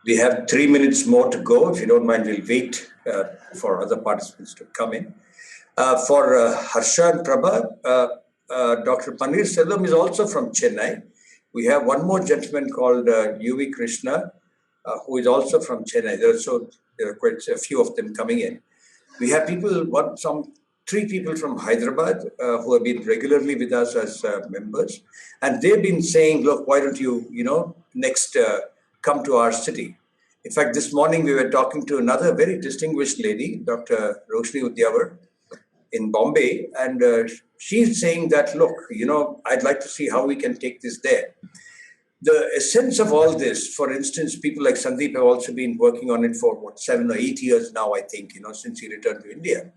We have 3 minutes more to go. If you don't mind, we'll wait for other participants to come in. For Harsha and Prabha, Dr. Paneer Selvam is also from Chennai. We have one more gentleman called UV Krishna, who is also from Chennai. There are quite a few of them coming in. We have three people from Hyderabad who have been regularly with us as members, and they've been saying, "Look, why don't you, next come to our city?" In fact, this morning we were talking to another very distinguished lady, Dr. Roshni Udyavar, in Bombay, and she's saying that, "Look, I'd like to see how we can take this there." The essence of all this, for instance, people like Sandeep have also been working on it for 7 or 8 years now, I think, since he returned to India.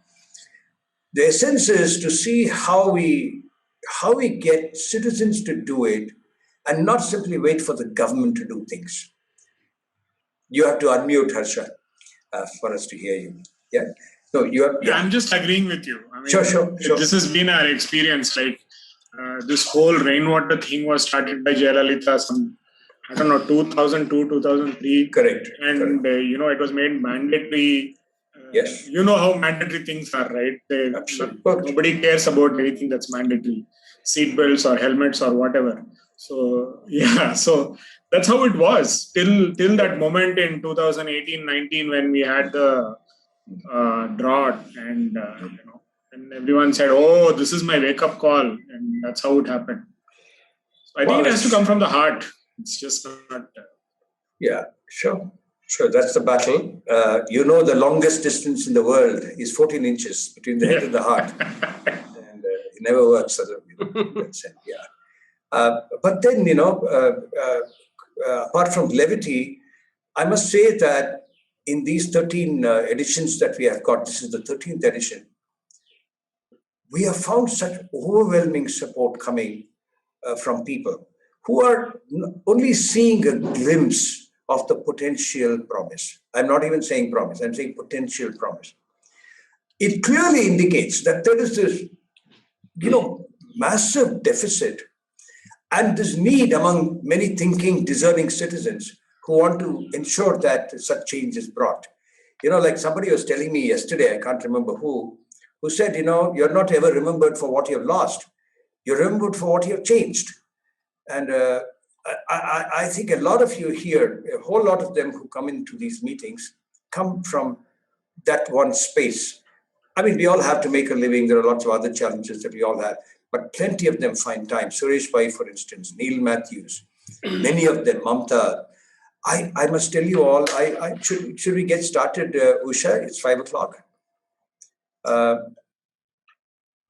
The essence is to see how we get citizens to do it and not simply wait for the government to do things. You have to unmute, Harsha, for us to hear you. Yeah. No, you have. Yeah, I'm just agreeing with you. I mean, sure. This has been our experience. Like this whole rainwater thing was started by Jayalalitha, 2002, 2003. Correct. And it was made mandatory. Yes. You know how mandatory things are, right? Absolutely. Nobody cares about anything that's mandatory, seat belts or helmets or whatever. So so that's how it was till that moment in 2018-19 when we had the drought, and and everyone said, "Oh, this is my wake-up call," and that's how it happened. So I think it has to come from the heart. It's just not. Yeah, sure. That's the battle. The longest distance in the world is 14 inches between the head and the heart, and it never works. But then, apart from levity, I must say that in these 13 editions that we have got, this is the 13th edition, we have found such overwhelming support coming from people who are only seeing a glimpse of the potential promise. I'm not even saying promise, I'm saying potential promise. It clearly indicates that there is this, massive deficit and this need among many thinking, deserving citizens who want to ensure that such change is brought. Like somebody was telling me yesterday, I can't remember who said, you're not ever remembered for what you have lost. You're remembered for what you have changed. And I think a lot of you here, a whole lot of them who come into these meetings, come from that one space. I mean, we all have to make a living. There are lots of other challenges that we all have, but plenty of them find time. Suresh Pai, for instance, Neil Matthews, many of them, Mamta. I must tell you all, should we get started, Usha? It's 5:00.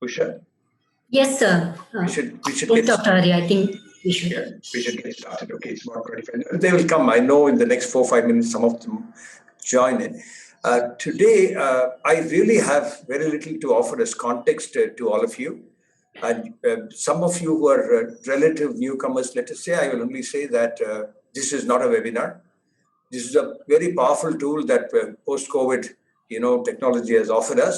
Usha? Yes, sir. We should yes, Dr. Hari, I think we should. Yeah, we should get started. Okay, it's about 25 minutes. They will come. I know in the next 4 or 5 minutes, some of them join in. Today, I really have very little to offer as context to all of you. And some of you who are relative newcomers, let us say, I will only say that this is not a webinar. This is a very powerful tool that post-COVID, technology has offered us,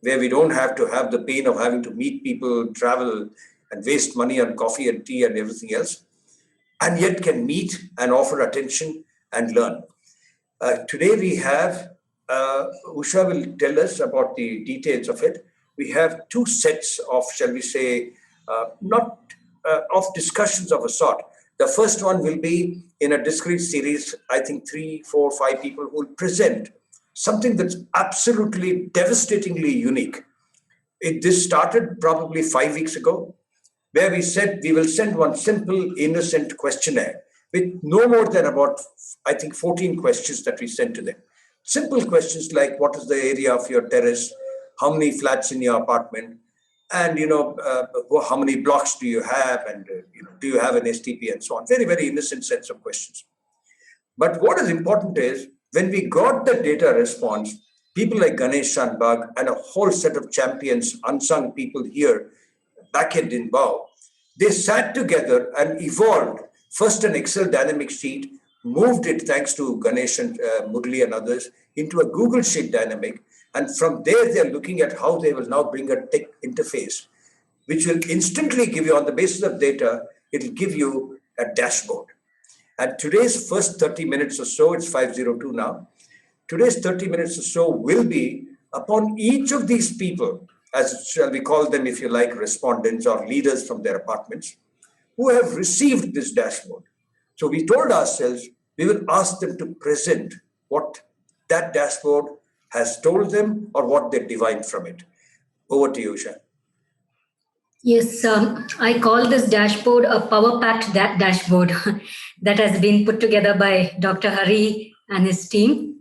where we don't have to have the pain of having to meet people, travel, and waste money on coffee and tea and everything else, and yet can meet and offer attention and learn. Today we have, Usha will tell us about the details of it. We have 2 sets of, shall we say, of discussions of a sort. The first one will be in a discrete series, I think 3, 4, 5 people who will present something that's absolutely devastatingly unique. This started probably 5 weeks ago, where we said we will send one simple, innocent questionnaire with no more than about, I think, 14 questions that we sent to them. Simple questions like, what is the area of your terrace? How many flats in your apartment? And, how many blocks do you have? And, do you have an STP and so on? Very, very innocent sets of questions. But what is important is, when we got the data response, people like Ganesh Shanbag and a whole set of champions, unsung people here, back at Dinbao, they sat together and evolved first an Excel dynamic sheet, moved it, thanks to Ganesh and Murli and others, into a Google Sheet dynamic. And from there, they're looking at how they will now bring a tech interface, which will instantly give you, on the basis of data, it'll give you a dashboard. And today's first 30 minutes or so, it's 5:02 now. Today's 30 minutes or so will be upon each of these people, as shall we call them, if you like, respondents or leaders from their apartments, who have received this dashboard. So we told ourselves we will ask them to present what that dashboard has told them or what they divined from it. Over to you, Usha. Yes, I call this dashboard a power-packed dashboard that has been put together by Dr. Hari and his team.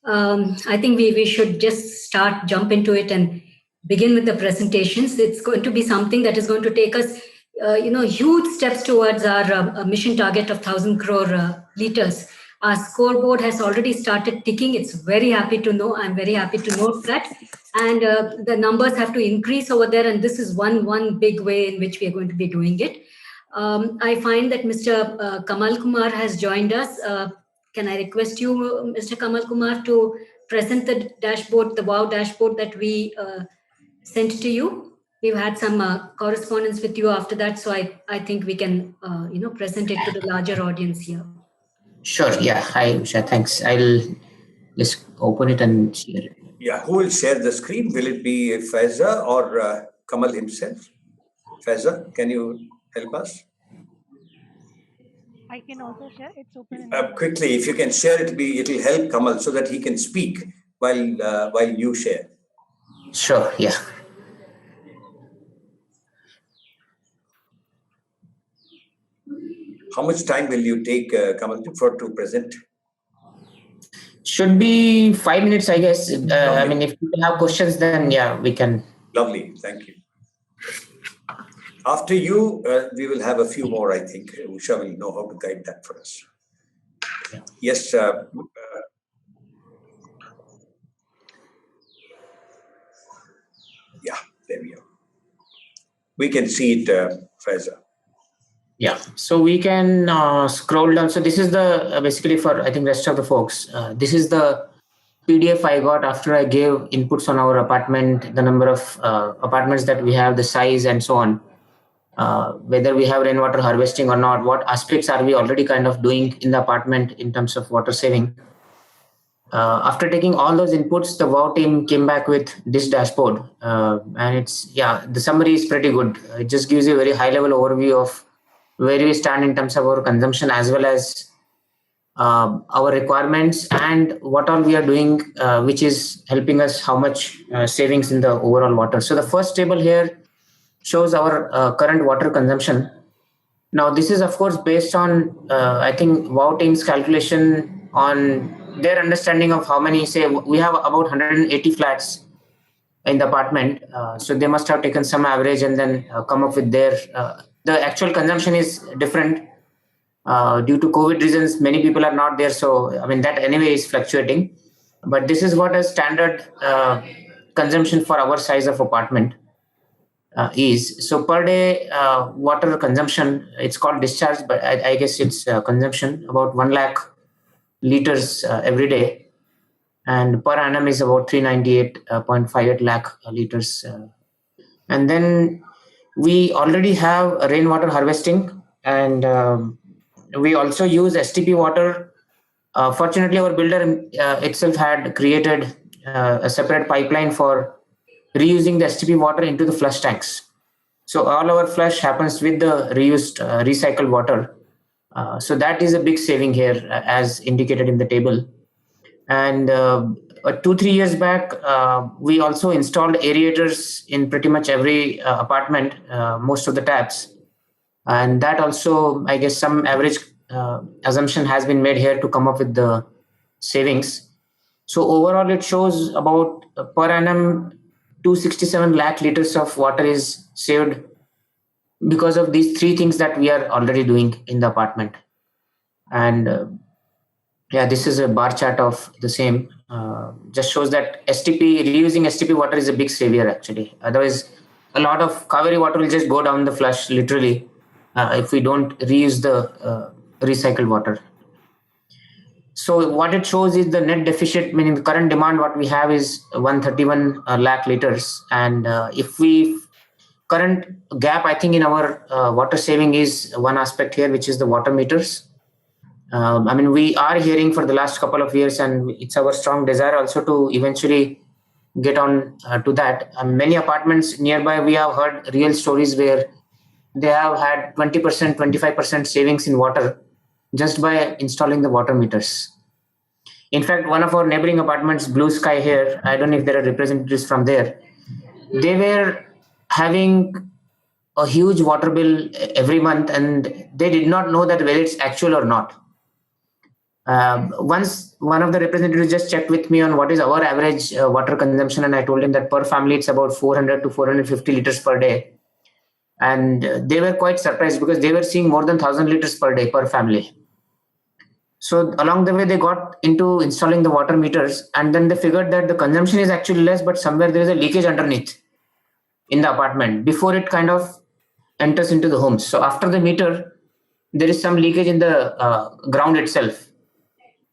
I think we should just jump into it and begin with the presentations. It's going to be something that is going to take us, huge steps towards our mission target of 1,000 crore liters. Our scoreboard has already started ticking. It's very happy to know. I'm very happy to note that. And the numbers have to increase over there. And this is one big way in which we are going to be doing it. I find that Mr. Kamal Kumar has joined us. Can I request you, Mr. Kamal Kumar, to present the dashboard, the WOW dashboard that we sent to you? We've had some correspondence with you after that. So I think we can, present it to the larger audience here. Sure. Yeah. Hi, Usha. Thanks. I'll just open it and share it. Yeah. Who will share the screen? Will it be Faiza or Kamal himself? Faiza, can you help us? I can also share. It's open. Quickly, if you can share, it'll help Kamal so that he can speak while you share. Sure. Yeah. How much time will you take, Kamal, to present? Should be 5 minutes, I guess. I mean, if people have questions, then yeah, we can. Lovely. Thank you. After you, we will have a few more, I think. Usha will know how to guide that for us. Yeah. Yes. Yeah, there we are. We can see it, Faiza. Yeah, so we can scroll down. So this is the basically for I think rest of the folks. This is the PDF I got after I gave inputs on our apartment, the number of apartments that we have, the size, and so on. Whether we have rainwater harvesting or not, what aspects are we already kind of doing in the apartment in terms of water saving. After taking all those inputs, the WOW team came back with this dashboard, and the summary is pretty good. It just gives you a very high level overview of where we stand in terms of our consumption as well as our requirements and what all we are doing, which is helping us how much savings in the overall water. So the first table here shows our current water consumption. Now, this is, of course, based on, I think, WOW team's calculation on their understanding of how many, say, we have about 180 flats in the apartment. So they must have taken some average and then come up with their, the actual consumption is different. Due to COVID reasons, many people are not there. So, I mean, that anyway is fluctuating. But this is what a standard consumption for our size of apartment is. So per day water consumption, it's called discharge, but I guess it's consumption, about 1 lakh liters every day. And per annum is about 398.58 lakh liters. And then we already have rainwater harvesting, and we also use STP water. Fortunately, our builder itself had created a separate pipeline for reusing the STP water into the flush tanks. So all our flush happens with the reused recycled water. So that is a big saving here, as indicated in the table. And 2-3 years back, we also installed aerators in pretty much every apartment, most of the taps. And that also, I guess, some average assumption has been made here to come up with the savings. So overall, it shows about per annum 267 lakh liters of water is saved because of these 3 things that we are already doing in the apartment. And this is a bar chart of the same. Just shows that reusing STP water is a big savior actually. Otherwise, a lot of Kaveri water will just go down the flush literally if we don't reuse the recycled water. So what it shows is the net deficit, meaning the current demand what we have is 131 lakh liters. And if we current gap, I think in our water saving is one aspect here, which is the water meters. I mean, we are hearing for the last couple of years, and it's our strong desire also to eventually get on to that. Many apartments nearby, we have heard real stories where they have had 20%, 25% savings in water just by installing the water meters. In fact, one of our neighboring apartments, Blue Sky here, I don't know if there are representatives from there, they were having a huge water bill every month and they did not know that whether it's actual or not. Once one of the representatives just checked with me on what is our average water consumption, and I told him that per family it's about 400 to 450 liters per day. And they were quite surprised because they were seeing more than 1,000 liters per day per family. So along the way, they got into installing the water meters, and then they figured that the consumption is actually less, but somewhere there is a leakage underneath in the apartment before it kind of enters into the homes. So after the meter, there is some leakage in the ground itself.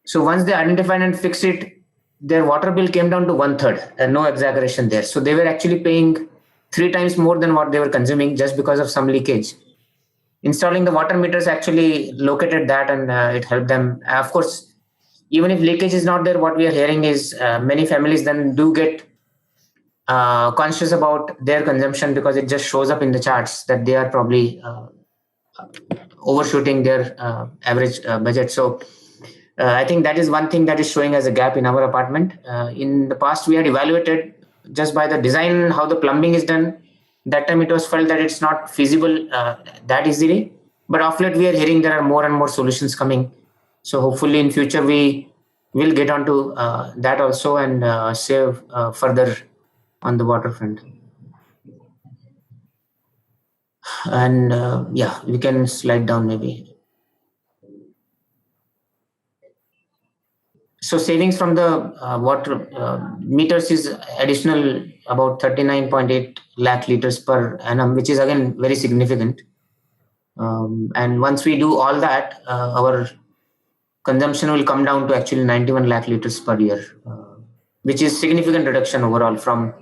So once they identified and fixed it, their water bill came down to 1/3, and no exaggeration there. So they were actually paying 3 times more than what they were consuming just because of some leakage. Installing the water meters actually located that, and it helped them. Of course, even if leakage is not there, what we are hearing is many families then do get conscious about their consumption because it just shows up in the charts that they are probably overshooting their average budget. So I think that is one thing that is showing as a gap in our apartment. In the past, we had evaluated just by the design, how the plumbing is done. That time it was felt that it's not feasible that easily. But of late, we are hearing there are more and more solutions coming. So hopefully in future, we will get onto that also and save further on the waterfront. And yeah, we can slide down maybe. So savings from the water meters is additional about 39.8 lakh liters per annum, which is again very significant. And once we do all that, our consumption will come down to actually 91 lakh liters per year, which is significant reduction overall from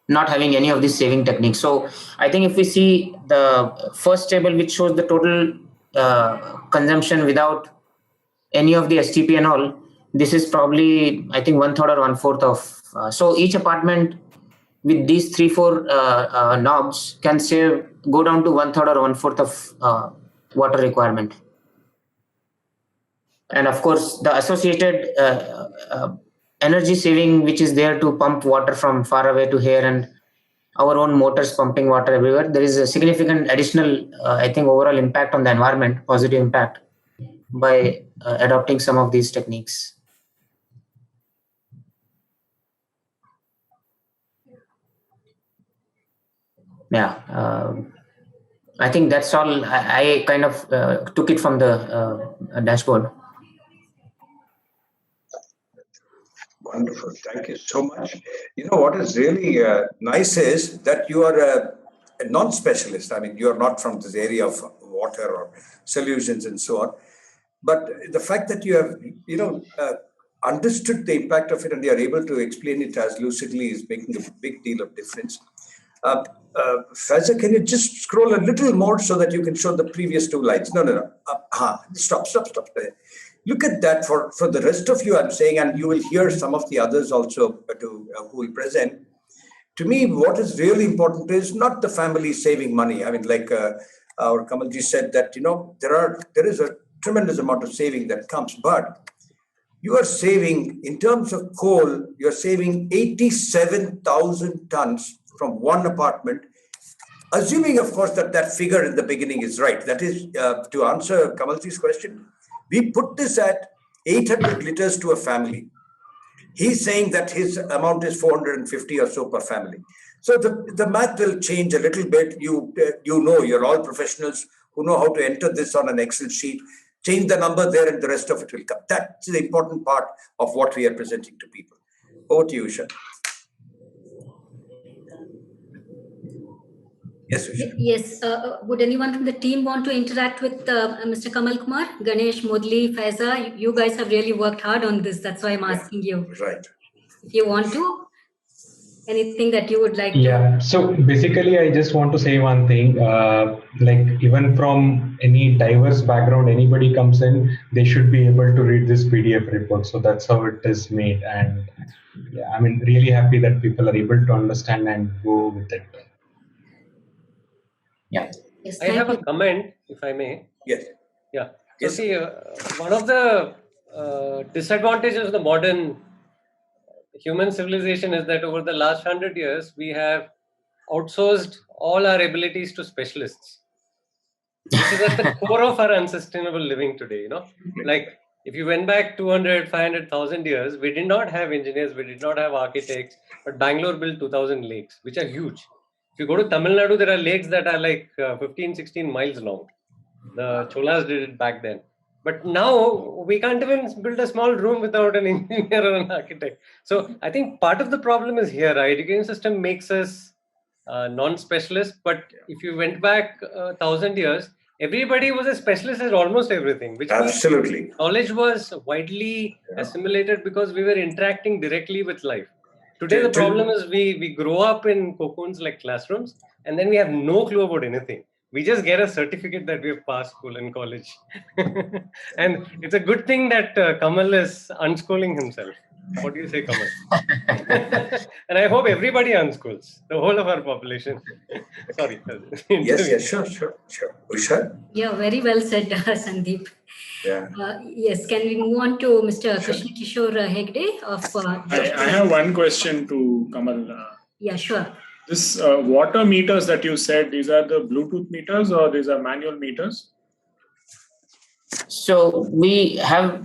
not having any of these saving techniques. So I think if we see the first table, which shows the total consumption without any of the STP and all, this is probably, I think, 1/3 or 1/4 of. So each apartment with these 3-4 knobs can go down to 1/3 or 1/4 of water requirement. And of course, the associated energy saving, which is there to pump water from far away to here, and our own motors pumping water everywhere, there is a significant additional, I think, overall impact on the environment, positive impact by adopting some of these techniques. Yeah, I think that's all. I kind of took it from the dashboard. Wonderful. Thank you so much. You know, what is really nice is that you are a non-specialist. I mean, you are not from this area of water or solutions and so on. But the fact that you have, understood the impact of it and you are able to explain it as lucidly is making a big deal of difference. Faiza, can you just scroll a little more so that you can show the previous 2 lines? No. Stop. Look at that for the rest of you, I'm saying, and you will hear some of the others also who will present. To me, what is really important is not the family saving money. I mean, like our Kamalji said that, there is a tremendous amount of saving that comes, but you are saving, in terms of coal, you're saving 87,000 tons from one apartment, assuming, of course, that figure in the beginning is right. That is, to answer Kamalji's question, we put this at 800 liters to a family. He's saying that his amount is 450 or so per family. So the math will change a little bit. You're all professionals who know how to enter this on an Excel sheet, change the number there and the rest of it will come. That's the important part of what we are presenting to people. Over to you, Usha. Yes, Usha. Yes. Would anyone from the team want to interact with Mr. Kamal Kumar? Ganesh, Modli, Faiza, you guys have really worked hard on this. That's why I'm asking you. Right. If you want to, anything that you would like to? Yeah. So basically, I just want to say one thing. Like even from any diverse background, anybody comes in, they should be able to read this PDF report. So that's how it is made. And yeah, I mean, really happy that people are able to understand and go with it. Yeah. Yes, I thank have a you. comment, if I may. Yes. Yeah. So Yes. see, one of the disadvantages of the modern human civilization is that over the last 100 years, we have outsourced all our abilities to specialists. This is at the core of our unsustainable living today, Like if you went back 200, 500,000 years, we did not have engineers, we did not have architects, but Bangalore built 2,000 lakes, which are huge. If you go to Tamil Nadu, there are lakes that are like 15, 16 miles long. The Cholas did it back then. But now we can't even build a small room without an engineer or an architect. So I think part of the problem is here. Our education system makes us non-specialists. But if you went back 1,000 years, everybody was a specialist at almost everything, which means Absolutely. knowledge was widely assimilated because we were interacting directly with life. Today, the problem is we grow up in cocoons like classrooms, and then we have no clue about anything. We just get a certificate that we have passed school and college. And it's a good thing that Kamal is unschooling himself. What do you say, Kamal? And I hope everybody unschools, the whole of our population. Sorry. Yes, sure. Usha? Yeah, very well said, Sandeep. Yeah. Yes, can we move on to Mr. Krishna Kishore Hegde of... I have one question to Kamal. Yeah, sure. This water meters that you said, these are the Bluetooth meters or these are manual meters? So we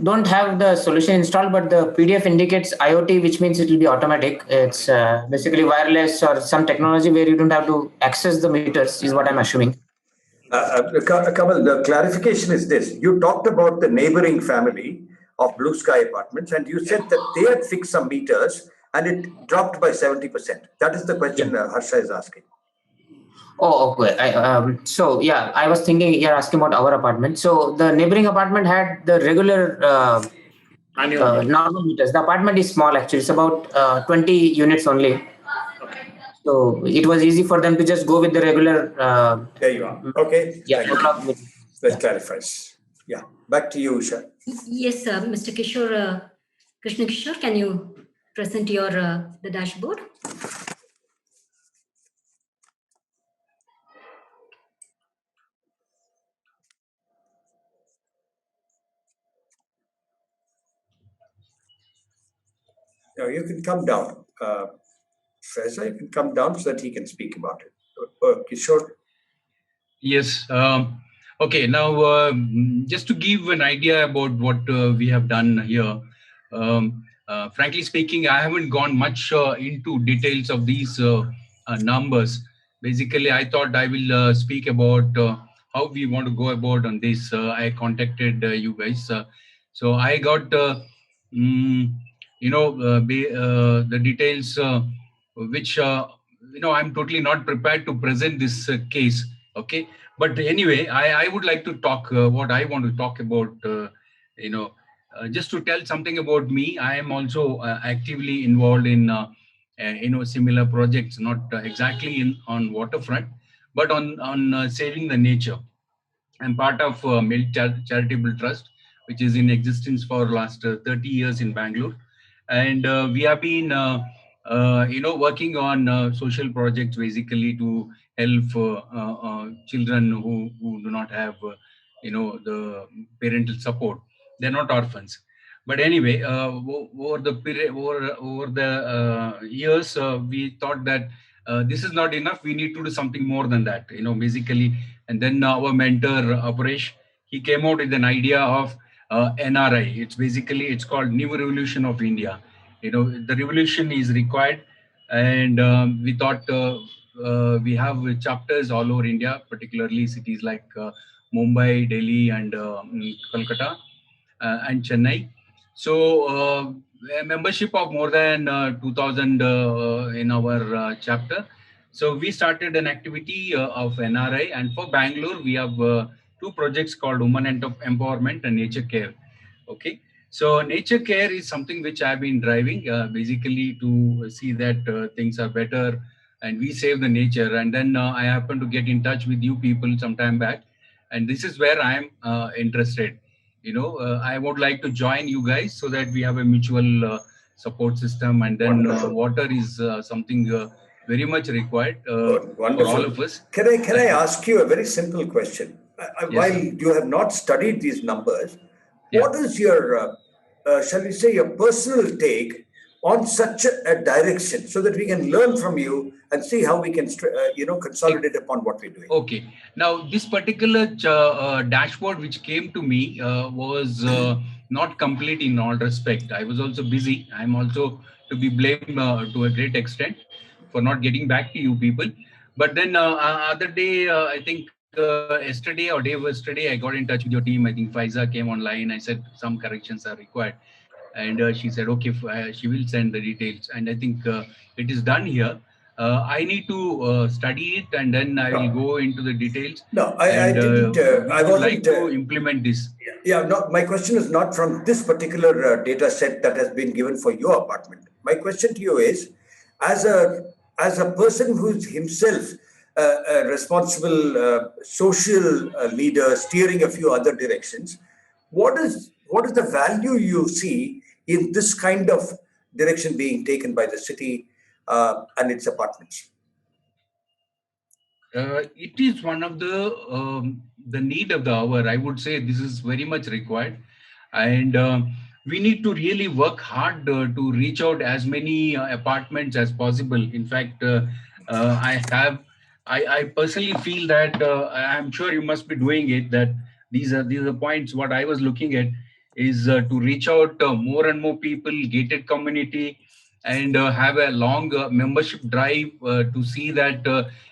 don't have the solution installed, but the PDF indicates IoT, which means it will be automatic. It's basically wireless or some technology where you don't have to access the meters, is what I'm assuming. Kamal, the clarification is this. You talked about the neighboring family of Blue Sky Apartments, and you said that they had fixed some meters and it dropped by 70%. That is the question Harsha is asking. Oh, okay. I was thinking you're asking about our apartment. So the neighboring apartment had the regular normal meters. The apartment is small actually. It's about 20 units only. So it was easy for them to just go with the regular. There you are. Okay. Yeah. That clarifies. Yeah. Back to you, Usha. Yes, Mr. Kishore, Krishna Kishore, can you present your the dashboard? Now you can come down. Professor, you can come down so that he can speak about it. Kishore? Yes. Okay. Now, just to give an idea about what we have done here, frankly speaking, I haven't gone much into details of these numbers. Basically, I thought I will speak about how we want to go about on this. I contacted you guys. So I got, the details which, I'm totally not prepared to present this case. Okay. But anyway, I would like to talk what I want to talk about, just to tell something about me. I am also actively involved in, similar projects, not exactly on waterfront, but on saving the nature. I'm part of Milk Charitable Trust, which is in existence for last 30 years in Bangalore. And we have been, working on social projects basically to help children who do not have, the parental support. They're not orphans. But anyway, over the period, over the years, we thought that this is not enough. We need to do something more than that, basically. And then our mentor, Aparesh, he came out with an idea of NRI. It's called New Revolution of India. The revolution is required. And we thought we have chapters all over India, particularly cities like Mumbai, Delhi, and Kolkata, and Chennai. So a membership of more than 2,000 in our chapter. So we started an activity of NRI, and for Bangalore, we have two projects called Women Empowerment and Nature Care. Okay. So nature care is something which I've been driving, basically to see that things are better and we save the nature. And then I happened to get in touch with you people some time back, and this is where I am interested. I would like to join you guys so that we have a mutual support system, and then Wonderful. water is something very much required for Wonderful. all of us. Can I ask you a very simple question? Yes, While sir. you have not studied these numbers, Yeah. what is your, shall we say, your personal take on such a direction, so that we can learn from you and see how we can, consolidate upon what we're doing? Okay. Now, this particular dashboard which came to me was not complete in all respect. I was also busy. I'm also to be blamed to a great extent for not getting back to you people. But then other day, I think yesterday or day yesterday, I got in touch with your team. I think Faiza came online. I said some corrections are required. And she said, okay, she will send the details. And I think it is done here. I need to study it, and then I will go into the details. No, I didn't. I would wasn't like to implement this. Yeah, no, my question is not from this particular data set that has been given for your apartment. My question to you is, as a person who's himself a responsible social leader steering a few other directions, what is the value you see in this kind of direction being taken by the city and its apartments? It is one of the need of the hour. I would say this is very much required, and we need to really work hard to reach out as many apartments as possible. In fact, I personally feel that I'm sure you must be doing it. That these are points. What I was looking at is to reach out more and more people, gated community, and have a long membership drive to see that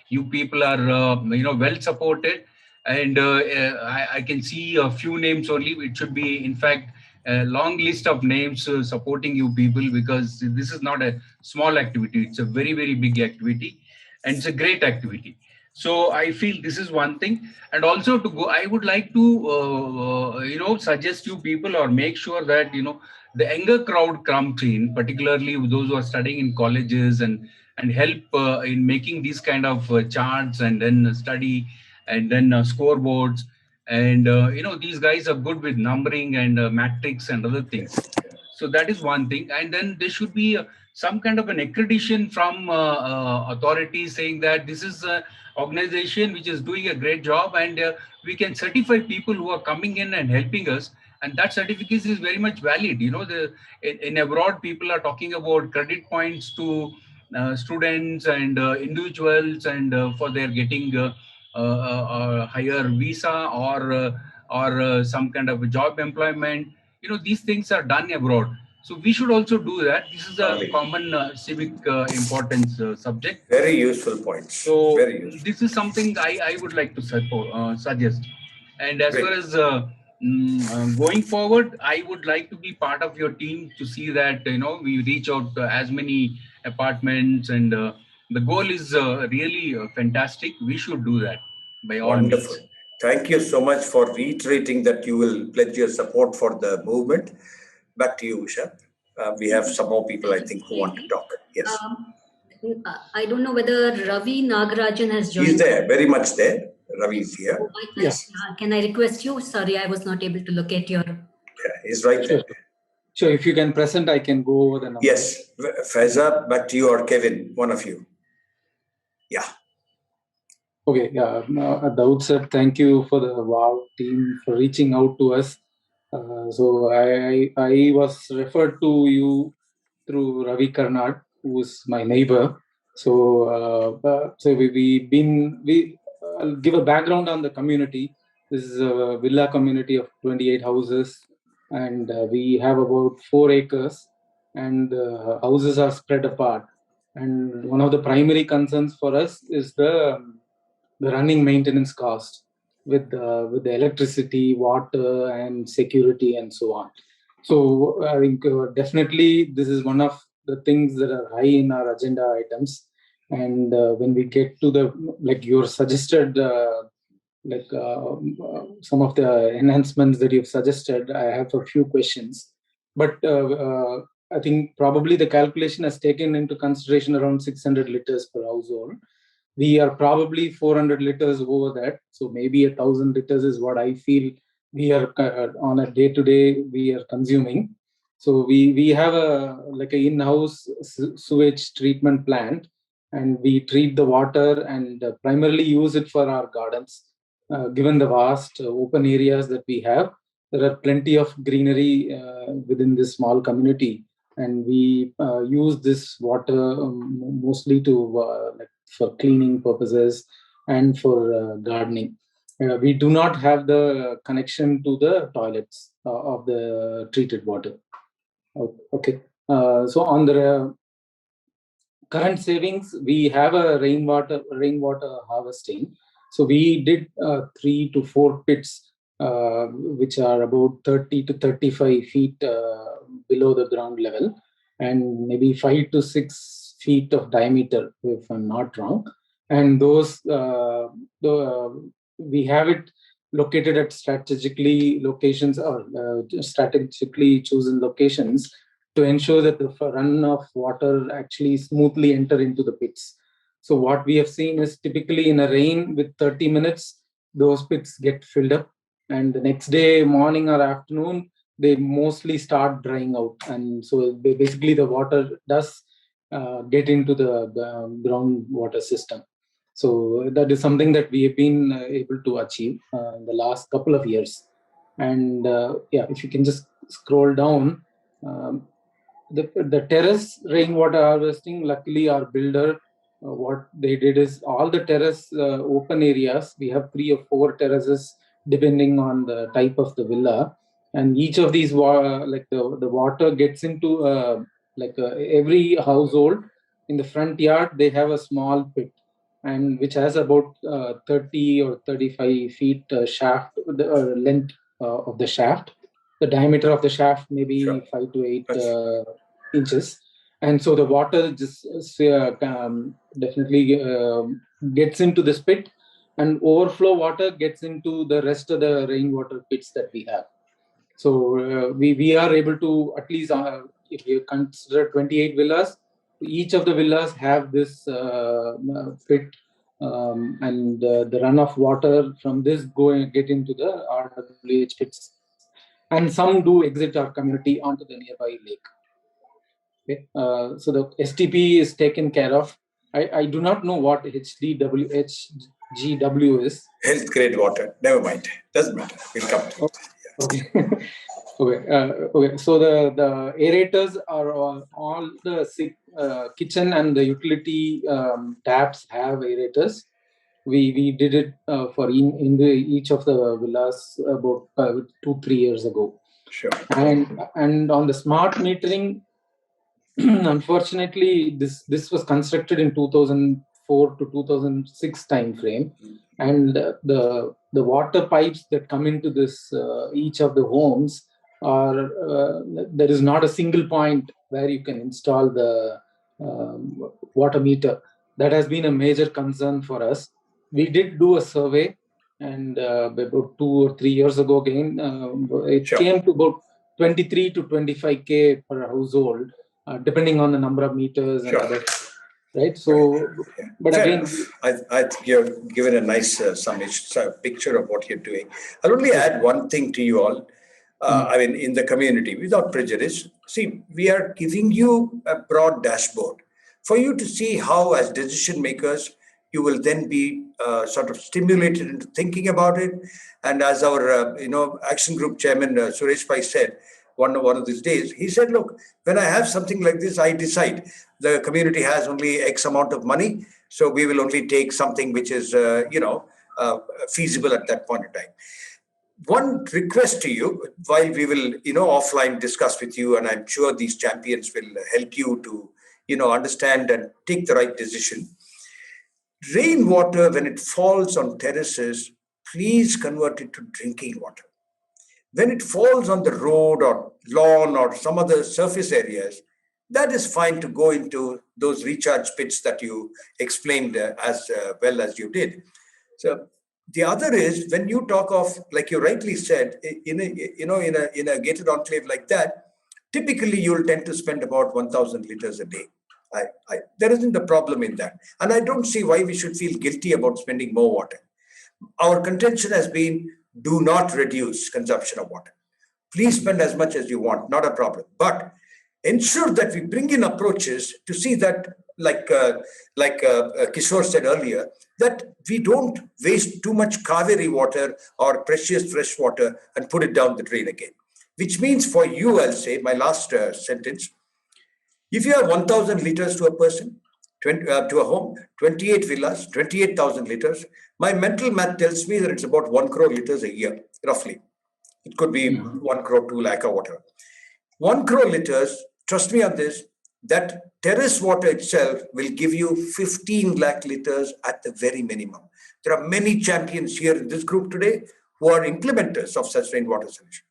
you people are well supported. And I can see a few names only. It should be, in fact, a long list of names supporting you people, because this is not a small activity. It's a very, very big activity, and it's a great activity. So I feel this is one thing. And also to go, I would like to suggest you people, or make sure that the younger crowd comes in, particularly those who are studying in colleges, and help in making these kind of charts, and then study, and then scoreboards. And these guys are good with numbering and matrix and other things. So that is one thing. And then there should be some kind of an accreditation from authorities saying that this is an organization which is doing a great job, and we can certify people who are coming in and helping us. And that certificate is very much valid. In abroad, people are talking about credit points to students and individuals, and for their getting a higher visa, or some kind of a job employment. These things are done abroad. So we should also do that. This is a common civic importance subject. Very useful points. So very useful. This is something I would like to suggest. And as far as going forward, I would like to be part of your team to see that we reach out to as many apartments, and the goal is really fantastic. We should do that by all Wonderful. means. Thank you so much for reiterating that you will pledge your support for the movement. Back to you, Usha. We have some more people, I think, who want to talk. Yes. I don't know whether Ravi Nagarajan has joined. He's there, very much there. Ravi is here. Yes. Can I request you? Sorry, I was not able to locate your... Yeah, he's right there. Sure, if you can present, I can go over the numbers. Yes. Faiza, back to you, or Kevin, one of you. Yeah. Okay, at the outset, thank you for the WOW team for reaching out to us. So I was referred to you through Ravi Karnad, who is my neighbor. So I'll give a background on the community. This is a villa community of 28 houses, and we have about 4 acres, and the houses are spread apart. And one of the primary concerns for us is the running maintenance cost with the electricity, water, and security, and so on. So I think definitely this is one of the things that are high in our agenda items. And when we get to your suggested, some of the enhancements that you've suggested, I have a few questions. but I think probably the calculation has taken into consideration around 600 liters per household. We are probably 400 liters over that. So maybe 1,000 liters is what I feel we are on a day-to-day we are consuming. So we have a in-house sewage treatment plant, and we treat the water and primarily use it for our gardens. Given the vast open areas that we have, there are plenty of greenery within this small community, and we use this water mostly to for cleaning purposes and for gardening. We do not have the connection to the toilets of the treated water. Okay. So on the current savings, we have a rainwater harvesting. So we did 3 to 4 pits, which are about 30 to 35 feet below the ground level, and maybe 5 to 6 feet of diameter, if I'm not wrong. And those we have it located at strategically locations or strategically chosen locations to ensure that the run of water actually smoothly enter into the pits. So what we have seen is typically in a rain with 30 minutes, those pits get filled up, and the next day, morning or afternoon, they mostly start drying out. And so basically the water does get into the groundwater system. So that is something that we have been able to achieve in the last couple of years. And yeah, if you can just scroll down, the terrace rainwater harvesting, luckily our builder, what they did is all the terrace open areas, we have 3 or 4 terraces depending on the type of the villa, and each of these the water gets into every household in the front yard. They have a small pit, and which has about 30 or 35 feet shaft length of the shaft. The diameter of the shaft maybe 5 to 8 inches, and so the water just definitely gets into this pit, and overflow water gets into the rest of the rainwater pits that we have. So we are able to, at least if you consider 28 villas, each of the villas have this pit, and the runoff water from this get into the RWH pits, and some do exit our community onto the nearby lake. Okay. So the STP is taken care of. I do not know what HGW is. Health grade water. Never mind. Doesn't matter. We'll come to it. Okay. Okay. So the aerators are all the kitchen and the utility taps have aerators. We did it for each of the villas about 2-3 years ago. Sure. And on the smart metering, unfortunately, this was constructed in 2004 to 2006 time frame, and the water pipes that come into this each of the homes are there is not a single point where you can install the water meter. That has been a major concern for us. We did do a survey, and about 2 or 3 years ago again, it came to about 23 to 25K per household, depending on the number of meters and other, right? So, but again, I think you've given a nice picture of what you're doing. I'll only add one thing to you all. I mean, in the community, without prejudice, see, we are giving you a broad dashboard for you to see how, as decision makers, you will then be sort of stimulated into thinking about it. And as our, action group chairman, Suresh Pai said, one of these days, he said, look, when I have something like this, I decide the community has only X amount of money, so we will only take something which is, feasible at that point in time. One request to you, while we will, offline discuss with you, and I'm sure these champions will help you to, understand and take the right decision. Rainwater, when it falls on terraces, please convert it to drinking water. When it falls on the road or lawn or some other surface areas, that is fine to go into those recharge pits that you explained as well as you did. So the other is, when you talk of, like you rightly said, in a gated enclave like that, typically you'll tend to spend about 1,000 liters a day. There isn't a problem in that. And I don't see why we should feel guilty about spending more water. Our contention has been, do not reduce consumption of water. Please spend as much as you want, not a problem. But ensure that we bring in approaches to see that, like Kishore said earlier, that we don't waste too much Kaveri water or precious fresh water and put it down the drain again. Which means for you, I'll say, my last sentence, if you have 1,000 liters to a person, to a home, 28 villas, 28,000 liters, my mental math tells me that it's about 1 crore liters a year, roughly. It could be 1 crore, 2 lakh or whatever. 1 crore liters, trust me on this, that terrace water itself will give you 15 lakh liters at the very minimum. There are many champions here in this group today who are implementers of such rainwater solution.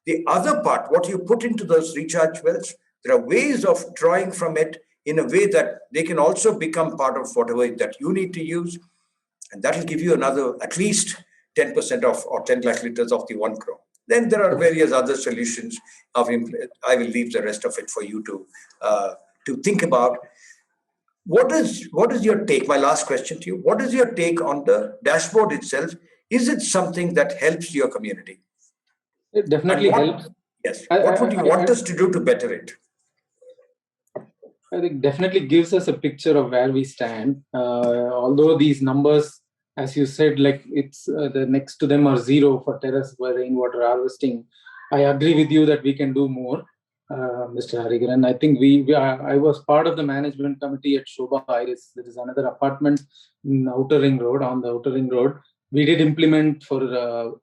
The other part, what you put into those recharge wells, there are ways of drawing from it in a way that they can also become part of whatever that you need to use. And that will give you another at least 10% of or 10 lakh liters of the 1 crore. Then there are various other solutions. I will leave the rest of it for you to think about. What is your take? My last question to you. What is your take on the dashboard itself? Is it something that helps your community? It definitely helps. Yes. What would you want us to do to better it? I think definitely gives us a picture of where we stand. Although these numbers, as you said, like it's the next to them are zero for terrace rainwater harvesting. I agree with you that we can do more, Mr. Hariharan. I think I was part of the management committee at Shobha Iris. There is another apartment in Outer Ring Road, on the Outer Ring Road. We did implement for,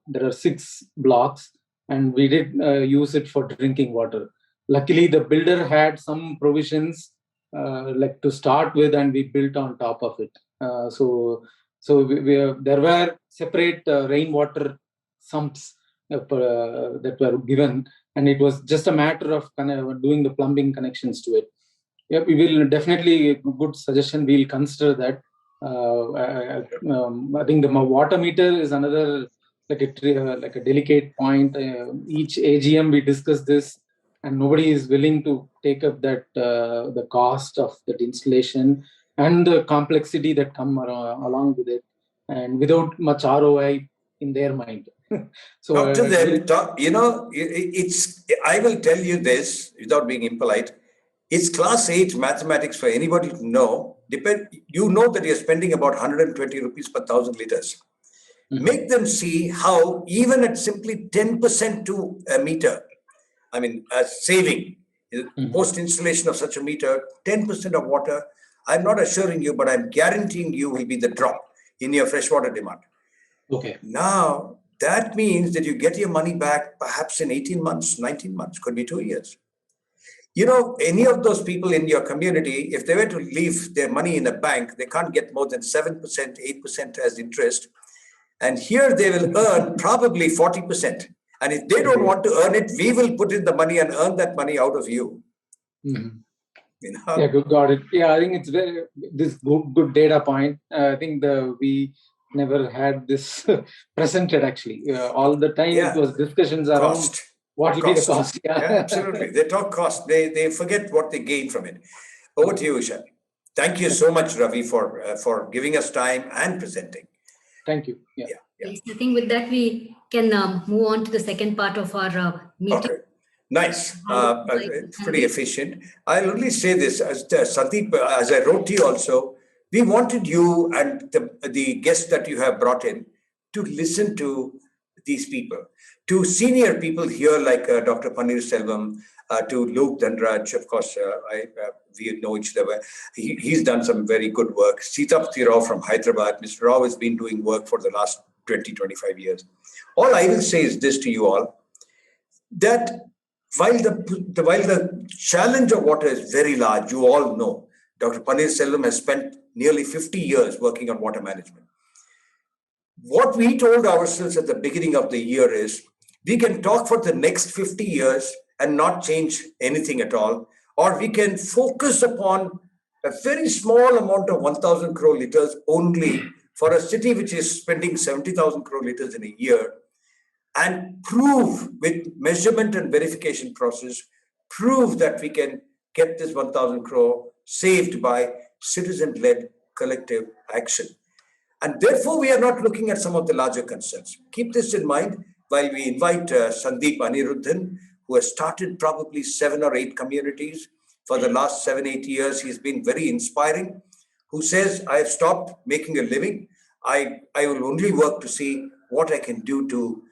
there are 6 blocks, and we did use it for drinking water. Luckily, the builder had some provisions like to start with, and we built on top of it. So there were separate rainwater sumps that were given, and it was just a matter of kind of doing the plumbing connections to it. Yeah, we will definitely, good suggestion. We'll consider that. I think the water meter is another like a delicate point. Each AGM we discuss this, and nobody is willing to take up that the cost of that installation and the complexity that come along with it, and without much ROI in their mind. So talk to them. I will tell you this without being impolite. It's class 8 mathematics for anybody to know. You know that you're spending about 120 rupees per 1,000 liters. Mm-hmm. Make them see how even at simply 10% to a meter, I mean, saving, post installation of such a meter, 10% of water, I'm not assuring you, but I'm guaranteeing you will be the drop in your freshwater demand. Okay. Now, that means that you get your money back perhaps in 18 months, 19 months, could be 2 years. You know, any of those people in your community, if they were to leave their money in a bank, they can't get more than 7%, 8% as interest. And here they will earn probably 40%. And if they don't want to earn it, we will put in the money and earn that money out of you. Mm-hmm. You know? Yeah, got it. Yeah, I think it's this good data point. I think we never had this presented actually. All the time it was discussions around cost. What will be the cost. Yeah, absolutely. They talk cost. They forget what they gain from it. Over to you, Usha. Thank you so much, Ravi, for giving us time and presenting. Thank you. Yeah. Yes, I think with that we can move on to the second part of our meeting. Okay. Nice. Pretty efficient. I'll only say this, as Sandeep, as I wrote to you also, we wanted you and the guests that you have brought in to listen to these people, to senior people here like Dr. Paneerselvam, to Luke Dhanraj, of course, we know each other. He's done some very good work. Sitapati Rao from Hyderabad. Mr. Rao has been doing work for the last 20, 25 years. All I will say is this to you all, that while the challenge of water is very large, you all know, Dr. Paneerselvam has spent nearly 50 years working on water management. What we told ourselves at the beginning of the year is, we can talk for the next 50 years and not change anything at all, or we can focus upon a very small amount of 1,000 crore liters only for a city which is spending 70,000 crore liters in a year, and prove with measurement and verification process, prove that we can get this 1,000 crore saved by citizen-led collective action. And therefore, we are not looking at some of the larger concerns. Keep this in mind while we invite Sandeep Aniruddhan, who has started probably 7 or 8 communities. For the last 7-8 years, he's been very inspiring, who says, I have stopped making a living. I will only work to see what I can do to,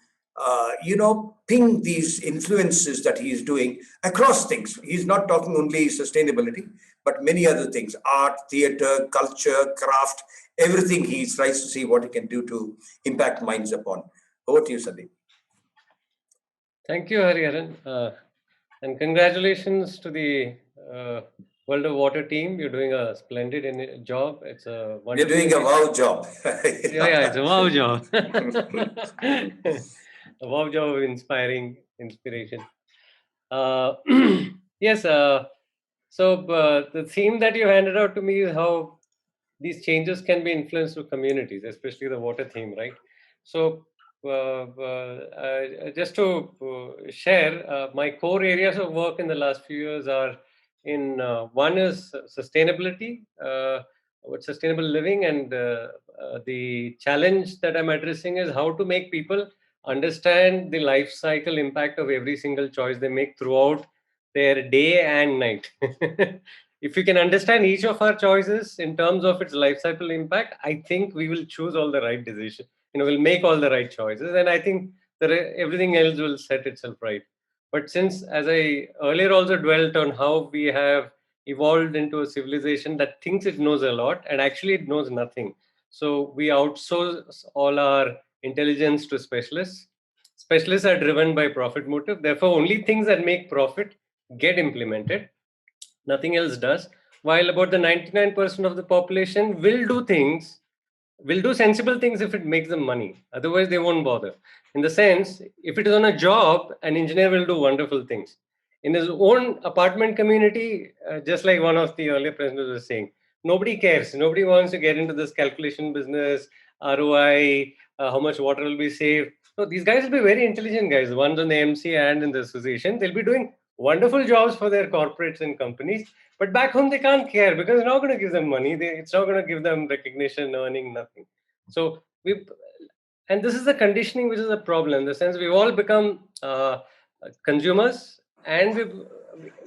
ping these influences that he is doing across things. He's not talking only sustainability, but many other things, art, theater, culture, craft, everything. He tries to see what he can do to impact minds upon. Over to you, Sandeep. Thank you, Hariharan. And congratulations to the World of Water team. You're doing a splendid job. It's a wonderful. You're doing a wow job. Yeah, it's a wow job. A wow job of inspiration. Yes. So the theme that you handed out to me is how these changes can be influenced through communities, especially the water theme, right? So just to share, my core areas of work in the last few years are in one is sustainability, sustainable living, and the challenge that I'm addressing is how to make people understand the life cycle impact of every single choice they make throughout their day and night. If we can understand each of our choices in terms of its life cycle impact, I think we will choose all the right decisions. We'll make all the right choices, and I think that everything else will set itself right. But since, as I earlier also dwelt on how we have evolved into a civilization that thinks it knows a lot and actually it knows nothing, so we outsource all our intelligence to specialists. Specialists are driven by profit motive. Therefore, only things that make profit get implemented. Nothing else does. While about the 99% of the population will do sensible things if it makes them money. Otherwise, they won't bother. In the sense, if it is on a job, an engineer will do wonderful things. In his own apartment community, just like one of the earlier presenters was saying, nobody cares. Nobody wants to get into this calculation business, ROI, how much water will be saved. So these guys will be very intelligent guys, the ones on the MC and in the association. They'll be doing wonderful jobs for their corporates and companies. But back home, they can't care because it's not going to give them money. It's not going to give them recognition, earning, nothing. So and this is the conditioning, which is a problem. In the sense, we've all become consumers, and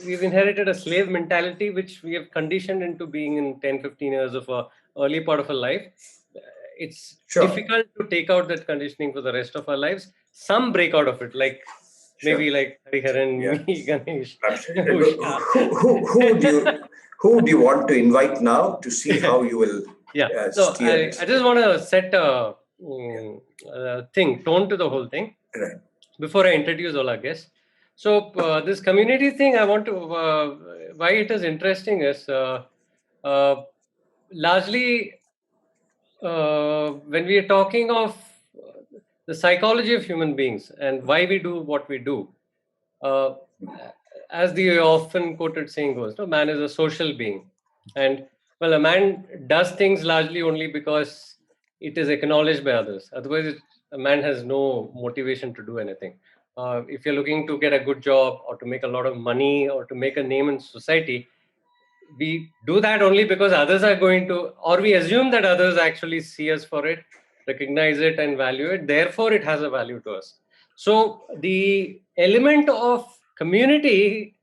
we've inherited a slave mentality, which we have conditioned into being in 10, 15 years of a early part of our life. It's difficult to take out that conditioning for the rest of our lives. Some break out of it, like maybe like Hariharan, me, Ganesh. Who do you want to invite now to see how you will? So I just want to set a tone to the whole thing before I introduce all our guests. So this community thing, I want to why it is interesting is largely when we are talking of the psychology of human beings and why we do what we do, as the often quoted saying goes, no, man is a social being. And well, a man does things largely only because it is acknowledged by others. Otherwise, a man has no motivation to do anything. If you're looking to get a good job or to make a lot of money or to make a name in society, we do that only because others are going to, or we assume that others actually see us for it, recognize it and value it. Therefore, it has a value to us. So the element of community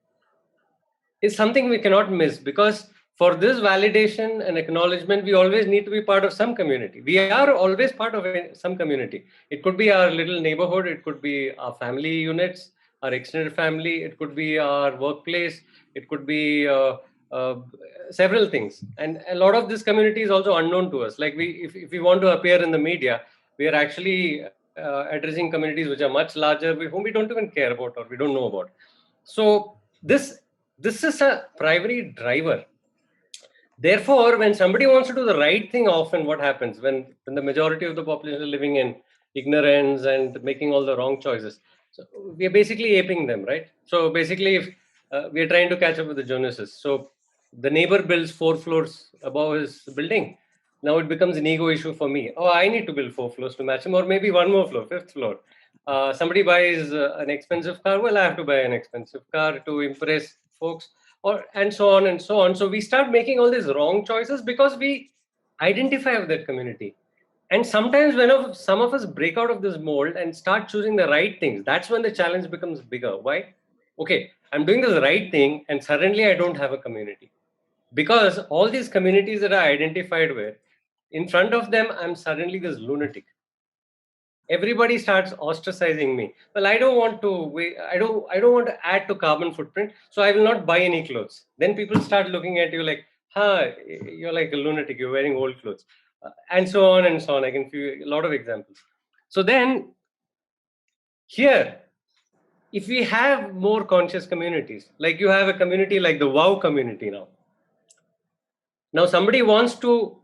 is something we cannot miss, because for this validation and acknowledgement, we always need to be part of some community. We are always part of some community. It could be our little neighborhood. It could be our family units, our extended family. It could be our workplace. It could be several things. And a lot of this community is also unknown to us. Like if we want to appear in the media, we are actually addressing communities which are much larger, whom we don't even care about or we don't know about. So this is a primary driver. Therefore, when somebody wants to do the right thing, often what happens when the majority of the population is living in ignorance and making all the wrong choices? So we are basically aping them, right? So basically, if we are trying to catch up with the Jonases. So the neighbor builds 4 floors above his building. Now it becomes an ego issue for me. Oh, I need to build 4 floors to match him, or maybe 1 more floor, 5th floor. Somebody buys an expensive car, well, I have to buy an expensive car to impress folks, or and so on and so on. So we start making all these wrong choices because we identify with that community. And sometimes when some of us break out of this mold and start choosing the right things, that's when the challenge becomes bigger. Why? Okay, I'm doing this right thing and suddenly I don't have a community. Because all these communities that I identified with, in front of them, I'm suddenly this lunatic. Everybody starts ostracizing me. Well, I don't want to I don't want to add to carbon footprint, so I will not buy any clothes. Then people start looking at you like, you're like a lunatic, you're wearing old clothes, and so on and so on. I can give you a lot of examples. So then here, if we have more conscious communities, like you have a community like the WOW community now somebody wants to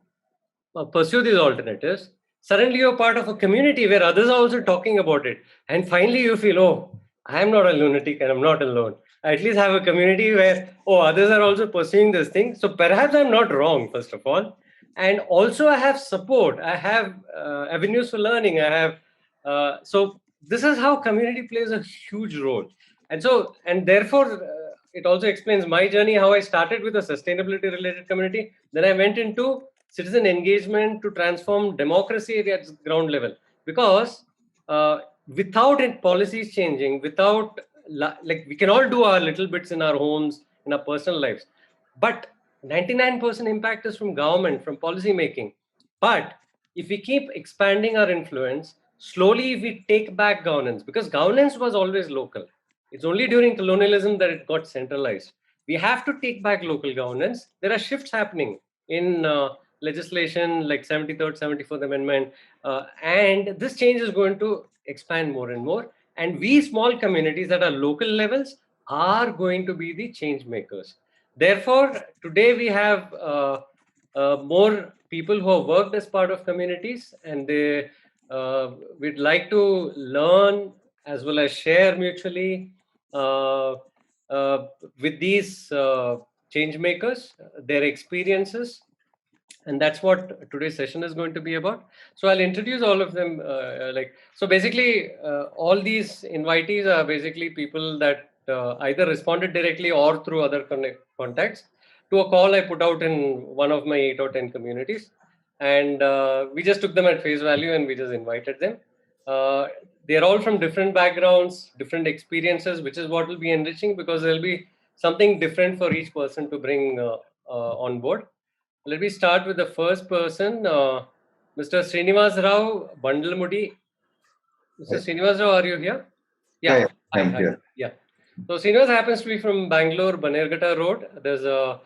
pursue these alternatives, suddenly you're part of a community where others are also talking about it. And finally you feel, oh, I'm not a lunatic and I'm not alone. I at least have a community where, oh, others are also pursuing this thing. So perhaps I'm not wrong, first of all. And also I have support. I have avenues for learning. I have, so this is how community plays a huge role. And therefore, it also explains my journey, how I started with a sustainability related community. Then I went into citizen engagement to transform democracy at ground level. Because without policies changing, without like we can all do our little bits in our homes, in our personal lives, but 99% impact is from government, from policy making. But if we keep expanding our influence, slowly we take back governance, because governance was always local. It's only during colonialism that it got centralized. We have to take back local governance. There are shifts happening in legislation like 73rd, 74th Amendment. And this change is going to expand more and more. And we small communities at our local levels are going to be the change makers. Therefore, today we have more people who have worked as part of communities, and we'd like to learn as well as share mutually with these change makers, their experiences. And that's what today's session is going to be about. So I'll introduce all of them. So basically, all these invitees are basically people that either responded directly or through other contacts to a call I put out in one of my 8 or 10 communities. And we just took them at face value and we just invited them. They're all from different backgrounds, different experiences, which is what will be enriching, because there'll be something different for each person to bring on board. Let me start with the first person, Mr. Srinivas Rao Bandlamudi. Mr. Srinivas Rao, are you here? Yeah, Hi, I'm hi. here. Yeah. So Srinivas happens to be from Bangalore, Banerghatta Road. There's a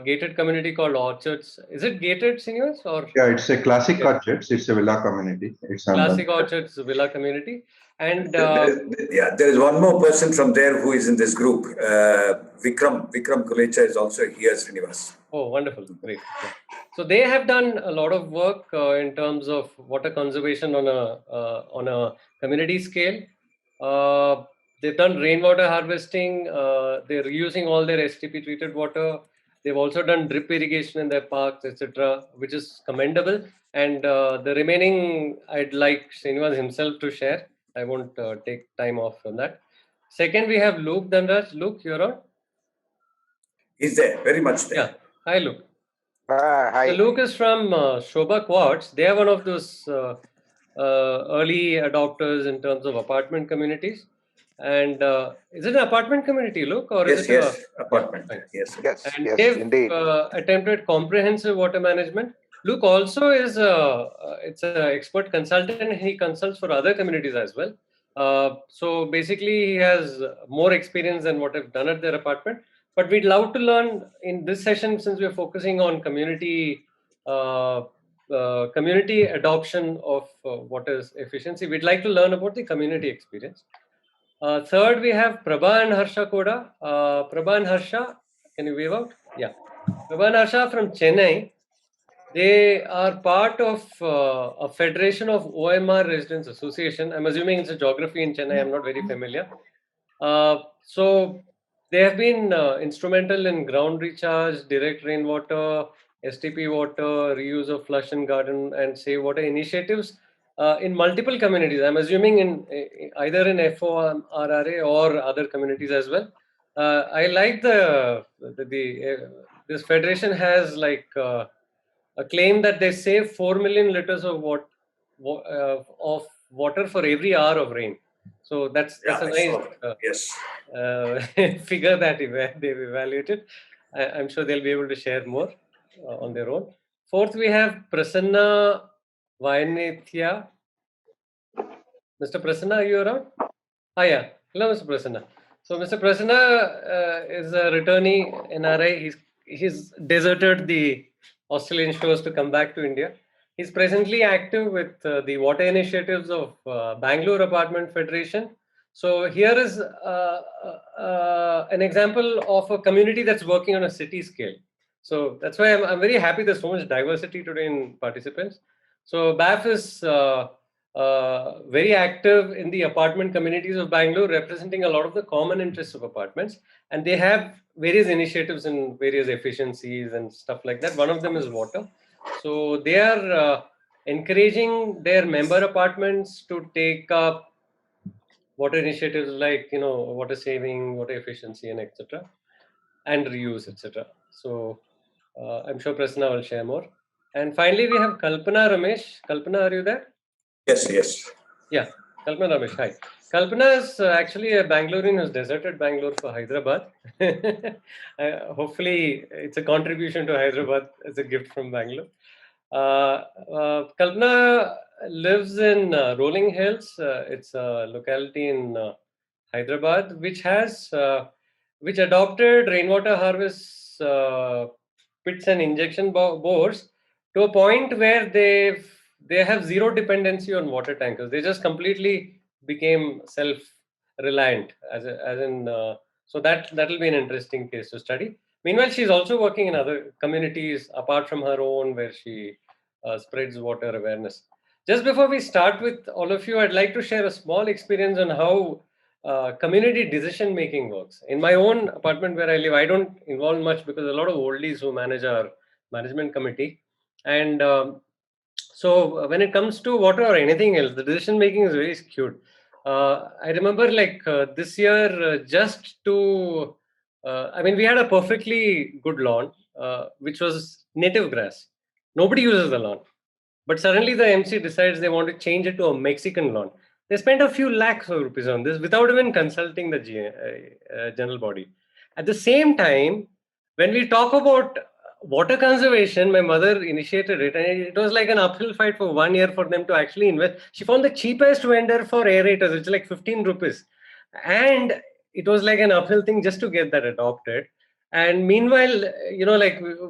gated community called Orchards. Is it gated, Srinivas? Or Yeah, it's a classic orchards. It's a villa community. It's on classic Orchards villa community. And there is one more person from there who is in this group. Vikram Kulecha is also here, Srinivas. Oh, wonderful. Great. Yeah. So they have done a lot of work in terms of water conservation on a community scale. They've done rainwater harvesting. They're using all their STP treated water. They've also done drip irrigation in their parks, etc., which is commendable. And the remaining, I'd like Srinivas himself to share. I won't take time off from that. Second, we have Luke Dhanraj. Luke, you're on. He's there, very much there. Yeah. Hi, Luke. Hi. So Luke is from Shobha Quartz. They are one of those early adopters in terms of apartment communities. And is it an apartment community, Luke? Or yes, is it apartment. Yes, and yes, they've indeed. Attempted comprehensive water management. Luke also is it's an expert consultant. He consults for other communities as well. So basically, he has more experience than what I've done at their apartment. But we'd love to learn in this session, since we're focusing on community adoption of water efficiency. We'd like to learn about the community experience. Third, we have Prabha and Harsha Koda. Prabha and Harsha, can you wave out? Yeah. Prabha and Harsha from Chennai. They are part of a federation of OMR Residents Association. I'm assuming it's a geography in Chennai. I'm not very familiar. So they have been instrumental in ground recharge, direct rainwater, STP water, reuse of flush and garden, and save water initiatives in multiple communities. I'm assuming in either in FORRA or other communities as well. I like this federation has like a claim that they save 4 million liters of water for every hour of rain. So that's a nice figure that they've evaluated. I'm sure they'll be able to share more on their own. Fourth, we have Prasanna Vainithya. Mr. Prasanna, are you around? Yeah. Hello, Mr. Prasanna. So Mr. Prasanna is a returnee NRI. He's deserted the Australian shores to come back to India. He's presently active with the water initiatives of Bangalore Apartment Federation. So here is an example of a community that's working on a city scale. So that's why I'm very happy there's so much diversity today in participants. So BAF is very active in the apartment communities of Bangalore, representing a lot of the common interests of apartments. And they have various initiatives in various efficiencies and stuff like that. One of them is water. So they are encouraging their member apartments to take up water initiatives like, water saving, water efficiency, and etc. and reuse, etc. So I'm sure Prasanna will share more. And finally, we have Kalpana Ramesh. Kalpana, are you there? Yes. Yeah, Kalpana Ramesh, hi. Kalpana is actually a Bangalorean who's deserted Bangalore for Hyderabad. Hopefully, it's a contribution to Hyderabad as a gift from Bangalore. Kalpana lives in Rolling Hills. It's a locality in Hyderabad, which adopted rainwater harvest pits and injection bores to a point where they have zero dependency on water tankers. They just completely became self-reliant, so that'll be an interesting case to study. Meanwhile, she's also working in other communities apart from her own, where she spreads water awareness. Just before we start with all of you, I'd like to share a small experience on how community decision making works. In my own apartment where I live, I don't involve much because a lot of oldies who manage our management committee. And so when it comes to water or anything else, the decision making is very skewed. I remember this year, we had a perfectly good lawn, which was native grass. Nobody uses the lawn. But suddenly the MC decides they want to change it to a Mexican lawn. They spent a few lakhs of rupees on this without even consulting the general body. At the same time, when we talk about water conservation, my mother initiated it, and it was like an uphill fight for 1 year for them to actually invest. She found the cheapest vendor for aerators, which is like 15 rupees. And it was like an uphill thing just to get that adopted. And meanwhile,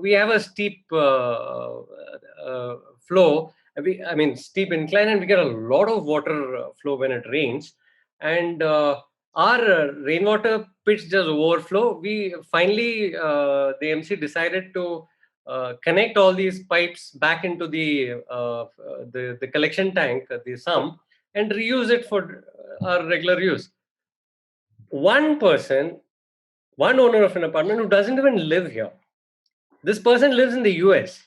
we have a steep flow, steep incline, and we get a lot of water flow when it rains. And our rainwater pits just overflow. We finally, the MC decided to connect all these pipes back into the collection tank, the sump, and reuse it for our regular use. One owner of an apartment who doesn't even live here. This person lives in the US.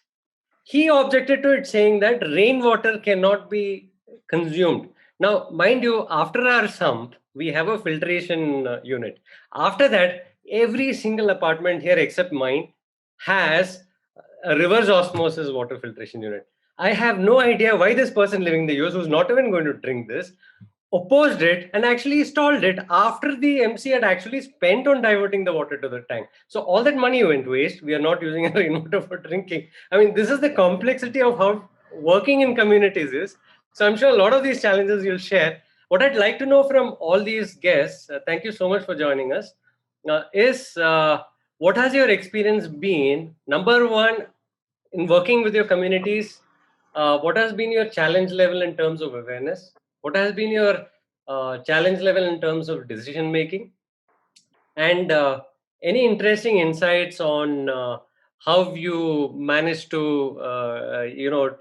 He objected to it, saying that rainwater cannot be consumed. Now, mind you, after our sump, we have a filtration unit. After that, every single apartment here except mine has a reverse osmosis water filtration unit. I have no idea why this person living in the US, who's not even going to drink this, opposed it and actually installed it after the MC had actually spent on diverting the water to the tank. So all that money went waste. We are not using a rainwater for drinking. This is the complexity of how working in communities is. So I'm sure a lot of these challenges you'll share. What I'd like to know from all these guests, thank you so much for joining us, is what has your experience been? Number one, in working with your communities, what has been your challenge level in terms of awareness? What has been your challenge level in terms of decision making? And any interesting insights on how you managed to,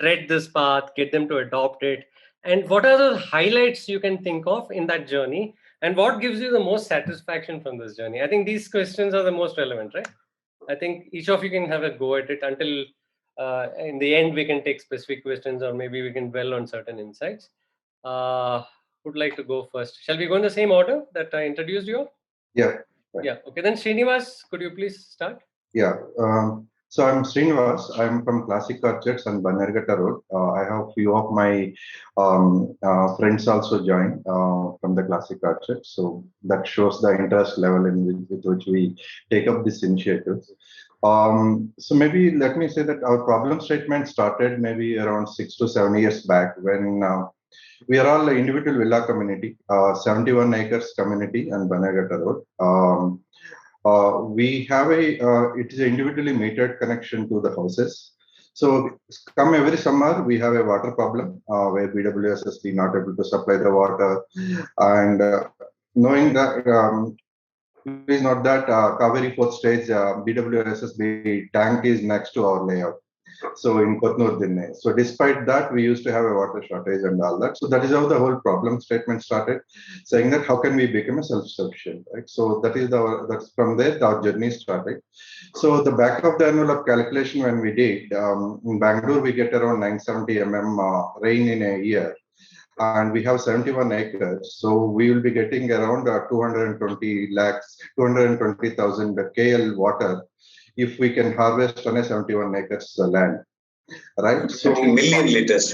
tread this path, get them to adopt it? And what are the highlights you can think of in that journey? And what gives you the most satisfaction from this journey? I think these questions are the most relevant, right? I think each of you can have a go at it until in the end, we can take specific questions, or maybe we can dwell on certain insights. Would like to go first? Shall we go in the same order that I introduced you? Yeah. Right. Yeah. Okay. Then Srinivas, could you please start? Yeah. So I'm Srinivas. I'm from Classic Orchids and Bannerghatta Road. I have few of my friends also joined from the Classic Orchids. So that shows the interest level with which we take up this initiative. So maybe let me say that our problem statement started maybe around 6 to 7 years back when we are all an individual villa community, 71 acres community and Bannerghatta Road. We have it is an individually metered connection to the houses. So come every summer, we have a water problem where BWSSB not able to supply the water. And knowing that, please note that Kaveri 4th stage BWSSB tank is next to our layout. So in Kothnur Dinne. So despite that, we used to have a water shortage and all that. So that is how the whole problem statement started, saying that how can we become a self-sufficient, right? So that's from there our journey started. So the back of the envelope calculation when we did, in Bangalore, we get around 970 mm rain in a year. And we have 71 acres. So we will be getting around 220,000 KL water if we can harvest on a 71 acres land, right? So million liters,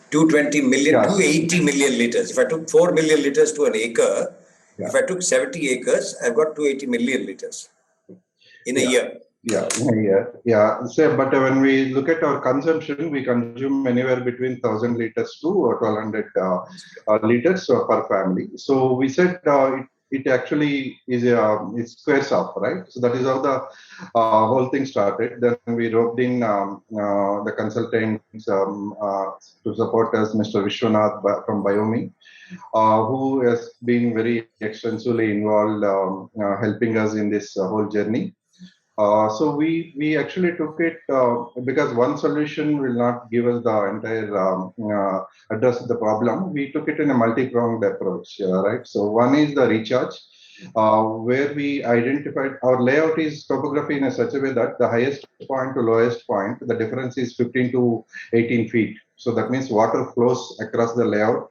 220 million, yes. 280 million liters. If I took 4 million liters to an acre, Yeah. if I took 70 acres, I've got 280 million liters in a year. Yeah, in a year. Yeah. So, but when we look at our consumption, we consume anywhere between 1,000 liters to 1,200 liters per family. So we said it actually is it squares up, right? So that is how the whole thing started. Then we roped in the consultants to support us, Mr. Vishwanath from Biomi, who has been very extensively involved helping us in this whole journey. So we actually took it because one solution will not give us the entire address of the problem. We took it in a multi-pronged approach, right? So one is the recharge, where we identified our layout is topography in such a way that the highest point to lowest point, the difference is 15 to 18 feet. So that means water flows across the layout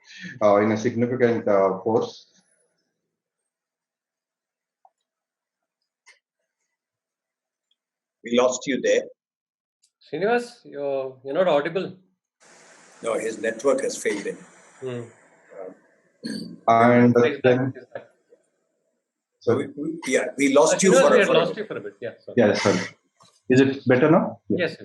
in a significant force. We lost you there. Srinivas, you're not audible. No, his network has failed him. And then, so we lost you for a bit. Yeah. Sorry. Yes, sir. Is it better now? Yes.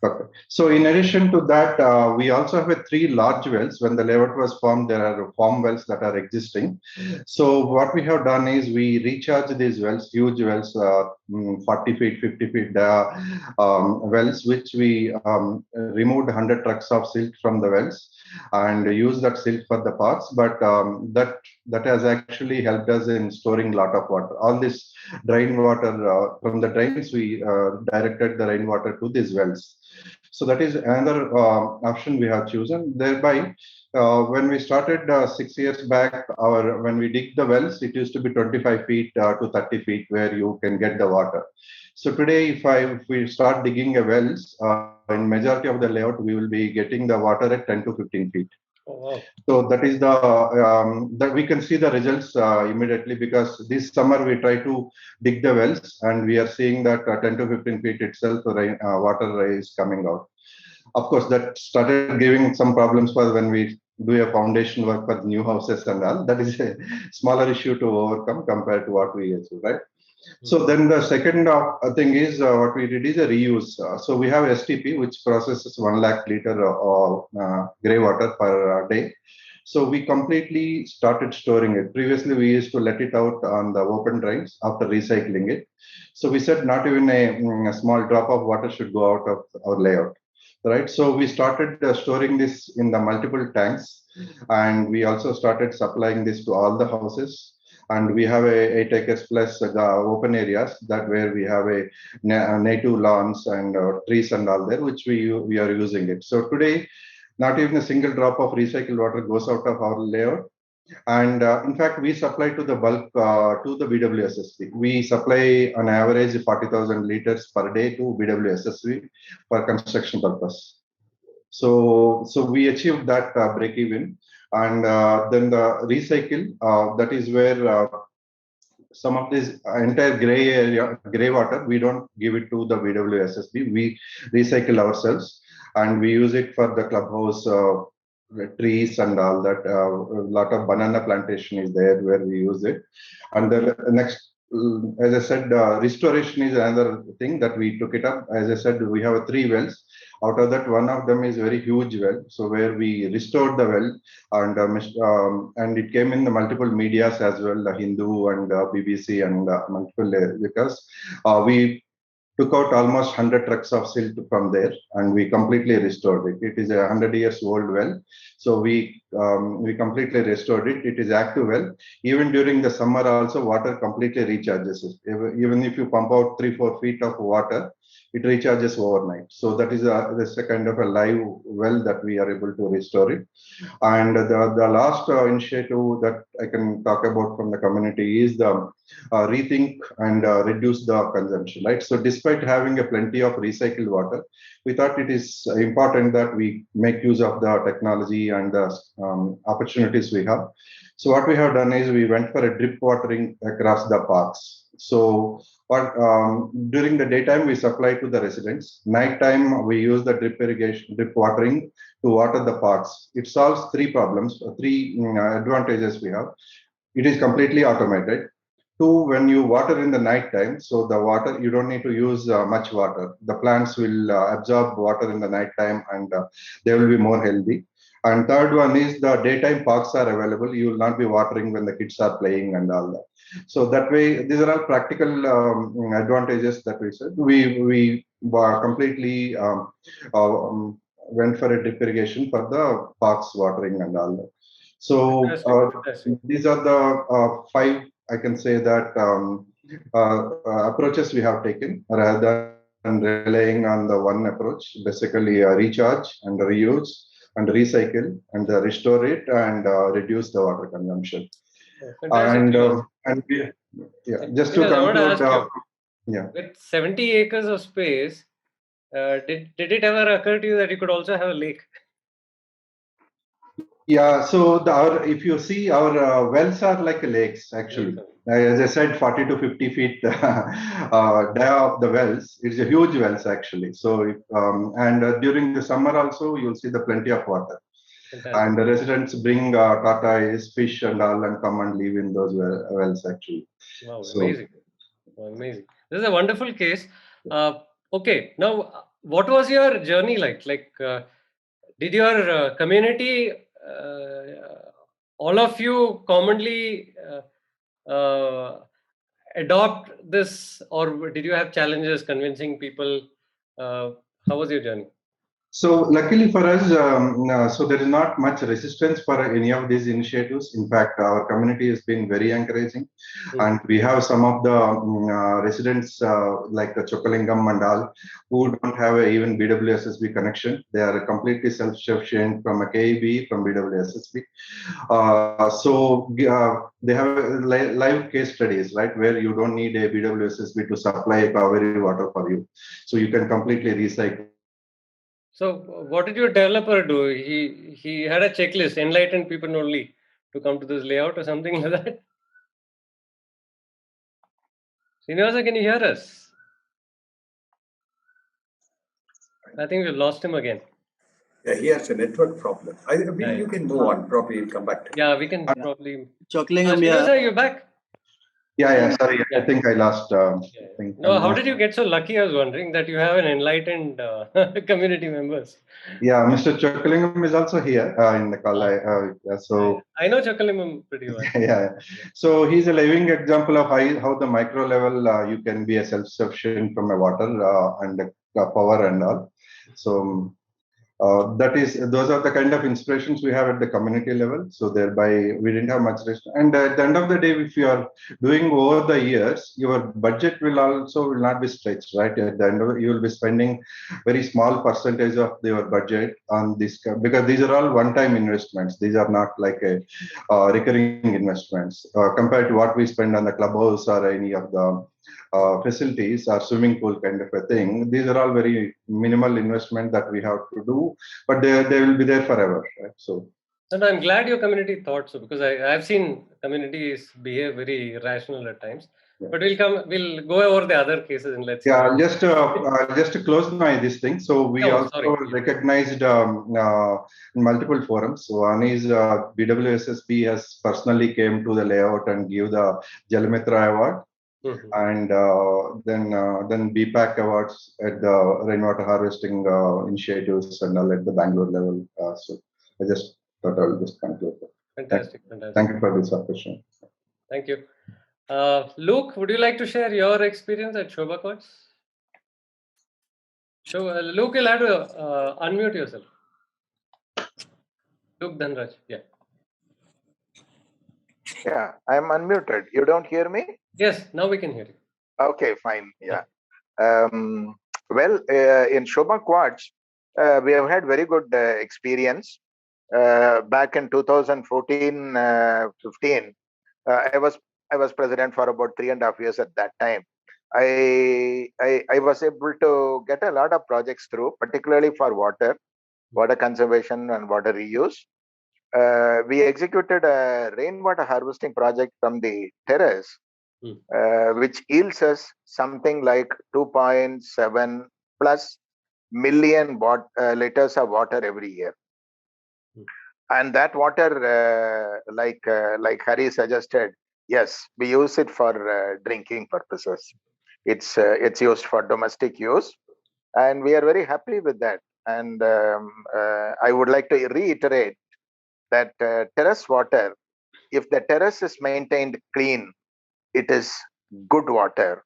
Okay. So in addition to that, we also have 3 large wells. When the layout was formed, there are farm wells that are existing. So what we have done is we recharge these wells, huge wells, 40 feet, 50 feet wells, which we removed 100 trucks of silt from the wells and use that silt for the parts. But that has actually helped us in storing a lot of water. All this drain water from the drains, we directed the rainwater to these wells. So that is another option we have chosen. Thereby, when we started 6 years back, when we dig the wells, it used to be 25 feet to 30 feet where you can get the water. So today, if we start digging a wells, in majority of the layout, we will be getting the water at 10 to 15 feet. Oh, wow. So that is that we can see the results immediately, because this summer we try to dig the wells and we are seeing that 10 to 15 feet itself water is coming out. Of course, that started giving some problems for when we do a foundation work for new houses and all. That is a smaller issue to overcome compared to what we achieve, right? So then the second thing is what we did is a reuse. So we have STP, which processes 1 lakh liter of grey water per day. So we completely started storing it. Previously, we used to let it out on the open drains after recycling it. So we said not even a small drop of water should go out of our layout, right? So we started storing this in the multiple tanks, and we also started supplying this to all the houses. And we have 8 acres plus open areas that where we have a native lawns and trees and all there, which we are using it. So today, not even a single drop of recycled water goes out of our layout. And in fact, we supply to the bulk to the BWSSB. We supply on average 40,000 liters per day to BWSSB for construction purpose. So we achieved that break even, and then the recycle, that is where some of this entire gray water, we don't give it to the BWSSB. We recycle ourselves, and we use it for the clubhouse trees and all that. A lot of banana plantation is there where we use it. And the next, as I said, restoration is another thing that we took it up. As I said, we have 3 wells. Out of that, one of them is very huge well. So where we restored the well, and it came in the multiple medias as well, the Hindu and BBC and multiple, because we took out almost 100 trucks of silt from there, and we completely restored it. It is a 100 years old well, so we completely restored it. It is active well. Even during the summer, also water completely recharges. Even if you pump out 3-4 feet of water, it recharges overnight. So that's a kind of a live well that we are able to restore it. And the last initiative that I can talk about from the community is the rethink and reduce the consumption, right? So despite having a plenty of recycled water, we thought it is important that we make use of the technology and the opportunities we have. So what we have done is we went for a drip watering across the parks. So during the daytime, we supply to the residents. Nighttime, we use the drip watering to water the parks. It solves 3 problems, 3 advantages we have. It is completely automated. 2, when you water in the night time, so the water, you don't need to use much water. The plants will absorb water in the night time, and they will be more healthy. And third one is the daytime parks are available. You will not be watering when the kids are playing and all that. So that way, these are all practical advantages that we said. We completely went for a drip irrigation for the parks watering and all that. So these are the 5, I can say that approaches we have taken rather than relying on the one approach, basically recharge and reuse and recycle and restore it and reduce the water consumption. Just to conclude, with 70 acres of space, did it ever occur to you that you could also have a lake? Yeah, so if you see, our wells are like lakes actually. As I said, 40 to 50 feet dia of the wells. It's a huge wells actually. So during the summer also, you'll see the plenty of water. Fantastic. And the residents bring tortoise, fish and all and come and live in those wells actually. Wow, amazing. Amazing. This is a wonderful case. Okay, now what was your journey like? Did your community, all of you commonly adopt this, or did you have challenges convincing people? How was your journey? So luckily for us, so there is not much resistance for any of these initiatives. In fact, our community has been very encouraging, and we have some of the residents like the Chokkalingam and all who don't have even BWSSB connection. They are completely self-sufficient from a KEB, from BWSSB. So they have live case studies, right, where you don't need a BWSSB to supply Kaveri water for you. So you can completely recycle. So what did your developer do? He had a checklist, enlightened people only to come to this layout or something like that? Srinivasa, can you hear us? I think we've lost him again. Yeah, he has a network problem. You can move on. Probably he'll come back to Yeah, we can probably. Chokkalingam, Srinivasa, you're back? Yeah, sorry. I think I lost. No, how did you get so lucky? I was wondering that you have an enlightened community members. Yeah, Mr. Chokkalingam is also here in the call. So I know Chokkalingam pretty well. Yeah, so he's a living example of how the micro level you can be a self-sufficient from a water and power and all. So Those are the kind of inspirations we have at the community level. So thereby we didn't have much rest. And at the end of the day, if you are doing over the years, your budget will not be stretched, right? At the end of it, you will be spending very small percentage of your budget on this, because these are all one-time investments. These are not like a recurring investments compared to what we spend on the clubhouse or any of the facilities or swimming pool kind of a thing. These are all very minimal investment that we have to do, but they will be there forever. Right? So. And I'm glad your community thought so, because I've seen communities behave very rational at times. Yeah. But we'll go over the other cases and let's. Yeah, just to close this thing. So we also recognized in multiple forums. So one is BWSSB has personally came to the layout and give the Jalamitra Award. Mm-hmm. And then BPAC awards at the rainwater harvesting initiatives and all at the Bangalore level. So I just thought I'll just conclude. Fantastic. Thank you for this opportunity. Thank you. Luke, would you like to share your experience at Shobha Quartz? So, Luke, you'll have to unmute yourself. Luke Dhanraj, yeah. Yeah, I'm unmuted. You don't hear me? Yes, now we can hear you. Okay, fine. Yeah. Well, in Shobha Quartz, we have had very good experience. Back in 2014-15, I was president for about 3.5 years at that time. I was able to get a lot of projects through, particularly for water conservation and water reuse. We executed a rainwater harvesting project from the terrace, which yields us something like 2.7 plus million liters of water every year. And that water, like Hari suggested, yes, we use it for drinking purposes. It's used for domestic use, and we are very happy with that. And I would like to reiterate that terrace water, if the terrace is maintained clean, it is good water.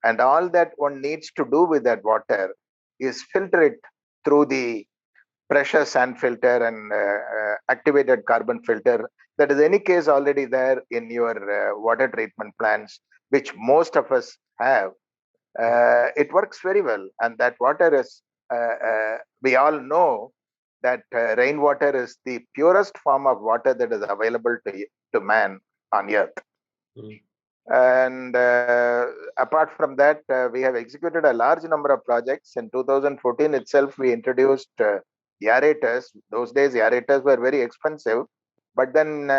And all that one needs to do with that water is filter it through the pressure sand filter and activated carbon filter. That is any case already there in your water treatment plants, which most of us have. It works very well. And that water is, we all know that rainwater is the purest form of water that is available to man on earth. And apart from that, we have executed a large number of projects. In 2014 itself, we introduced aerators. Those days, aerators were very expensive, but then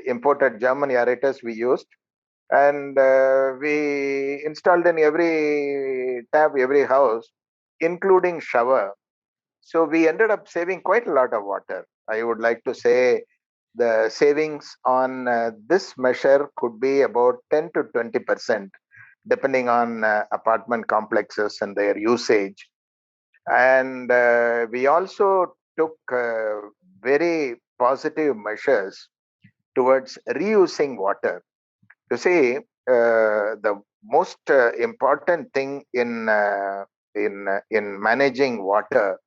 imported German aerators we used. And we installed in every tap, every house, including shower. So we ended up saving quite a lot of water. I would like to say the savings on this measure could be about 10 to 20%, depending on apartment complexes and their usage. And we also took very positive measures towards reusing water. To say the most important thing in managing water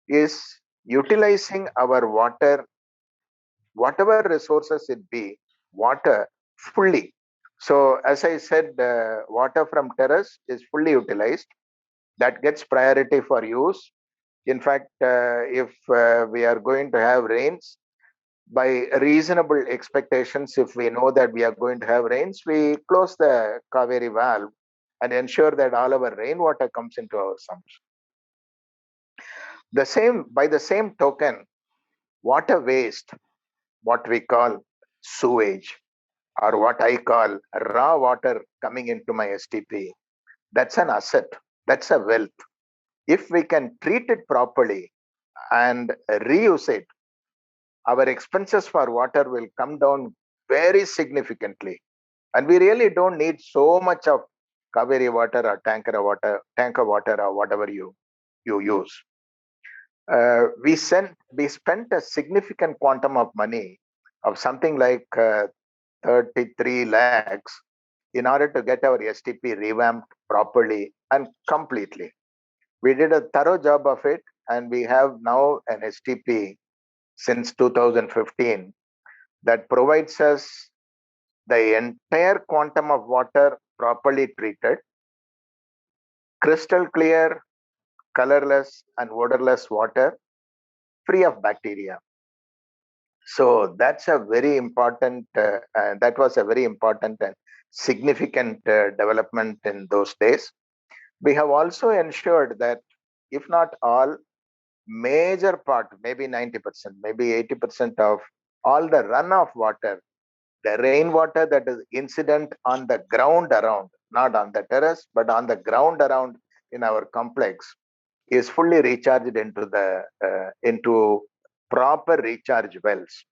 is utilizing our water, whatever resources it be, water fully. So as I said, water from terrace is fully utilized. That gets priority for use. In fact, if we are going to have rains, by reasonable expectations, if we know that we are going to have rains, we close the Kaveri valve and ensure that all our rainwater comes into our sumps. By the same token, water waste, what we call sewage, or what I call raw water coming into my STP, that's an asset, that's a wealth. If we can treat it properly and reuse it, our expenses for water will come down very significantly. And we really don't need so much of Kaveri water or tanker water or whatever you use. We spent a significant quantum of money of something like 33 lakhs in order to get our STP revamped properly and completely. We did a thorough job of it, and we have now an STP since 2015 that provides us the entire quantum of water properly treated, crystal clear, colorless and odorless water, free of bacteria. So that's a very important, that was a very important and significant development in those days. We have also ensured that if not all, major part, maybe 90%, maybe 80% of all the runoff water, the rainwater that is incident on the ground around, not on the terrace, but on the ground around in our complex, is fully recharged into proper recharge wells.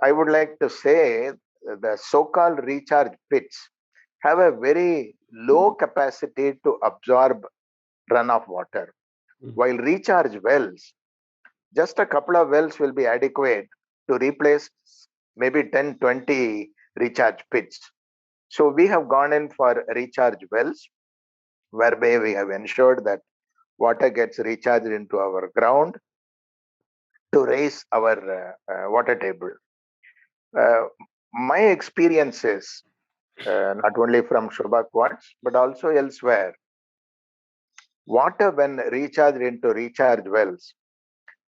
I would like to say the so-called recharge pits have a very low capacity to absorb runoff water. While recharge wells, just a couple of wells will be adequate to replace maybe 10, 20 recharge pits. So we have gone in for recharge wells, whereby we have ensured that water gets recharged into our ground to raise our water table. My experiences, not only from Shobha Quartz, but also elsewhere, water when recharged into recharge wells,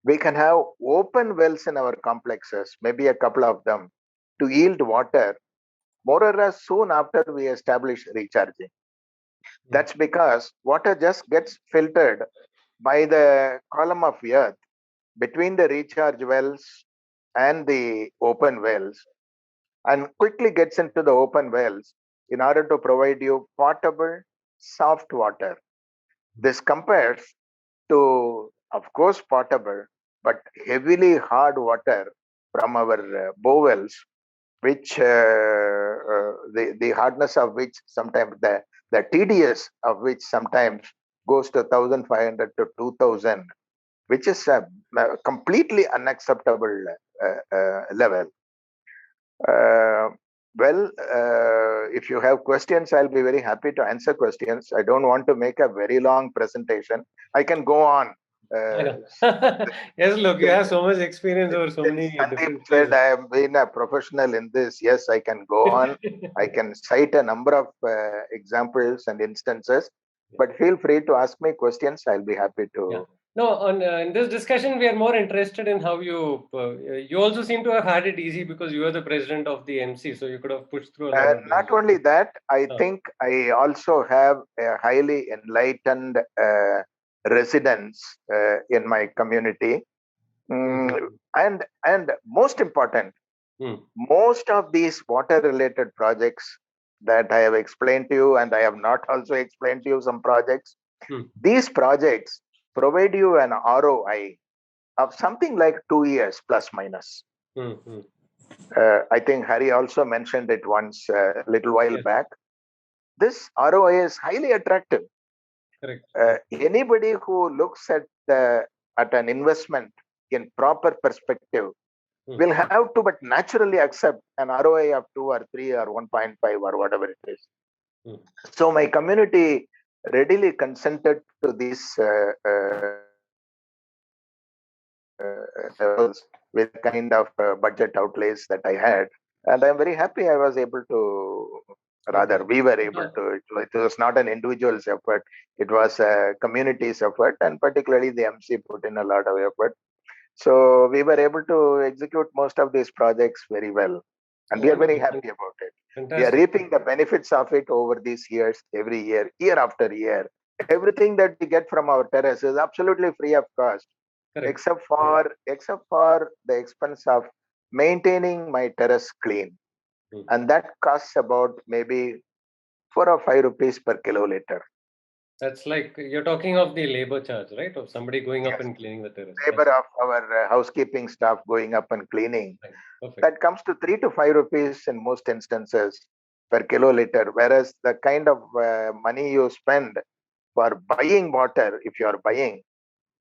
we can have open wells in our complexes, maybe a couple of them, to yield water more or less soon after we establish recharging. That's because water just gets filtered by the column of earth between the recharge wells and the open wells, and quickly gets into the open wells in order to provide you potable, soft water. This compares to, of course, potable, but heavily hard water from our bowels, which the hardness of which sometimes, the TDS of which sometimes goes to 1,500 to 2,000, which is a completely unacceptable level. If you have questions, I'll be very happy to answer questions. I don't want to make a very long presentation. I can go on. Yes, look, you have so much experience over so many different said I have been a professional in this. Yes, I can go on. I can cite a number of examples and instances, but feel free to ask me questions. I'll be happy to. Yeah. No, in this discussion, we are more interested in how you also seem to have had it easy because you are the president of the MC, so you could have pushed through a lot of Not only that, I think I also have a highly enlightened residents in my community. And most important, most of these water related projects that I have explained to you, and I have not also explained to you some projects, these projects provide you an ROI of something like 2 years plus minus. I think Hari also mentioned it once a little while back. This ROI is highly attractive. Correct. Anybody who looks at an investment in proper perspective will have to but naturally accept an ROI of 2 or 3 or 1.5 or whatever it is. So my community readily consented to these with kind of budget outlays that I had, and I'm very happy I was able to. Rather, we were able to. It was not an individual's effort; it was a community's effort, and particularly the MC put in a lot of effort. So we were able to execute most of these projects very well, and we are very happy about it. Fantastic. We are reaping the benefits of it over these years, every year, year after year. Everything that we get from our terrace is absolutely free of cost, except for the expense of maintaining my terrace clean, and that costs about maybe 4 or 5 rupees per kiloliter. That's like you're talking of the labor charge, right? Of somebody going up and cleaning the terrace. Labor of our housekeeping staff going up and cleaning. That comes to 3 to 5 rupees in most instances per kiloliter. Whereas the kind of money you spend for buying water, if you are buying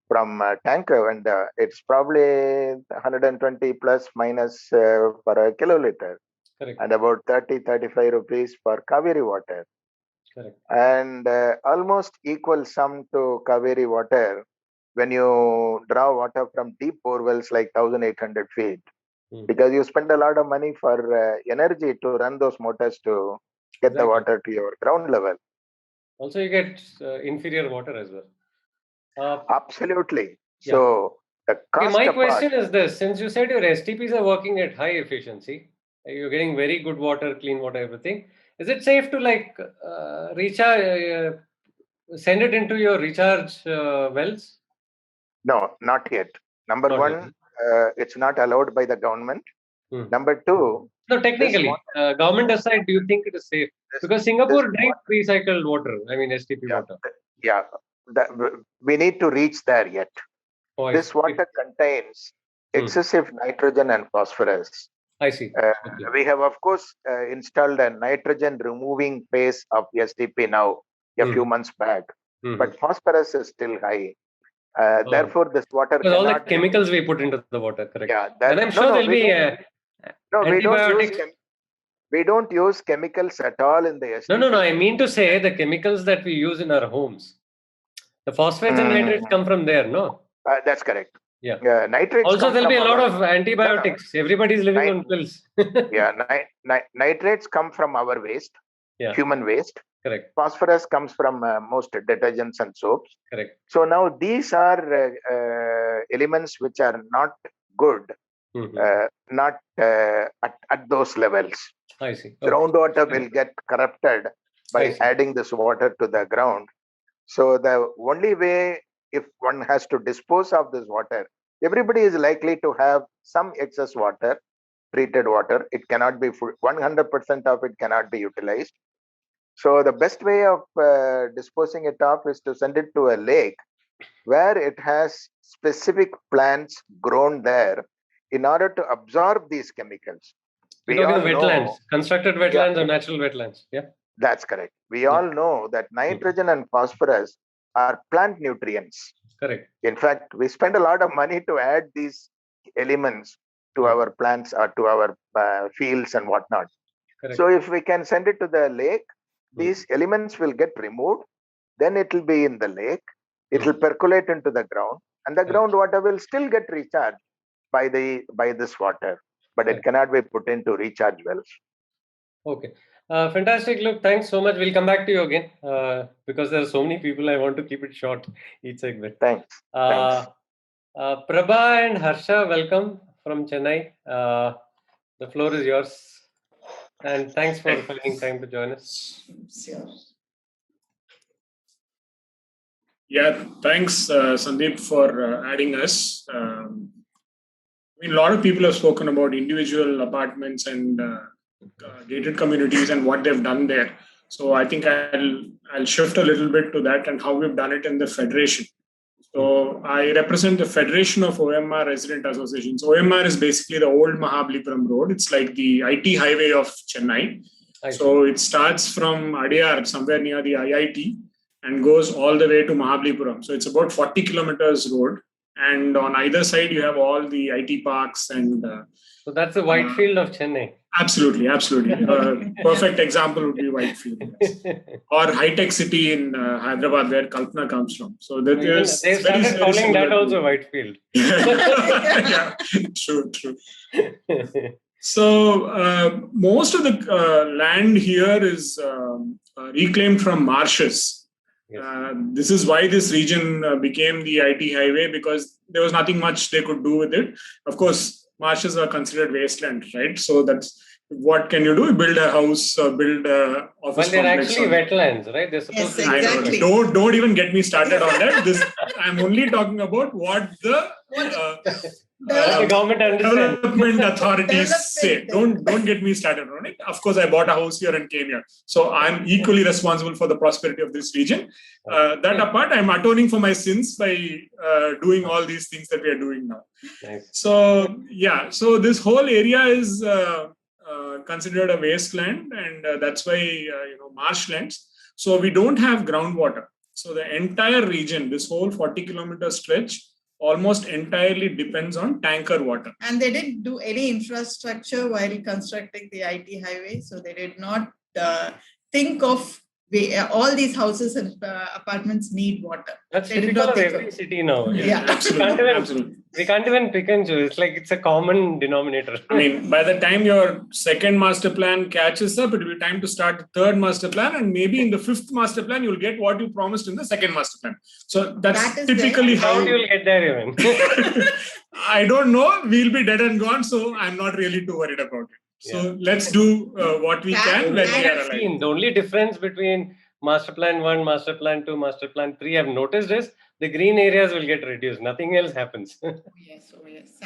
from a tanker, and it's probably 120 plus minus for a kiloliter. Correct. And about 30-35 rupees for Kaveri water. Correct. And almost equal sum to Kaveri water when you draw water from deep bore wells like 1,800 feet, Hmm. because you spend a lot of money for energy to run those motors to get the Exactly. water to your ground level. Also, you get inferior water as well. Absolutely. Yeah. So the Okay, cost my apart, question is this: since you said your STPs are working at high efficiency, you're getting very good water, clean water, everything. Is it safe to like recharge, send it into your recharge wells? no, not yet. Number Not one, yet. it's not allowed by the government. Hmm. Number two, No, technically, government aside, do you think it is safe? Because Singapore drinks recycled water. I mean, STP water. yeah, we need to reach there yet. Oh, I This see. water contains excessive nitrogen and phosphorus. I see. We have, of course, installed a nitrogen removing phase of STP now a few months back, but phosphorus is still high. Therefore, this water Because all the cannot. chemicals we put into the water, correct? Yeah, and I'm sure there'll be antibiotics. We don't use chemicals at all in the STP. No. I mean to say the chemicals that we use in our homes, the phosphates and nitrates come from there, no? That's correct. Yeah. Nitrates. Also, there'll be a lot of antibiotics. Everybody's living on pills. Yeah, nitrates come from our waste, human waste. Correct. Phosphorus comes from most detergents and soaps. Correct. So now these are elements which are not good, not at those levels. I see. Groundwater will get corrupted by adding this water to the ground. So the only way, if one has to dispose of this water, everybody is likely to have some excess water, treated water. It cannot be 100% of it cannot be utilized. So the best way of disposing it off is to send it to a lake where it has specific plants grown there in order to absorb these chemicals. We're talking wetlands, constructed wetlands or natural wetlands. Yeah. That's correct. We all know that nitrogen and phosphorus are plant nutrients. Correct. In fact, we spend a lot of money to add these elements to our plants or to our fields and whatnot. Correct. So if we can send it to the lake, these elements will get removed, then it will be in the lake, it will percolate into the ground, and the groundwater will still get recharged by this water, but it cannot be put into recharge wells. Okay. Fantastic. Look, thanks so much. We'll come back to you again because there are so many people. I want to keep it short, each segment. Thanks. Prabha and Harsha, welcome from Chennai. The floor is yours. And thanks for finding time to join us. Yeah, thanks, Sandeep, for adding us. I mean, a lot of people have spoken about individual apartments and gated communities and what they've done there. So I think I'll shift a little bit to that and how we've done it in the Federation. So I represent the Federation of OMR Resident Associations. OMR is basically the old Mahabalipuram Road. It's like the IT highway of Chennai. So it starts from Adyar, somewhere near the IIT, and goes all the way to Mahabalipuram. So it's about 40 kilometers road. And on either side, you have all the IT parks and... so that's the Whitefield of Chennai. Absolutely. Perfect example would be Whitefield. Yes. Or High-Tech City in Hyderabad, where Kalpana comes from. So that they started calling that also Whitefield. Yeah, true. So most of the land here is reclaimed from marshes. This is why this region became the IT highway, because there was nothing much they could do with it. Of course, marshes are considered wasteland, right? So that's what can you do? Build a house, build a office. Well, they're actually wetlands, right? They're supposed to be exactly. Don't even get me started on that. I'm only talking about what the government development authorities say. Don't get me started on it. Of course, I bought a house here and came here, so I'm equally responsible for the prosperity of this region. That apart, I'm atoning for my sins by doing all these things that we are doing now. Nice. So this whole area is considered a wasteland, and that's why marshlands. So we don't have groundwater. So the entire region, this whole 40-kilometer stretch, almost entirely depends on tanker water. And they didn't do any infrastructure while constructing the IT highway. So they did not think of all these houses and apartments need water. That's They do typical not of think every of- city now. Yeah. Absolutely. We can't even pick and choose. It's like it's a common denominator. I mean, by the time your second master plan catches up, it will be time to start the third master plan, and maybe in the fifth master plan, you'll get what you promised in the second master plan. So that's That is typically How how. you'll get there even. I don't know. We'll be dead and gone, so I'm not really too worried about it. So let's do what we can when we are alive. The only difference between Master Plan 1, Master Plan 2, Master Plan 3 I've noticed is the green areas will get reduced. Nothing else happens. Yes.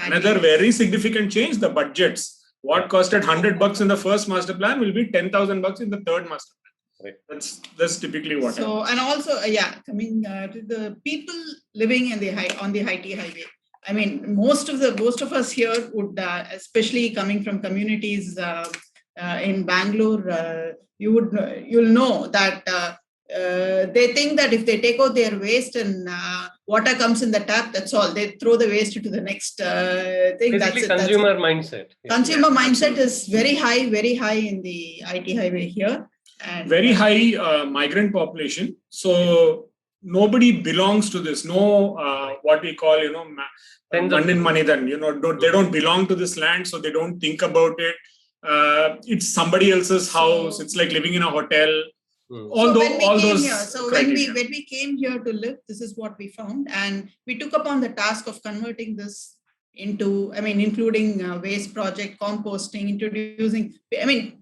Another very significant change: the budgets. What costed $100 in the first master plan will be $10,000 in the third master plan. Right. That's typically what. So, and also, coming to the people living in on the high T highway. I mean, most of us here would, especially coming from communities in Bangalore, you'll know that they think that if they take out their waste and water comes in the tap, that's all. They throw the waste to the next thing. That's it. Consumer mindset. Consumer mindset is very high in the IT highway here. And very high migrant population. So nobody belongs to this. No, what we call, Mandin Manidan. They don't belong to this land, so they don't think about it. It's somebody else's house. It's like living in a hotel. When we came here to live, this is what we found, and we took upon the task of converting this into, including waste project, composting,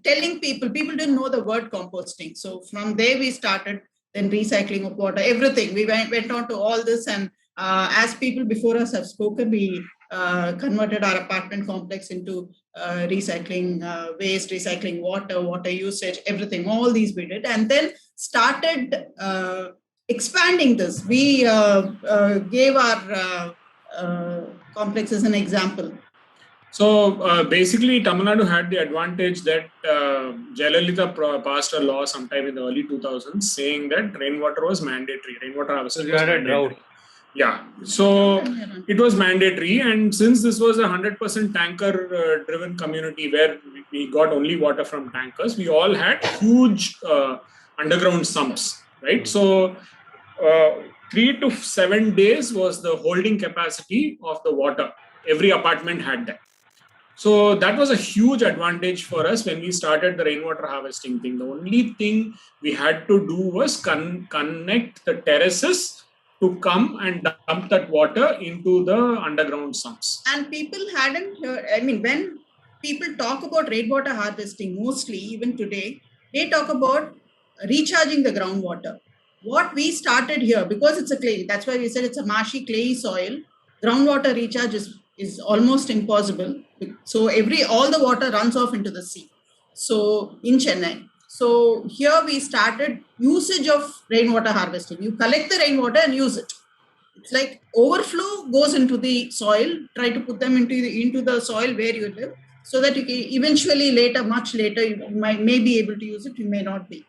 telling people didn't know the word composting. So from there we started, then recycling of water, everything. We went on to all this, and as people before us have spoken, we converted our apartment complex into recycling waste, recycling water usage, everything, all these we did, and then started expanding this. We gave our complex as an example. So basically, Tamil Nadu had the advantage that Jayalalitha passed a law sometime in the early 2000s saying that rainwater was mandatory. Rainwater harvesting was mandatory. Yeah, so it was mandatory, and since this was a 100% tanker-driven community where we got only water from tankers, we all had huge underground sumps, right? So 3 to 7 days was the holding capacity of the water. Every apartment had that. So that was a huge advantage for us when we started the rainwater harvesting thing. The only thing we had to do was connect the terraces to come and dump that water into the underground sumps. And people hadn't heard, when people talk about rainwater harvesting, mostly even today, they talk about recharging the groundwater. What we started here, because it's a clay, that's why we said it's a marshy, clayey soil, groundwater recharge is almost impossible. So all the water runs off into the sea. So in Chennai. So here we started usage of rainwater harvesting. You collect the rainwater and use it. It's like overflow goes into the soil. Try to put them into the soil where you live, so that you can eventually much later, you may be able to use it. You may not be.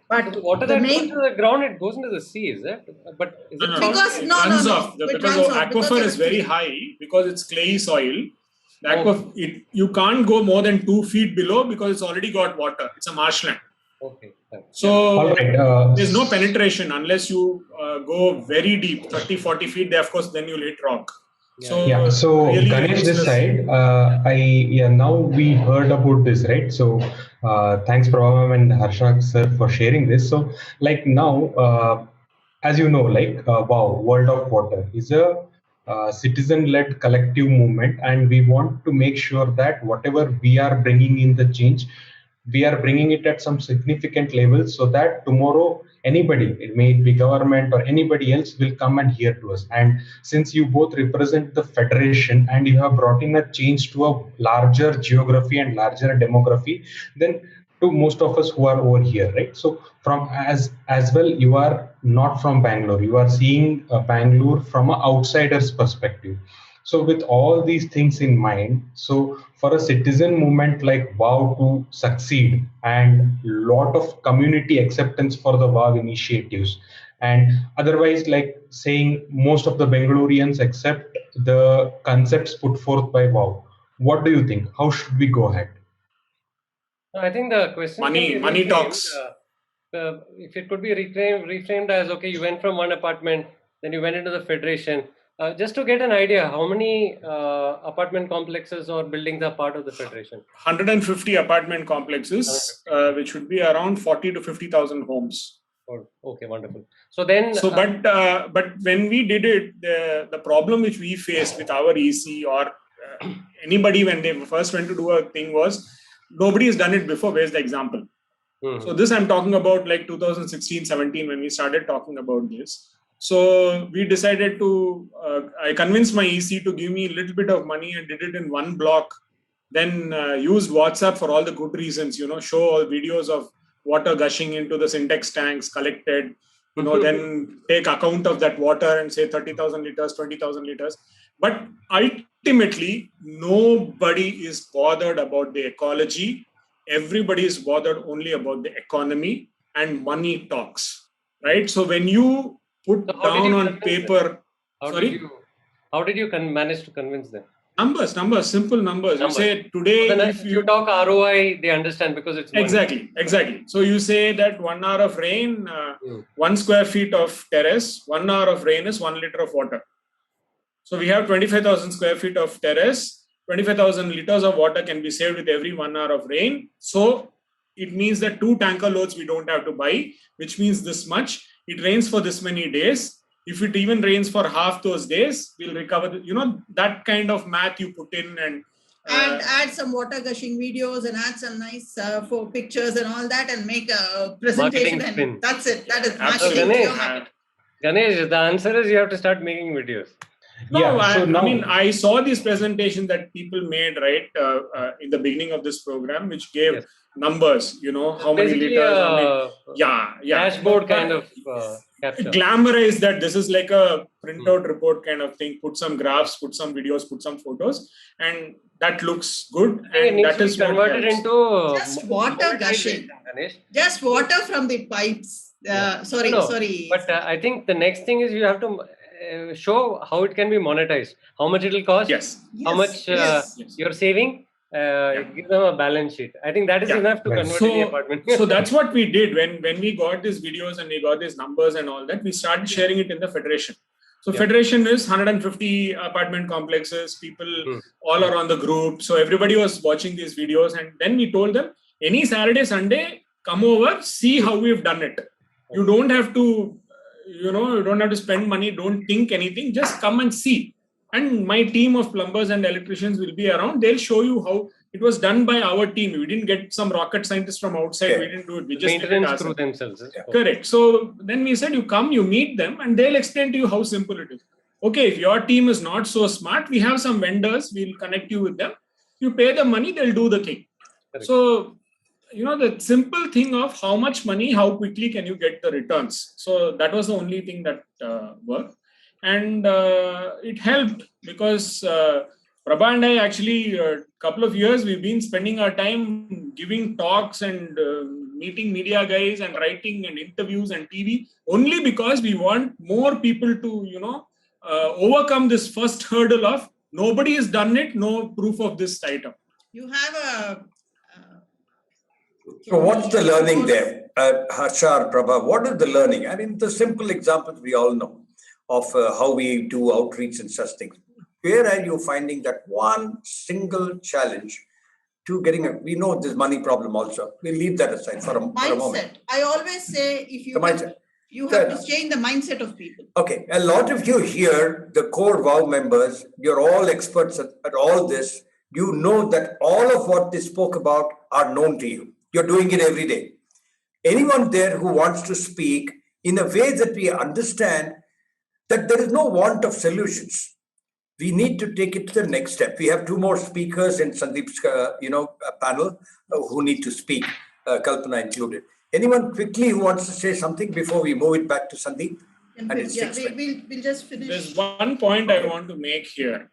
But the water that goes to the ground, it goes into the sea, is it? But is it because it runs off. Because the aquifer is very high, because it's clayey soil. The aquifer, you can't go more than 2 feet below because it's already got water. It's a marshland. Okay. So there's no penetration unless you go very deep, 30-40 feet. Of course, then you'll hit rock. So really Ganesh, this side, now we heard about this, right? So thanks Prabha and Harsha sir for sharing this. So now, as you know, World of Water is a citizen-led collective movement, and we want to make sure that whatever we are bringing in the change, we are bringing it at some significant level, so that tomorrow anybody, it may be government or anybody else, will come and hear to us. And since you both represent the federation and you have brought in a change to a larger geography and larger demography, then to most of us who are over here, right? So from as well, you are not from Bangalore. You are seeing Bangalore from an outsider's perspective. So with all these things in mind, so for a citizen movement like WOW to succeed, and lot of community acceptance for the WOW initiatives, and otherwise saying most of the Bangaloreans accept the concepts put forth by WOW, what do you think? How should we go ahead? I think the question money talks. if it could be reframed as, okay, you went from one apartment, then you went into the federation. Just to get an idea, how many apartment complexes or buildings are part of the federation? 150 apartment complexes, which would be around 40 to 50,000 homes. Oh, okay, wonderful. So then, but when we did it, the problem which we faced with our EC or anybody when they first went to do a thing was nobody has done it before. Where's the example? So this I'm talking about like 2016, 17 when we started talking about this. So we decided to, I convinced my EC to give me a little bit of money and did it in one block. Then used WhatsApp for all the good reasons, show all videos of water gushing into the syntax tanks collected, then take account of that water and say 30,000 liters, 20,000 liters. But ultimately, nobody is bothered about the ecology. Everybody is bothered only about the economy, and money talks, right? So when you put down on paper, how did you manage to convince them? Numbers, simple numbers. You say today, if you talk ROI, they understand because it's money. Exactly. So you say that 1 hour of rain, 1 square feet of terrace, 1 hour of rain is 1 liter of water. So we have 25,000 square feet of terrace, 25,000 liters of water can be saved with every 1 hour of rain. So it means that 2 tanker loads we don't have to buy, which means this much. It rains for this many days. If it even rains for half those days, we'll recover. That kind of math you put in and add some water gushing videos and add some nice pictures and all that and make a presentation. And that's it. That is magic. Ganesh, the answer is you have to start making videos. No, I saw this presentation that people made right in the beginning of this program, which gave numbers. How many liters? Dashboard kind of capture. Glamorize that this is like a printout report kind of thing. Put some graphs, put some videos, put some photos, and that looks good. And that is converted into just water gushing. Just water from the pipes. Sorry. But I think the next thing is you have to show how it can be monetized, how much it will cost, how much you're saving, give them a balance sheet. I think that is enough to convert any apartment. So that's what we did when we got these videos and we got these numbers and all that, we started sharing it in the federation. So federation is 150 apartment complexes, people all are on the group. So everybody was watching these videos, and then we told them any Saturday, Sunday, come over, see how we've done it. You don't have to you don't have to spend money, don't think anything, just come and see. And my team of plumbers and electricians will be around. They'll show you how it was done by our team. We didn't get some rocket scientists from outside. We didn't do it. We just did it through themselves. Correct. So then we said, you come, you meet them, and they'll explain to you how simple it is. Okay, if your team is not so smart, we have some vendors. We'll connect you with them. You pay the money, they'll do the thing. Correct. So the simple thing of how much money, how quickly can you get the returns. So that was the only thing that worked. And it helped because Prabha and I actually, a couple of years, we've been spending our time giving talks and meeting media guys and writing and interviews and TV, only because we want more people to, overcome this first hurdle of nobody has done it, no proof of this item. You have a... So what's the learning there? Harsha or Prabha, what is the learning? I mean, the simple examples we all know of how we do outreach and such things. Where are you finding that one single challenge to getting we know this money problem also. We'll leave that aside for a moment. I always say if you have to change the mindset of people. Okay, a lot of you here, the core WOW members, you're all experts at all this. You know that all of what they spoke about are known to you. You're doing it every day. Anyone there who wants to speak in a way that we understand that there is no want of solutions. We need to take it to the next step. We have 2 more speakers in Sandeep's, panel who need to speak, Kalpana included. Anyone quickly who wants to say something before we move it back to Sandeep? We'll just finish. There's one point I want to make here.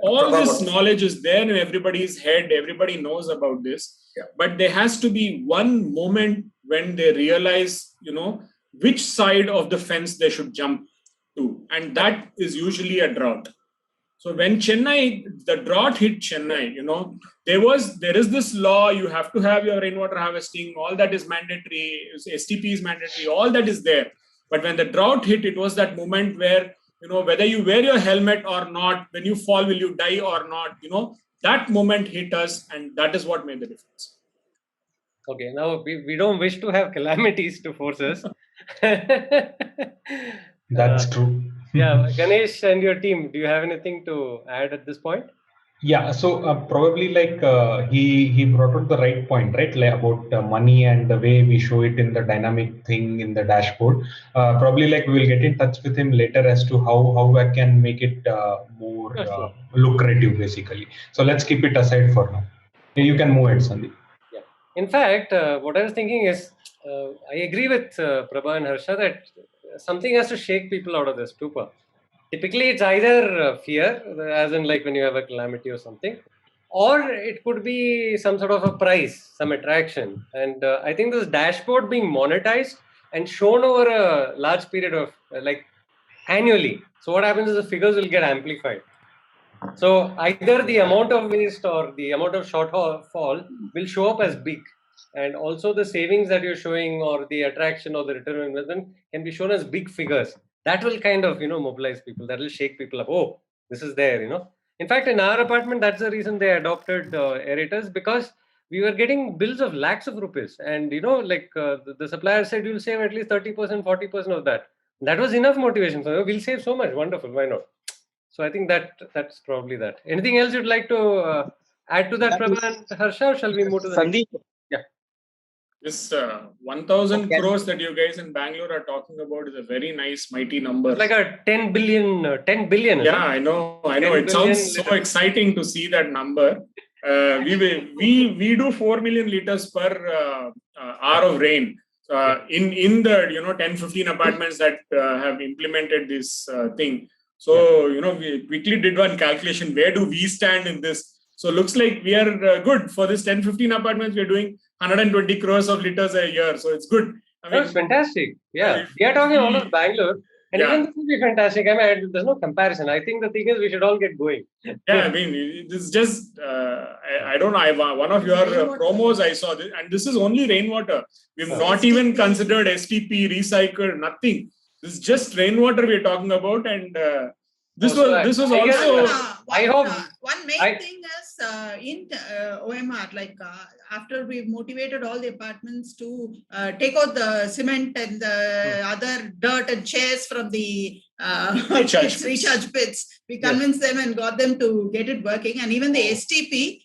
All this knowledge is there in everybody's head. Everybody knows about this. But there has to be one moment when they realize, which side of the fence they should jump to. And that is usually a drought. So when the drought hit Chennai, there is this law, you have to have your rainwater harvesting, all that is mandatory, STP is mandatory, all that is there. But when the drought hit, it was that moment where, whether you wear your helmet or not, when you fall, will you die or not, that moment hit us, and that is what made the difference. Okay, now we don't wish to have calamities to force us. That's true. Yeah, Ganesh and your team, do you have anything to add at this point? Yeah, so probably like he brought out the right point, right? Like about money and the way we show it in the dynamic thing in the dashboard. Probably like we will get in touch with him later as to how I can make it more lucrative, basically. So let's keep it aside for now. You can move it, Sandeep. Yeah. In fact, what I was thinking is, I agree with Prabha and Harsha that something has to shake people out of this stupor. Typically, it's either fear, as in like when you have a calamity or something, or it could be some sort of a prize, some attraction. And I think this dashboard being monetized and shown over a large period of like annually. So what happens is the figures will get amplified. So either the amount of waste or the amount of shortfall will show up as big. And also the savings that you're showing or the attraction or the return on investment can be shown as big figures. That will kind of, mobilize people. That will shake people up. Oh, this is there, In fact, in our apartment, that's the reason they adopted aerators, because we were getting bills of lakhs of rupees. And, the supplier said, you'll save at least 30%, 40% of that. That was enough motivation. So we'll save so much. Wonderful. Why not? So I think that's probably that. Anything else you'd like to add to that, Prabha and Harsha, or shall we move to the Sandeep? next? Yeah. This 1,000 crores that you guys in Bangalore are talking about is a very nice, mighty number. It's like a 10 billion. Yeah, I know. It sounds so exciting to see that number. We do 4 million liters per hour of rain. In the 10-15 apartments that have implemented this thing. So we quickly did one calculation. Where do we stand in this? So looks like we are good for this 10-15 apartments. We are doing 120 crores of liters a year. So it's good. That's fantastic. Yeah, we are talking all of Bangalore, and even this will be fantastic. I mean, there's no comparison. I think the thing is we should all get going. Yeah, I mean, it's just I don't know. One of your promos I saw this, and this is only rainwater. We've not even considered STP, recycled, nothing. This is just rainwater we're talking about, and this was also. I hope one main thing is in OMR, after we've motivated all the apartments to take out the cement and the other dirt and chairs from the recharge pits, we convinced them and got them to get it working, and even the STP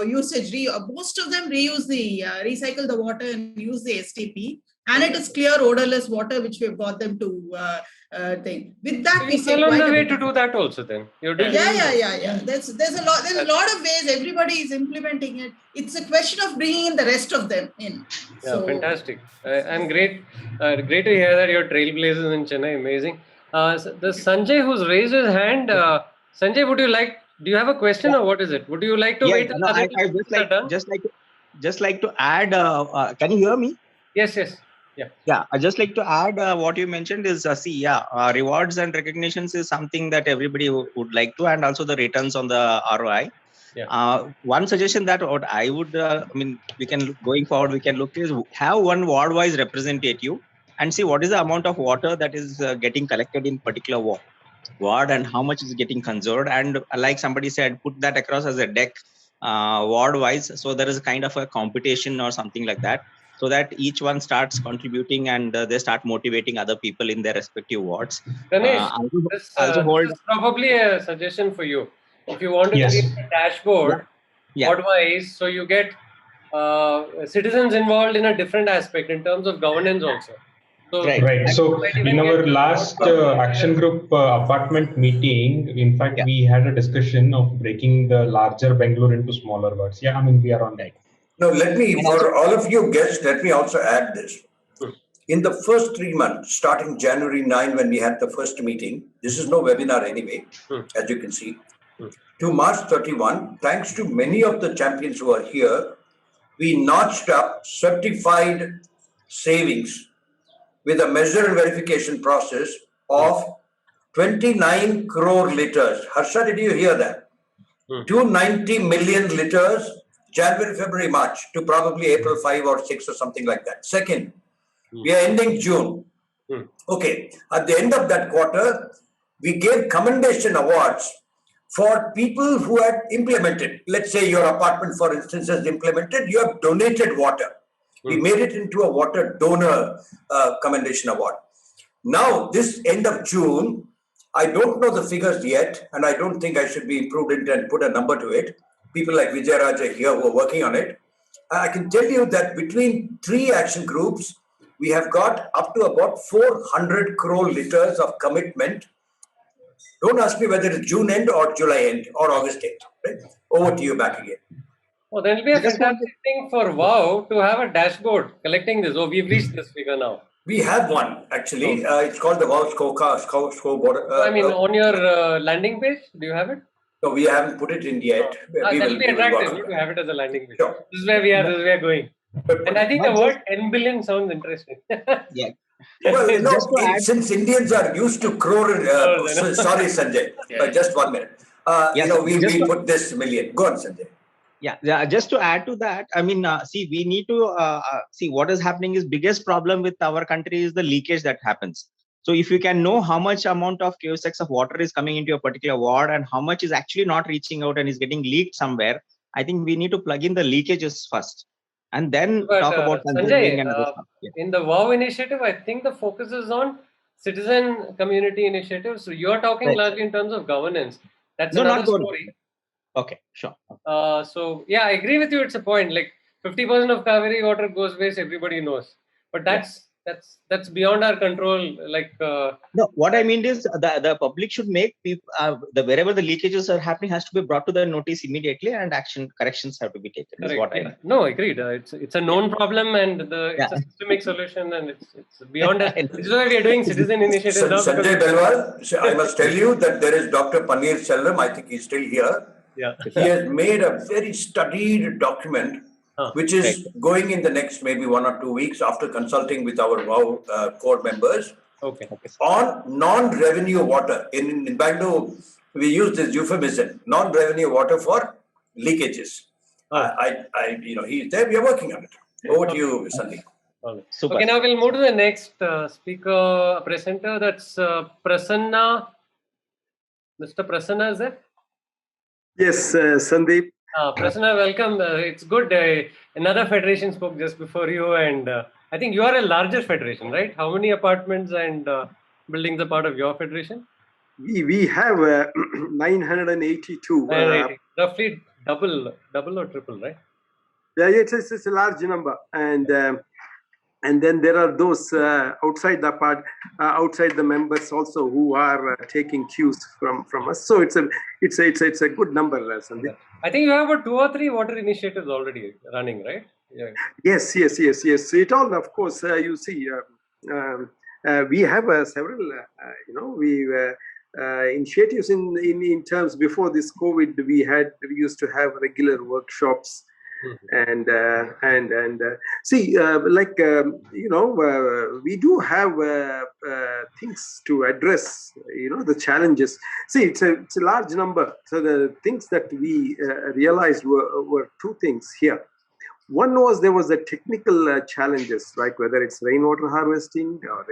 usage, most of them recycle the water and use the STP, and it is clear odorless water which we've got them to thing. With that, we say on the way to do that also. Then you're doing. Yeah. There's a lot of ways. Everybody is implementing it. It's a question of bringing in the rest of them in. Yeah, so, fantastic. And great to hear that your trailblazers in Chennai. Amazing. The Sanjay who's raised his hand. Sanjay, do you have a question or what is it? Would you like to wait? No, I just like to add. Can you hear me? Yes. Yeah. I just like to add what you mentioned is rewards and recognitions is something that everybody would like to, and also the returns on the ROI. Yeah. One suggestion that what I would, we can going forward, we can look is have one ward-wise representative and see what is the amount of water that is getting collected in particular ward and how much is getting conserved, and like somebody said, put that across as a deck ward-wise. So there is a kind of a competition or something like that, so that each one starts contributing and they start motivating other people in their respective wards. Ganesh, this is probably a suggestion for you. If you want to create a dashboard, ward-wise, so you get citizens involved in a different aspect in terms of governance also. So right. So in our last action group apartment meeting, in fact, we had a discussion of breaking the larger Bangalore into smaller wards. Yeah, I mean, we are on that. No, for all of you guests, let me also add this. In the first 3 months, starting January 9, when we had the first meeting, this is no webinar anyway, as you can see, to March 31, thanks to many of the champions who are here, we notched up certified savings with a measure and verification process of 29 crore liters. Harsha, did you hear that? 290 million liters, January, February, March, to probably April 5 or 6 or something like that. Second, we are ending June. Okay, at the end of that quarter, we gave commendation awards for people who had implemented. Let's say your apartment, for instance, has implemented, you have donated water. We made it into a water donor commendation award. Now, this end of June, I don't know the figures yet, and I don't think I should be prudent and put a number to it. People like Vijay Raja here who are working on it. I can tell you that between 3 action groups, we have got up to about 400 crore liters of commitment. Don't ask me whether it's June end or July end or August end. Right? Over to you back again. Well, there will be a fantastic thing for WOW to have a dashboard collecting this. Oh, we've reached this figure now. We have one, actually. It's called the WOW scoreboard. I mean, on your landing page, do you have it? No, we haven't put it in yet. That will be attractive to have it as a landing page. Sure. This is where we are. This is where we are going. And I think the word 10 billion sounds interesting. Yeah. Well, since Indians are used to crore, sorry, Sanjay, just 1 minute. We put this million. Go on, Sanjay. Yeah, just to add to that, I mean, see, we need to see what is happening is biggest problem with our country is the leakage that happens. So if you can know how much amount of cusecs of water is coming into a particular ward and how much is actually not reaching out and is getting leaked somewhere, I think we need to plug in the leakages first and then talk about Sanjay, in the WOW initiative, I think the focus is on citizen community initiatives. So you're talking largely in terms of governance. That's another story. Okay, sure. So yeah, I agree with you. It's a point. Like 50% of Kaveri water goes waste. Everybody knows, but that's beyond our control. Like no, what I mean is the public should make people wherever the leakages are happening has to be brought to the notice immediately and corrections have to be taken. Is what I mean. No, agreed. It's a known problem and it's a systemic solution and it's beyond us. This is why we are doing citizen initiatives. Sanjay Belwal, I must tell you that there is Dr. Paneer Selvam. I think he's still here. Yeah. He has made a very studied document, which is going in the next maybe 1 or 2 weeks after consulting with our WOW core members on non-revenue water. In Bangalore, we use this euphemism, non-revenue water for leakages. He's there. We are working on it. Over to you, Sandeep. Super. Okay, now we'll move to the next presenter. That's Prasanna. Mr. Prasanna is there? Yes, Sandeep. Prasanna, welcome. It's good. Another federation spoke just before you, and I think you are a larger federation, right? How many apartments and buildings are part of your federation? We have 982. Roughly double or triple, right? Yeah, it's a large number, and then there are those outside the members also who are taking cues from us. So it's a good number, Sandeep. I think you have about 2 or 3 water initiatives already running, right? Yeah. Yes. It all, of course, you see, we have several, initiatives in terms before this COVID. We used to have regular workshops. And see, we do have things to address, the challenges. See, it's a large number. So the things that we realized were 2 things here. One was there was the technical challenges, like whether it's rainwater harvesting or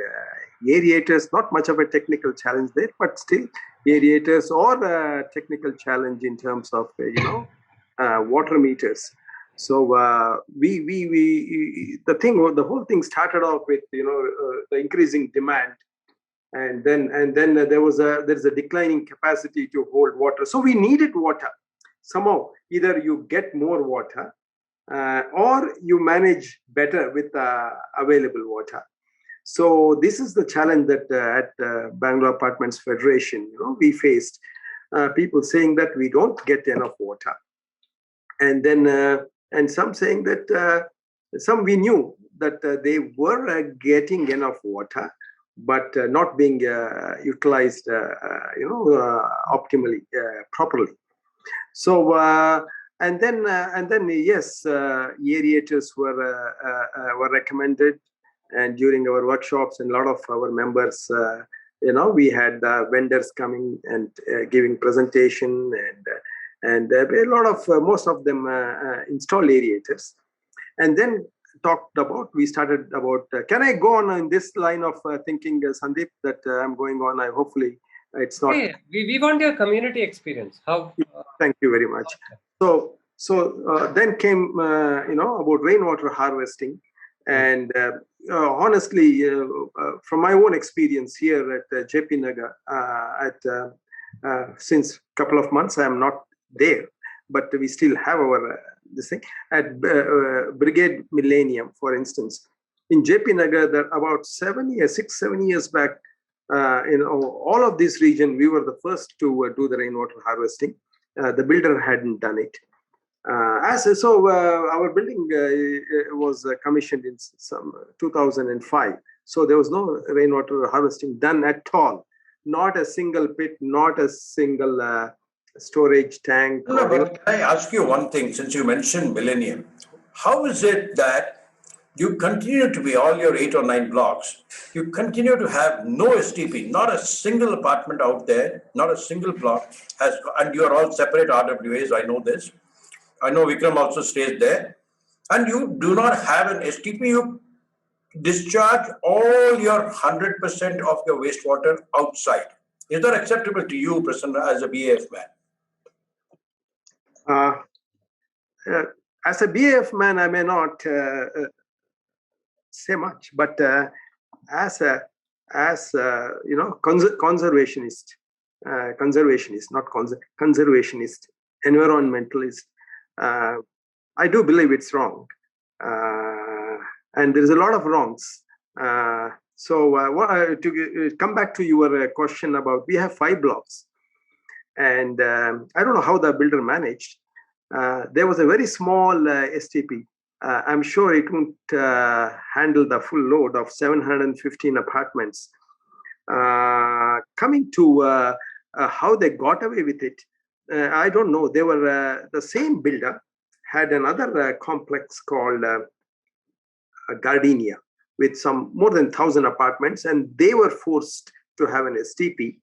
aerators, not much of a technical challenge there, but still aerators or a technical challenge in terms of, water meters. So the whole thing started off with the increasing demand, and then there's a declining capacity to hold water. So we needed water somehow. Either you get more water, or you manage better with available water. So this is the challenge that at Bangalore Apartments Federation, we faced. People saying that we don't get enough water, and then. And some saying that some we knew that they were getting enough water, but not being utilized, optimally, properly. So and then yes, aerators were recommended, and during our workshops, and a lot of our members we had vendors coming and giving presentation, and a lot of most of them installed aerators, and then we started about. Can I go on in this line of thinking, Sandeep, that I'm going on? Hopefully it's not. Hey, we want your community experience. How? Thank you very much. So then came about rainwater harvesting, and honestly, from my own experience here at JP Nagar, since a couple of months I am not there, but we still have our this thing at Brigade Millennium, for instance, in JP Nagar. That about 7 years back, all of this region, we were the first to do the rainwater harvesting. The builder hadn't done it. Our building was commissioned in some 2005. So there was no rainwater harvesting done at all. Not a single pit, not a single storage tank. No, but can I ask you one thing, since you mentioned Millennium? How is it that you continue to be all your 8 or 9 blocks, you continue to have no STP, not a single apartment out there, not a single block has, and you are all separate RWAs, I know this. I know Vikram also stays there. And you do not have an STP, you discharge all your 100% of your wastewater outside. Is that acceptable to you, Prasanna, as a BAF man? As a BAF man, I may not say much, but as conservationist, environmentalist, I do believe it's wrong, and there is a lot of wrongs. To come back to your question about, we have 5 blocks, and I don't know how the builder managed. There was a very small STP. I'm sure it won't handle the full load of 715 apartments. Coming to how they got away with it, I don't know. They were the same builder had another complex called Gardenia with some more than 1,000 apartments, and they were forced to have an STP.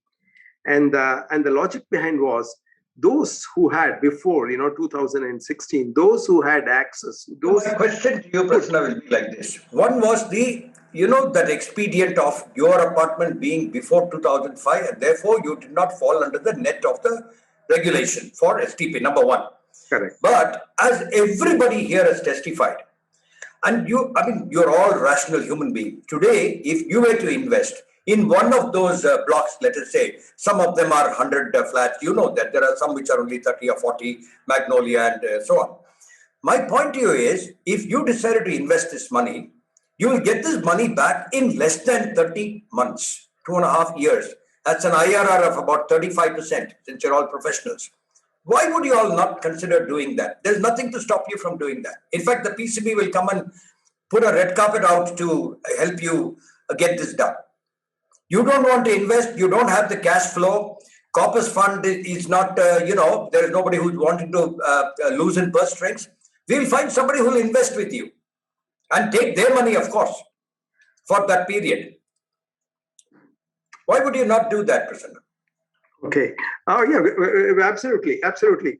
And the logic behind was, those who had before 2016, those who had access. My question to you, Prasanna, will be like this. One was that expedient of your apartment being before 2005, and therefore you did not fall under the net of the regulation for STP, number one. Correct. But as everybody here has testified, and you're all rational human beings. Today, if you were to invest in one of those blocks, let us say, some of them are 100 flats, you know that there are some which are only 30 or 40, Magnolia and so on. My point to you is, if you decided to invest this money, you will get this money back in less than 30 months, 2.5 years. That's an IRR of about 35%, since you're all professionals. Why would you all not consider doing that? There's nothing to stop you from doing that. In fact, the PCB will come and put a red carpet out to help you get this done. You don't want to invest, you don't have the cash flow. Corpus fund is not, there is nobody who's wanting to loosen purse strings. We will find somebody who will invest with you and take their money, of course, for that period. Why would you not do that, Prasanna? Okay. Oh, yeah, absolutely. Absolutely.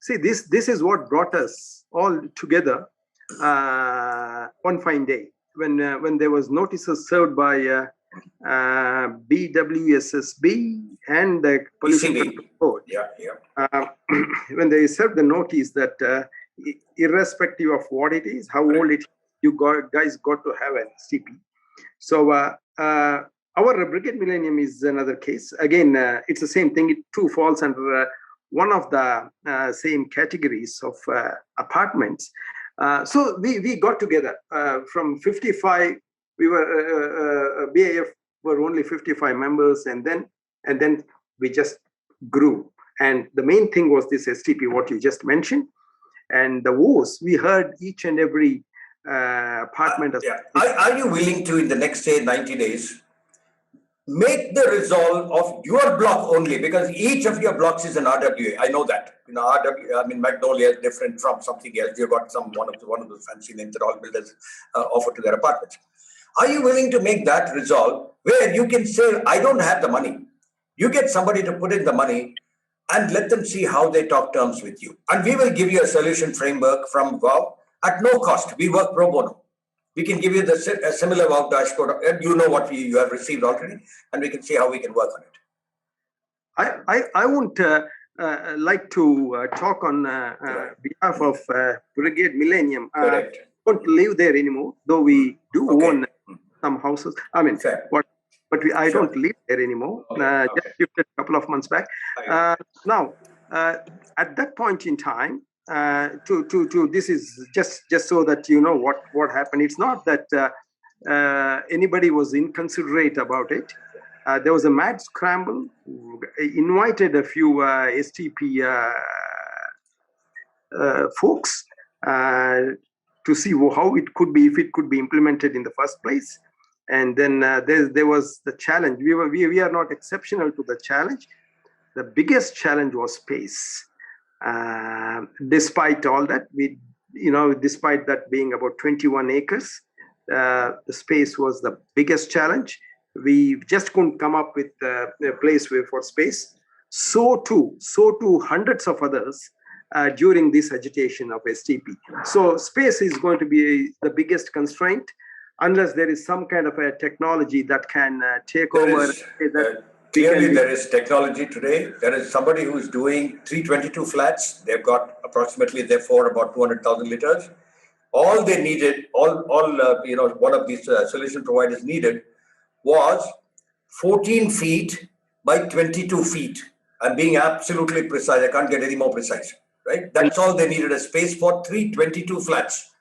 See, this is what brought us all together one fine day when there was notices served by BWSSB and the Pollution Control Board. When they served the notice that irrespective of what it is, how old it is, guys got to have an STP. So our Brigade Millennium is another case. Again, it's the same thing. It too falls under one of the same categories of apartments. So we got together from 55. We were BAF were only 55 members, and then we just grew. And the main thing was this STP, what you just mentioned, and the woes. We heard each and every apartment. Are you willing to, in the next, say, 90 days, make the resolve of your block only, because each of your blocks is an RWA. I know that. Magnolia is different from something else. You've got one of those fancy names that all builders offer to their apartments. Are you willing to make that resolve where you can say, I don't have the money. You get somebody to put in the money and let them see how they talk terms with you. And we will give you a solution framework from WOW at no cost. We work pro bono. We can give you a similar WOW dashboard. You know what you have received already, and we can see how we can work on it. I won't like to talk on behalf of Brigade Millennium. Don't live there anymore, though we do own some houses. I mean, I don't live there anymore. Just shifted a couple of months back. Now, at that point in time, this is just so that you know what happened. It's not that anybody was inconsiderate about it. There was a mad scramble. Invited a few STP folks to see how it could be, if it could be implemented in the first place. And then there was the challenge. We are not exceptional to the challenge. The biggest challenge was space. Despite all that, despite that being about 21 acres, the space was the biggest challenge. We just couldn't come up with a place for space. So too hundreds of others during this agitation of STP. So space is going to be the biggest constraint, unless there is some kind of a technology that can take over. Clearly, there is technology today. There is somebody who is doing 322 flats. They've got approximately, therefore, about 200,000 liters. All they needed, one of these solution providers needed was 14 feet by 22 feet. I'm being absolutely precise. I can't get any more precise, right? That's all they needed, a space for 322 flats.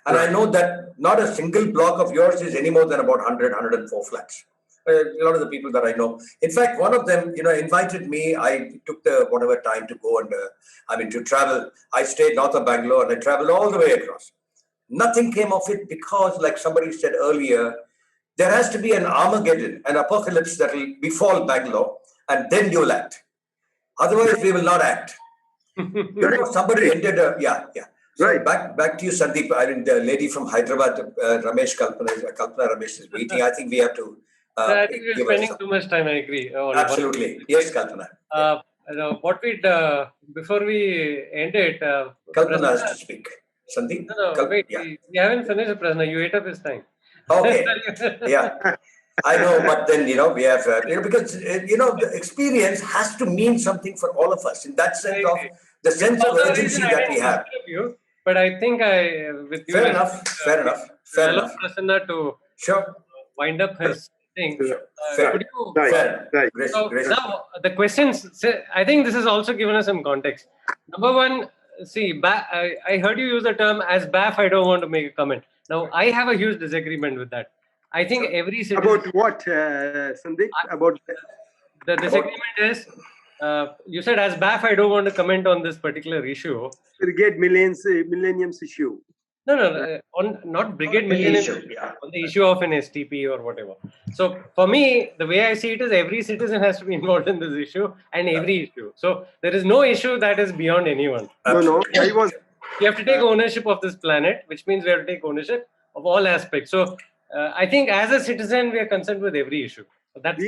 And I know that not a single block of yours is any more than about 104 flats. A lot of the people that I know. In fact, one of them, invited me. I took the whatever time to go and, to travel. I stayed north of Bangalore and I traveled all the way across. Nothing came of it because, like somebody said earlier, there has to be an Armageddon, an apocalypse that will befall Bangalore, and then you'll act. Otherwise, we will not act. Somebody ended So back to you, Sandeep. I mean, the lady from Hyderabad, Kalpana Ramesh is waiting. I think we have to. I think we're spending too much time. I agree. Absolutely. Yes, Kalpana. Before we end it, Kalpana has to speak. Sandeep? No, wait. We haven't finished the Prasna. You ate up his time. Okay. Yeah. I know, but then, we have, because, the experience has to mean something for all of us in that sense of the sense of urgency that we have. But I think with you. Fair enough. Prasanna to wind up his thing. Fair. So now the questions, I think this has also given us some context. Number one, see, I heard you use the term as BAF. I don't want to make a comment. Now, I have a huge disagreement with that. I think every citizen... About what, Sandeep? About the disagreement is, you said as BAF, I don't want to comment on this particular issue. Brigade Millennium's issue. No, on not Brigade Millennium, on the issue of an STP or whatever. So for me, the way I see it is every citizen has to be involved in this issue and every issue. So there is no issue that is beyond anyone. No, I was... You have to take ownership of this planet, which means we have to take ownership of all aspects. So I think as a citizen, we are concerned with every issue. So that's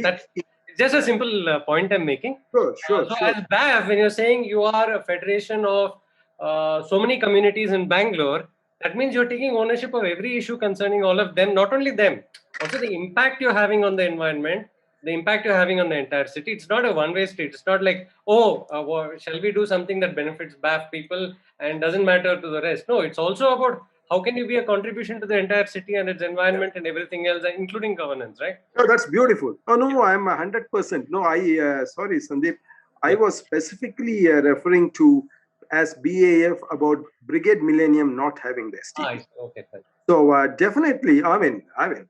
just a simple point I'm making. Sure. As BAF, when you're saying you are a federation of so many communities in Bangalore, that means you're taking ownership of every issue concerning all of them, not only them, also the impact you're having on the environment, the impact you're having on the entire city. It's not a one-way street. It's not like, shall we do something that benefits BAF people and doesn't matter to the rest? No, it's also about how can you be a contribution to the entire city and its environment and everything else, including governance, right? Oh, that's beautiful. Oh, no, I'm 100%. No, sorry, Sandeep. I was specifically referring to as BAF about Brigade Millennium not having the STP. Okay, fine. So definitely, I mean,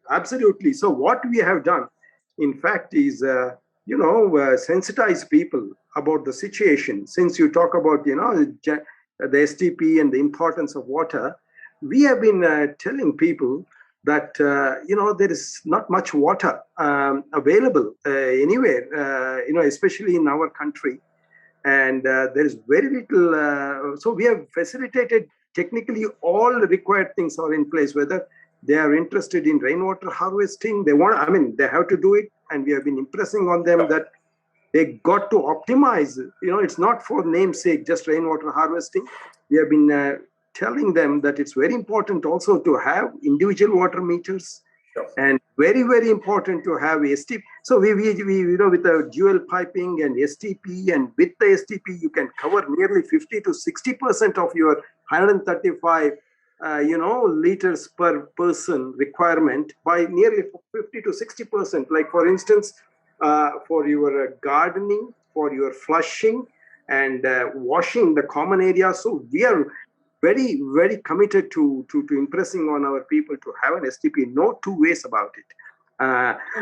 absolutely. So what we have done, in fact, is, sensitize people about the situation. Since you talk about, the STP and the importance of water, we have been telling people that, there is not much water available anywhere, especially in our country. And there is very little. So we have facilitated technically all required things are in place, whether They are interested in rainwater harvesting. They want, I mean, they have to do it. And we have been impressing on them that they got to optimize. You know, it's not for namesake, just rainwater harvesting. We have been telling them that it's very important also to have individual water meters. And very, very important to have STP. So we you know, with the dual piping and STP, and with the STP, you can cover nearly 50 to 60% of your 135, you know, liters per person requirement by nearly 50 to 60%. Like for instance, for your gardening, for your flushing, and washing the common area. So we are very, very committed to impressing on our people to have an STP. No two ways about it.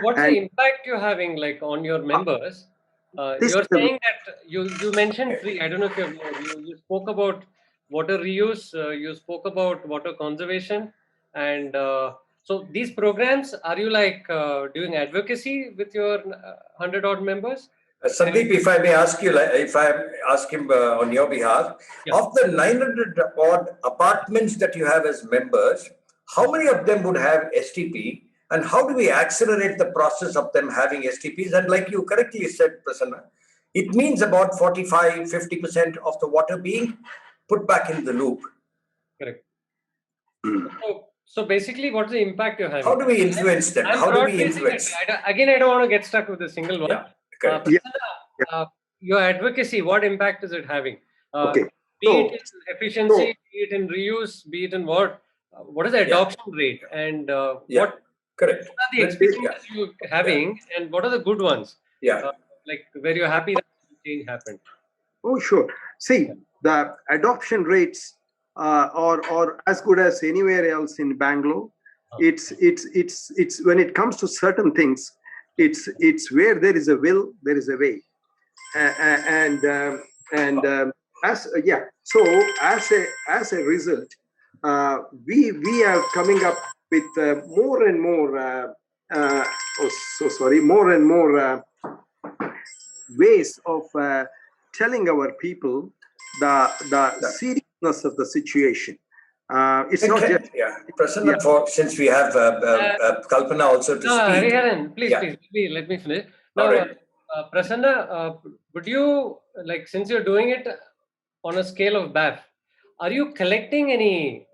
What's the impact you're having, like, on your members? You're saying that you mentioned three. I don't know if you spoke about water reuse. You spoke about water conservation, and so these programs. Are you like doing advocacy with your 100 odd members? Sandeep, if I may ask you, if I ask him on your behalf, of the 900 odd apartments that you have as members, how many of them would have STP, and how do we accelerate the process of them having STPs? And like you correctly said, Prasanna, it means about 45-50% of the water being put back in the loop. Correct. So basically, what's the impact you're having? How do we influence them? How do we influence? I don't want to get stuck with a single one. Your advocacy, what impact is it having? Be it in efficiency, be it in reuse, be it in what is the adoption rate, and what are the experiences you're having, and what are the good ones? Like where you're happy that change happened. Oh, sure. See, the adoption rates are as good as anywhere else in Bangalore. It's when it comes to certain things, it's where there is a will, there is a way. So as a result, we are coming up with more and more more and more ways of telling our people the seriousness of the situation. It's not just Prasanna, since we have Kalpana also to speak. Hariharan, please let me finish. Now, Prasanna, would you, like, since you're doing it on a scale of BAF, are you collecting any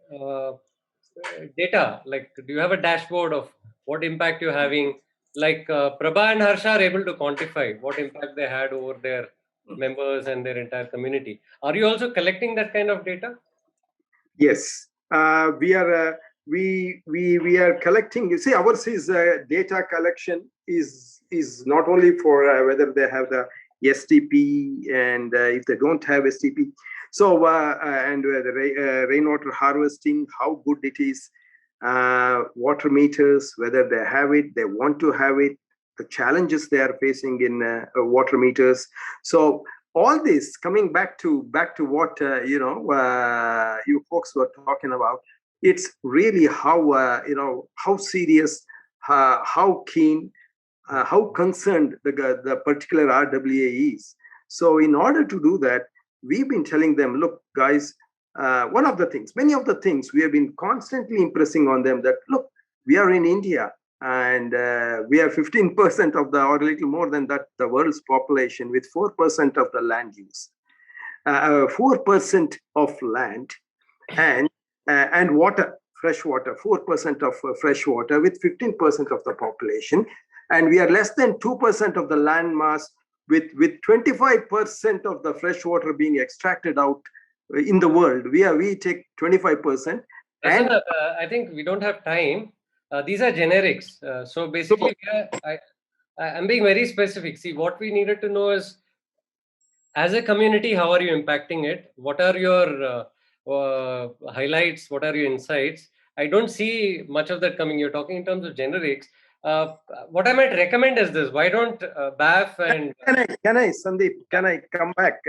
data? Like, do you have a dashboard of what impact you're having? Like Prabha and Harsha are able to quantify what impact they had over their members and their entire community. Are you also collecting that kind of data? Yes, we are collecting. You see, ours is data collection is not only for whether they have the STP and if they don't have STP. So and the rainwater harvesting, how good it is, water meters, whether they have it, they want to have it, the challenges they are facing in water meters. So all this coming back to what you folks were talking about. It's really how how serious, how keen, how concerned the particular RWA is. So in order to do that, we've been telling them, look, guys, many of the things we have been constantly impressing on them that, look, we are in India. And we are 15% of or a little more than that, the world's population, with 4% of the land use, 4% of land, and water, fresh water, 4% of fresh water, with 15% of the population, and we are less than 2% of the land mass, with 25% of the fresh water being extracted out in the world. We take 25%. And I think we don't have time. These are generics. So basically, I'm being very specific. See, what we needed to know is, as a community, how are you impacting it? What are your highlights? What are your insights? I don't see much of that coming. You're talking in terms of generics. What I might recommend is this. Why don't BAF and... Can I, Sandeep, can I come back?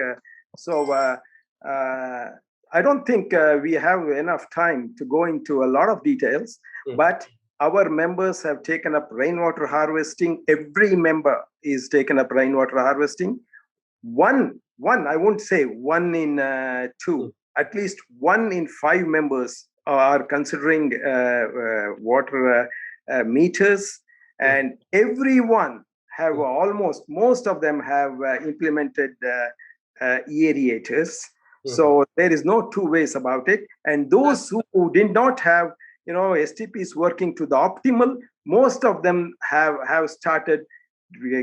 I don't think we have enough time to go into a lot of details, but our members have taken up rainwater harvesting. Every member is taken up rainwater harvesting. One, I won't say 1 in 2, at least 1 in 5 members are considering water meters, and everyone have most of them have implemented aerators. So there is no two ways about it. And those who did not have, STPs working to the optimal, most of them have started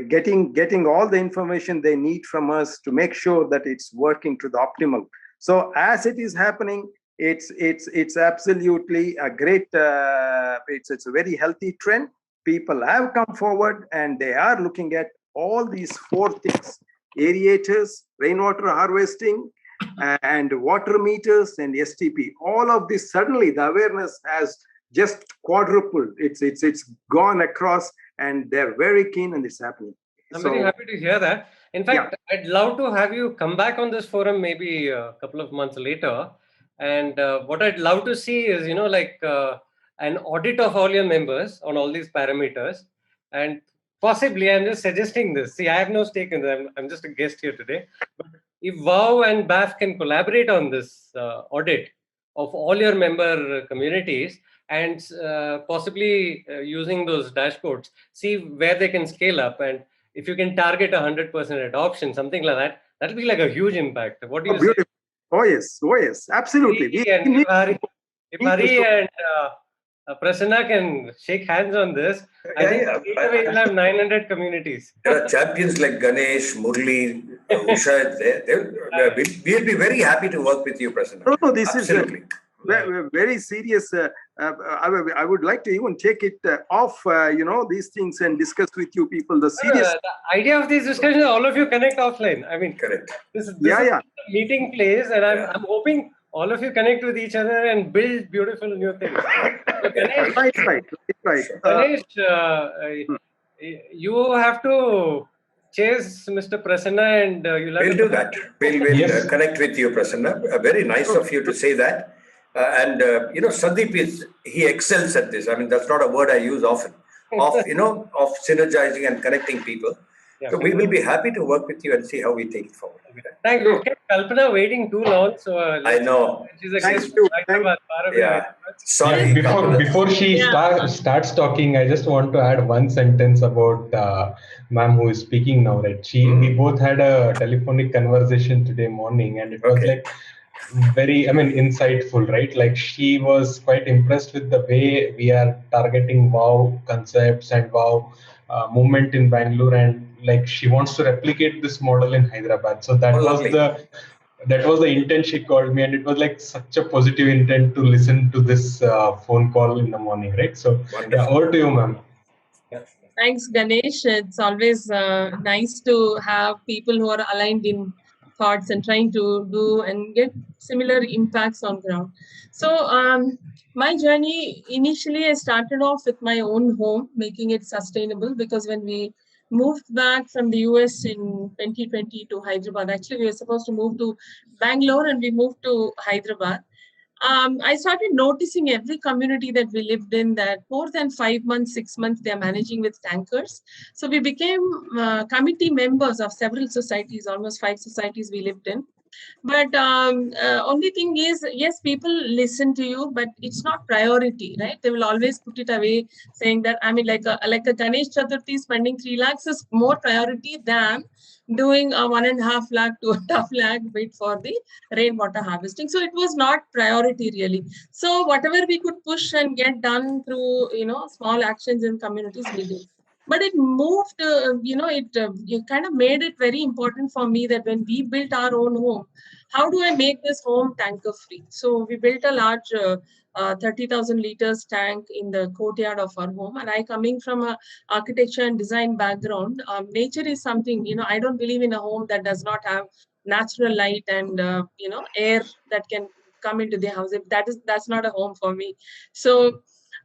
getting all the information they need from us to make sure that it's working to the optimal. So as it is happening, it's absolutely a great, it's a very healthy trend. People have come forward and they are looking at all these 4 things: aerators, rainwater harvesting, and water meters, and STP. All of this, suddenly the awareness has just quadrupled. It's gone across, and they're very keen, and it's happening. I'm very happy to hear that. In fact, I'd love to have you come back on this forum maybe a couple of months later. And what I'd love to see is, an audit of all your members on all these parameters. And possibly, I'm just suggesting this. See, I have no stake in them. I'm just a guest here today. But if WOW and BAF can collaborate on this audit of all your member communities, and possibly using those dashboards, see where they can scale up. And if you can target 100% adoption, something like that, that'll be like a huge impact. What do you say? Oh yes, absolutely. If Hari and Prasanna can shake hands on this, I think we'll have 900 communities. There are champions like Ganesh, Murli, Usha. We'll be very happy to work with you, Prasanna. No, this Absolutely. is very serious. I would like to even take it off, these things and discuss with you people the serious. The idea of these discussions, all of you connect offline. I mean, correct. This is a meeting place, and I'm hoping all of you connect with each other and build beautiful new things. So Ganesh, right. Ganesh, you have to chase Mr. Prasanna, and you'll have We'll do that. We'll connect with you, Prasanna. Very nice of you to say that. Sandeep he excels at this. I mean, that's not a word I use often. Of synergizing and connecting people. Yeah. So we will be happy to work with you and see how we take it forward. Thank you. Kept Kalpana waiting too long, so I know. She's a guest from Hyderabad. Sorry. Before she starts talking, I just want to add one sentence about ma'am who is speaking now. Right? We both had a telephonic conversation today morning, and it was like very, insightful, right? Like she was quite impressed with the way we are targeting WOW concepts and WOW movement in Bangalore, and like she wants to replicate this model in Hyderabad. So that was the intent. She called me, and it was like such a positive intent to listen to this phone call in the morning, right? So over to you, ma'am. Thanks, Ganesh. It's always nice to have people who are aligned in thoughts and trying to do and get similar impacts on ground. So my journey, initially I started off with my own home, making it sustainable, because when we moved back from the US in 2020 to Hyderabad, actually we were supposed to move to Bangalore and we moved to Hyderabad. I started noticing every community that we lived in that more than 5 months, 6 months, they're managing with tankers. So we became committee members of several societies, almost 5 societies we lived in. But only thing is, yes, people listen to you, but it's not priority, right? They will always put it away, saying that, like a Ganesh Chaturthi, spending 3 lakhs is more priority than doing a 1.5 lakh to 2.5 lakh bid for the rainwater harvesting. So it was not priority really. So whatever we could push and get done through, small actions in communities, we did. But it moved, you kind of made it very important for me that when we built our own home, how do I make this home tanker free? So we built a large 30,000 liters tank in the courtyard of our home. And I, coming from a architecture and design background, nature is something, I don't believe in a home that does not have natural light and, air that can come into the house. That's not a home for me. So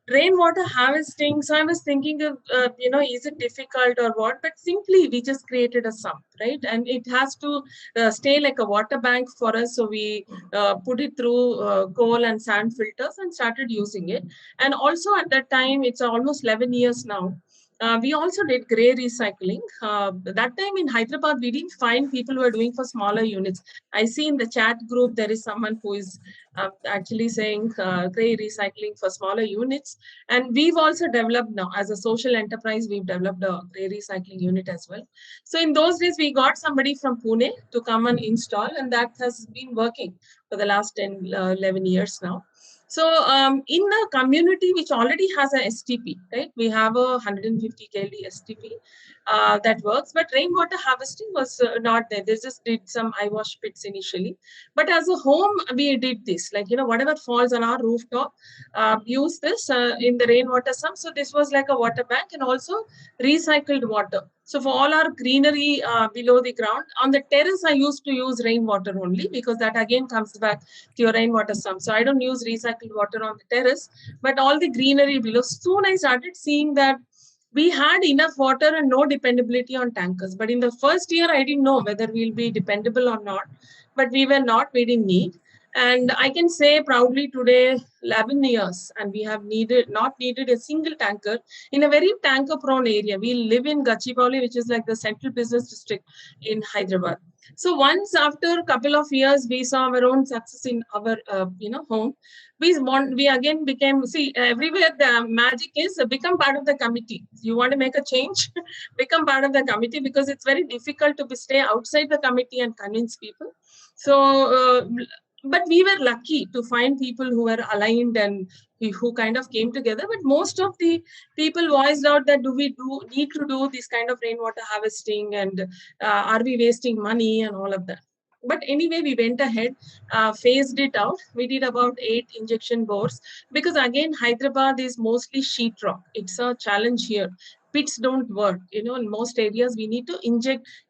rainwater harvesting. So I was thinking of, is it difficult or what? But simply we just created a sump, right? And it has to stay like a water bank for us. So we put it through coal and sand filters and started using it. And also at that time, it's almost 11 years now. we also did grey recycling. That time in Hyderabad, we didn't find people who are doing for smaller units. I see in the chat group, there is someone who is actually saying grey recycling for smaller units. And we've also developed now, as a social enterprise, we've developed a grey recycling unit as well. So in those days, we got somebody from Pune to come and install, and that has been working for the last 10, 11 years now. So in a community which already has a STP, right? We have a 150 KLD STP that works, but rainwater harvesting was not there. They just did some eyewash pits initially. But as a home, we did this, like, whatever falls on our rooftop, use this in the rainwater sump. So this was like a water bank and also recycled water. So for all our greenery below the ground, on the terrace, I used to use rainwater only because that again comes back to your rainwater sump. So I don't use recycled water on the terrace, but all the greenery below. Soon I started seeing that we had enough water and no dependability on tankers. But in the first year, I didn't know whether we'll be dependable or not, but we were not meeting need. And I can say proudly today, 11 years, and we have not needed a single tanker in a very tanker-prone area. We live in Gachibowli, which is like the central business district in Hyderabad. So once after a couple of years, we saw our own success in our home. We again became, everywhere the magic is become part of the committee. You want to make a change, become part of the committee, because it's very difficult to stay outside the committee and convince people. So but we were lucky to find people who were aligned and who kind of came together. But most of the people voiced out that we need to do this kind of rainwater harvesting, and are we wasting money and all of that. But anyway, we went ahead, phased it out. We did about 8 injection bores because again, Hyderabad is mostly sheetrock. It's a challenge here. Pits don't work. In most areas, we need to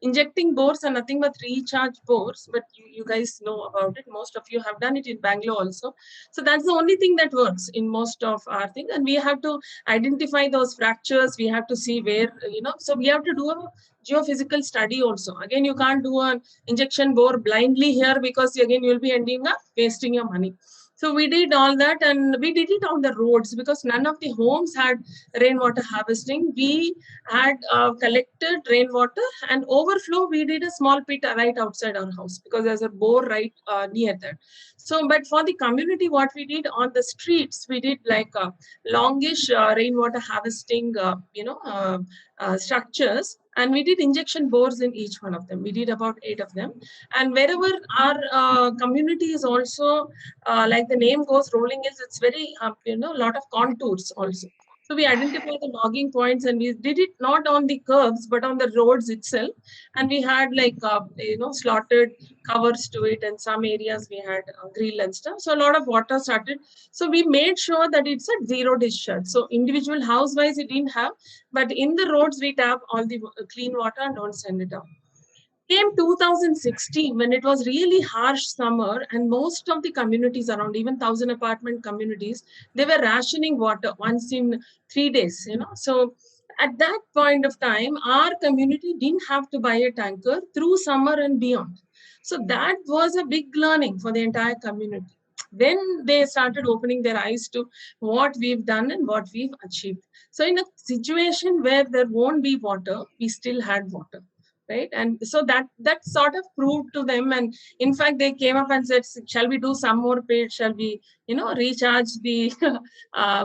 injecting bores are nothing but recharge bores. But you guys know about it. Most of you have done it in Bangalore also. So that's the only thing that works in most of our thing. And we have to identify those fractures. We have to see where, so we have to do a geophysical study also. Again, you can't do an injection bore blindly here because again, you'll be ending up wasting your money. So we did all that, and we did it on the roads because none of the homes had rainwater harvesting. We had collected rainwater and overflow. We did a small pit right outside our house because there's a bore right near that. So, but for the community, what we did on the streets, we did like a longish rainwater harvesting, structures. And we did injection bores in each one of them. We did about 8 of them. And wherever our community is also, like the name goes, rolling hills, it's very, a lot of contours also. So we identified the logging points and we did it not on the curves, but on the roads itself. And we had like, slotted covers to it. And some areas we had grill and stuff. So a lot of water started. So we made sure that it's a zero discharge. So individual house-wise, it didn't have, but in the roads, we tap all the clean water and don't send it out. Came 2016 when it was really harsh summer and most of the communities around, even 1,000 apartment communities, they were rationing water once in 3 days, So at that point of time, our community didn't have to buy a tanker through summer and beyond. So that was a big learning for the entire community. Then they started opening their eyes to what we've done and what we've achieved. So in a situation where there won't be water, we still had water. Right. And so that sort of proved to them. And in fact, they came up and said, shall we do some more pits? Shall we, recharge the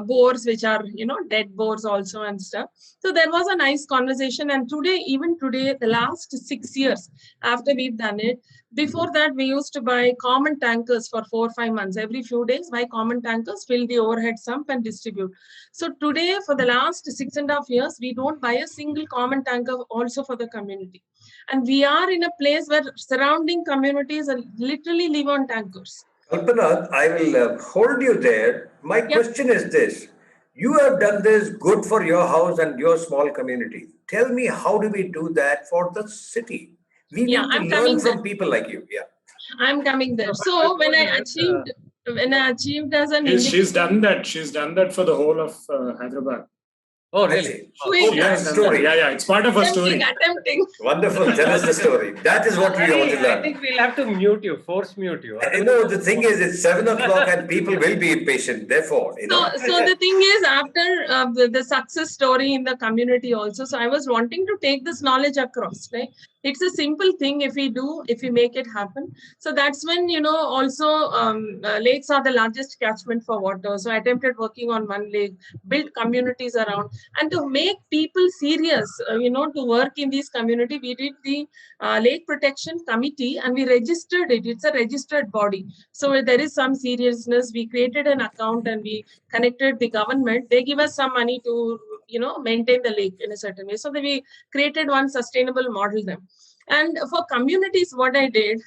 bores, which are, dead bores also and stuff. So there was a nice conversation. And even today, the last 6 years after we've done it, before that, we used to buy common tankers for 4 or 5 months. Every few days, buy common tankers, fill the overhead sump and distribute. So today, for the last 6.5 years, we don't buy a single common tanker also for the community. And we are in a place where surrounding communities are literally live on tankers. Kalpana, I will hold you there. My question is this. You have done this good for your house and your small community. Tell me, how do we do that for the city? We need to learn from people like you. Yeah, I'm coming there. So when I achieved as an she's done that for the whole of Hyderabad. Oh, That's really? it. Quick. Oh, that's the story. Yeah, it's part of a story. Attempting. Wonderful. Tell us the story. That is what we want to I learn. think we'll have to mute you, force mute you. You know, the thing is, it's 7 o'clock and people will be impatient. Therefore, you know. So the thing is, after the success story in the community also, so I was wanting to take this knowledge across, right? It's a simple thing if we make it happen. So that's when, also lakes are the largest catchment for water. So I attempted working on one lake, build communities around, and to make people serious, to work in this community, we did the Lake Protection Committee and we registered it. It's a registered body. So there is some seriousness. We created an account and we connected the government. They give us some money to, maintain the lake in a certain way. So that we created one sustainable model then. And for communities, what I did,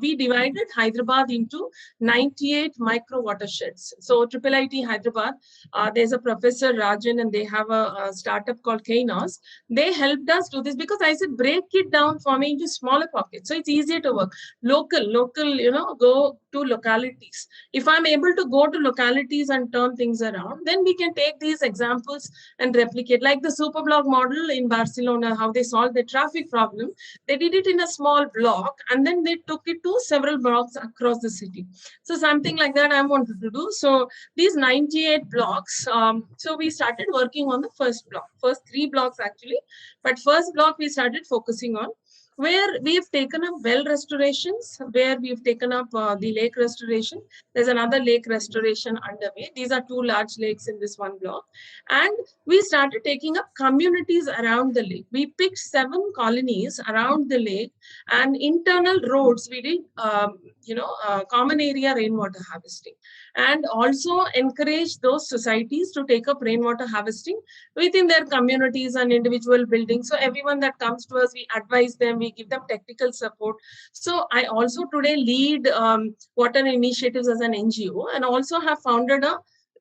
we divided Hyderabad into 98 micro watersheds. So IIIT Hyderabad, there's a Professor Rajan and they have a startup called Kainos. They helped us do this because I said, break it down for me into smaller pockets. So it's easier to work. Local, go to localities. If I'm able to go to localities and turn things around, then we can take these examples and replicate, like the Superblock model in Barcelona, how they solved the traffic problem. They did it in a small block and then they took it to several blocks across the city. So something like that I wanted to do. So these 98 blocks, so we started working on the first block, first 3 blocks actually, but first block we started focusing on, where we've taken up well restorations, where we've taken up the lake restoration. There's another lake restoration underway. These are 2 large lakes in this one block. And we started taking up communities around the lake. We picked 7 colonies around the lake and internal roads. We did, common area rainwater harvesting, and also encourage those societies to take up rainwater harvesting within their communities and individual buildings. So everyone that comes to us, we advise them, we give them technical support. So I also today lead water initiatives as an NGO, and also have founded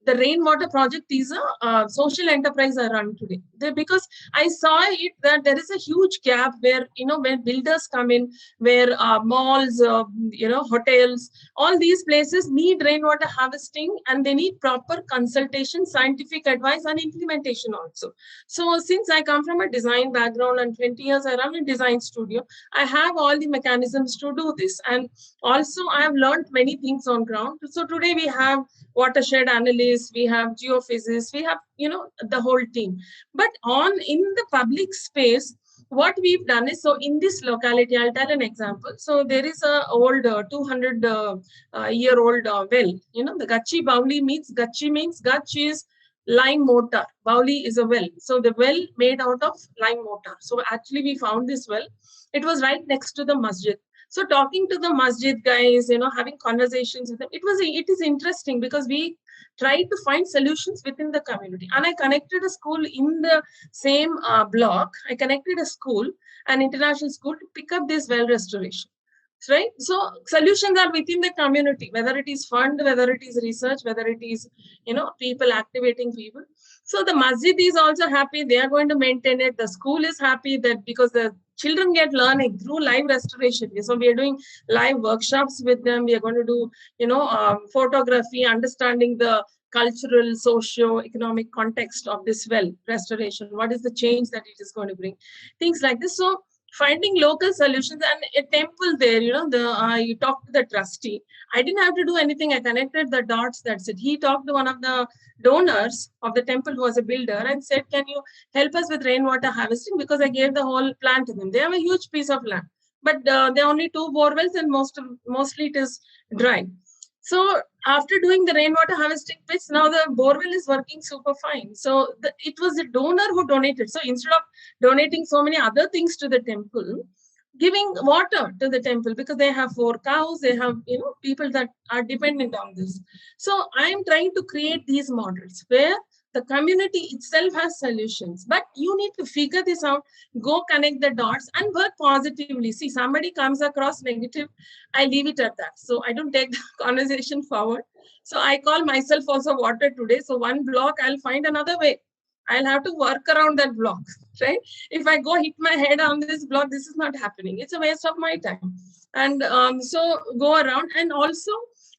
the Rainwater Project is a social enterprise I run today. Because I saw it that there is a huge gap where, when builders come in, where malls, hotels, all these places need rainwater harvesting and they need proper consultation, scientific advice and implementation also. So since I come from a design background and 20 years I run a design studio, I have all the mechanisms to do this. And also I have learned many things on ground. So today we have watershed analysts, we have geophysicists, we have, the whole team. But in the public space, what we've done is, so in this locality, I'll tell an example. So there is a old 200-year-old well, the Gachi Bauli means, Gach is lime mortar. Bauli is a well. So the well made out of lime mortar. So actually we found this well. It was right next to the masjid. So talking to the masjid guys, having conversations with them, it is interesting because we try to find solutions within the community. And I connected a school in the same block. I connected a school, an international school, to pick up this well restoration. Right? So solutions are within the community, whether it is fund, whether it is research, whether it is, people activating people. So the masjid is also happy. They are going to maintain it. The school is happy that because the children get learning through live restoration. So we are doing live workshops with them. We are going to do, photography, understanding the cultural, socio-economic context of this well restoration. What is the change that it is going to bring? Things like this. So finding local solutions, and a temple there, I talked to the trustee. I didn't have to do anything. I connected the dots. That's it. He talked to one of the donors of the temple who was a builder and said, can you help us with rainwater harvesting? Because I gave the whole plan to them. They have a huge piece of land, but there are only 2 bore wells and mostly it is dry. So after doing the rainwater harvesting bits, now the borewell is working super fine. So it was a donor who donated. So instead of donating so many other things to the temple, giving water to the temple, because they have 4 cows, they have, people that are dependent on this. So I'm trying to create these models where the community itself has solutions, but you need to figure this out, go connect the dots and work positively. See, somebody comes across negative, I leave it at that. So I don't take the conversation forward. So I call myself also water today. So one block, I'll find another way. I'll have to work around that block, right? If I go hit my head on this block, this is not happening. It's a waste of my time. And so go around. And also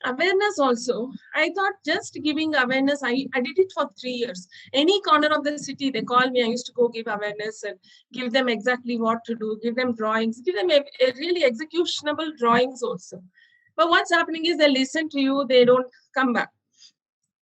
Awareness also, I thought just giving awareness, I did it for 3 years. Any corner of the city, they call me, I used to go give awareness and give them exactly what to do, give them drawings, give them a really executionable drawings also. But what's happening is they listen to you, they don't come back.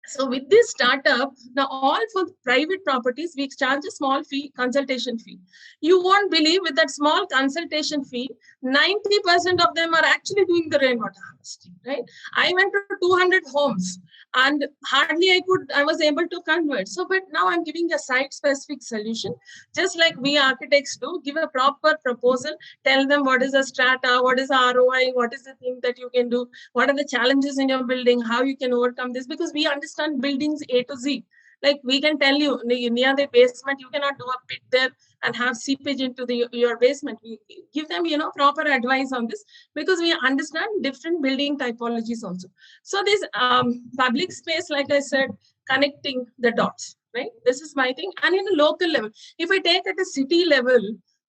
So with this startup, now all for private properties, we charge a small fee, consultation fee. You won't believe with that small consultation fee, 90% of them are actually doing the rainwater harvesting, right? I went to 200 homes and hardly I was able to convert. So, but now I'm giving a site-specific solution, just like we architects do, give a proper proposal, tell them what is the strata, what is the ROI, what is the thing that you can do, what are the challenges in your building, how you can overcome this, because we understand buildings A to Z. Like we can tell you near the basement, you cannot do a pit there and have seepage into your basement. We give them, proper advice on this because we understand different building typologies also. So this public space, like I said, connecting the dots, right? This is my thing. And in a local level, if I take at a city level,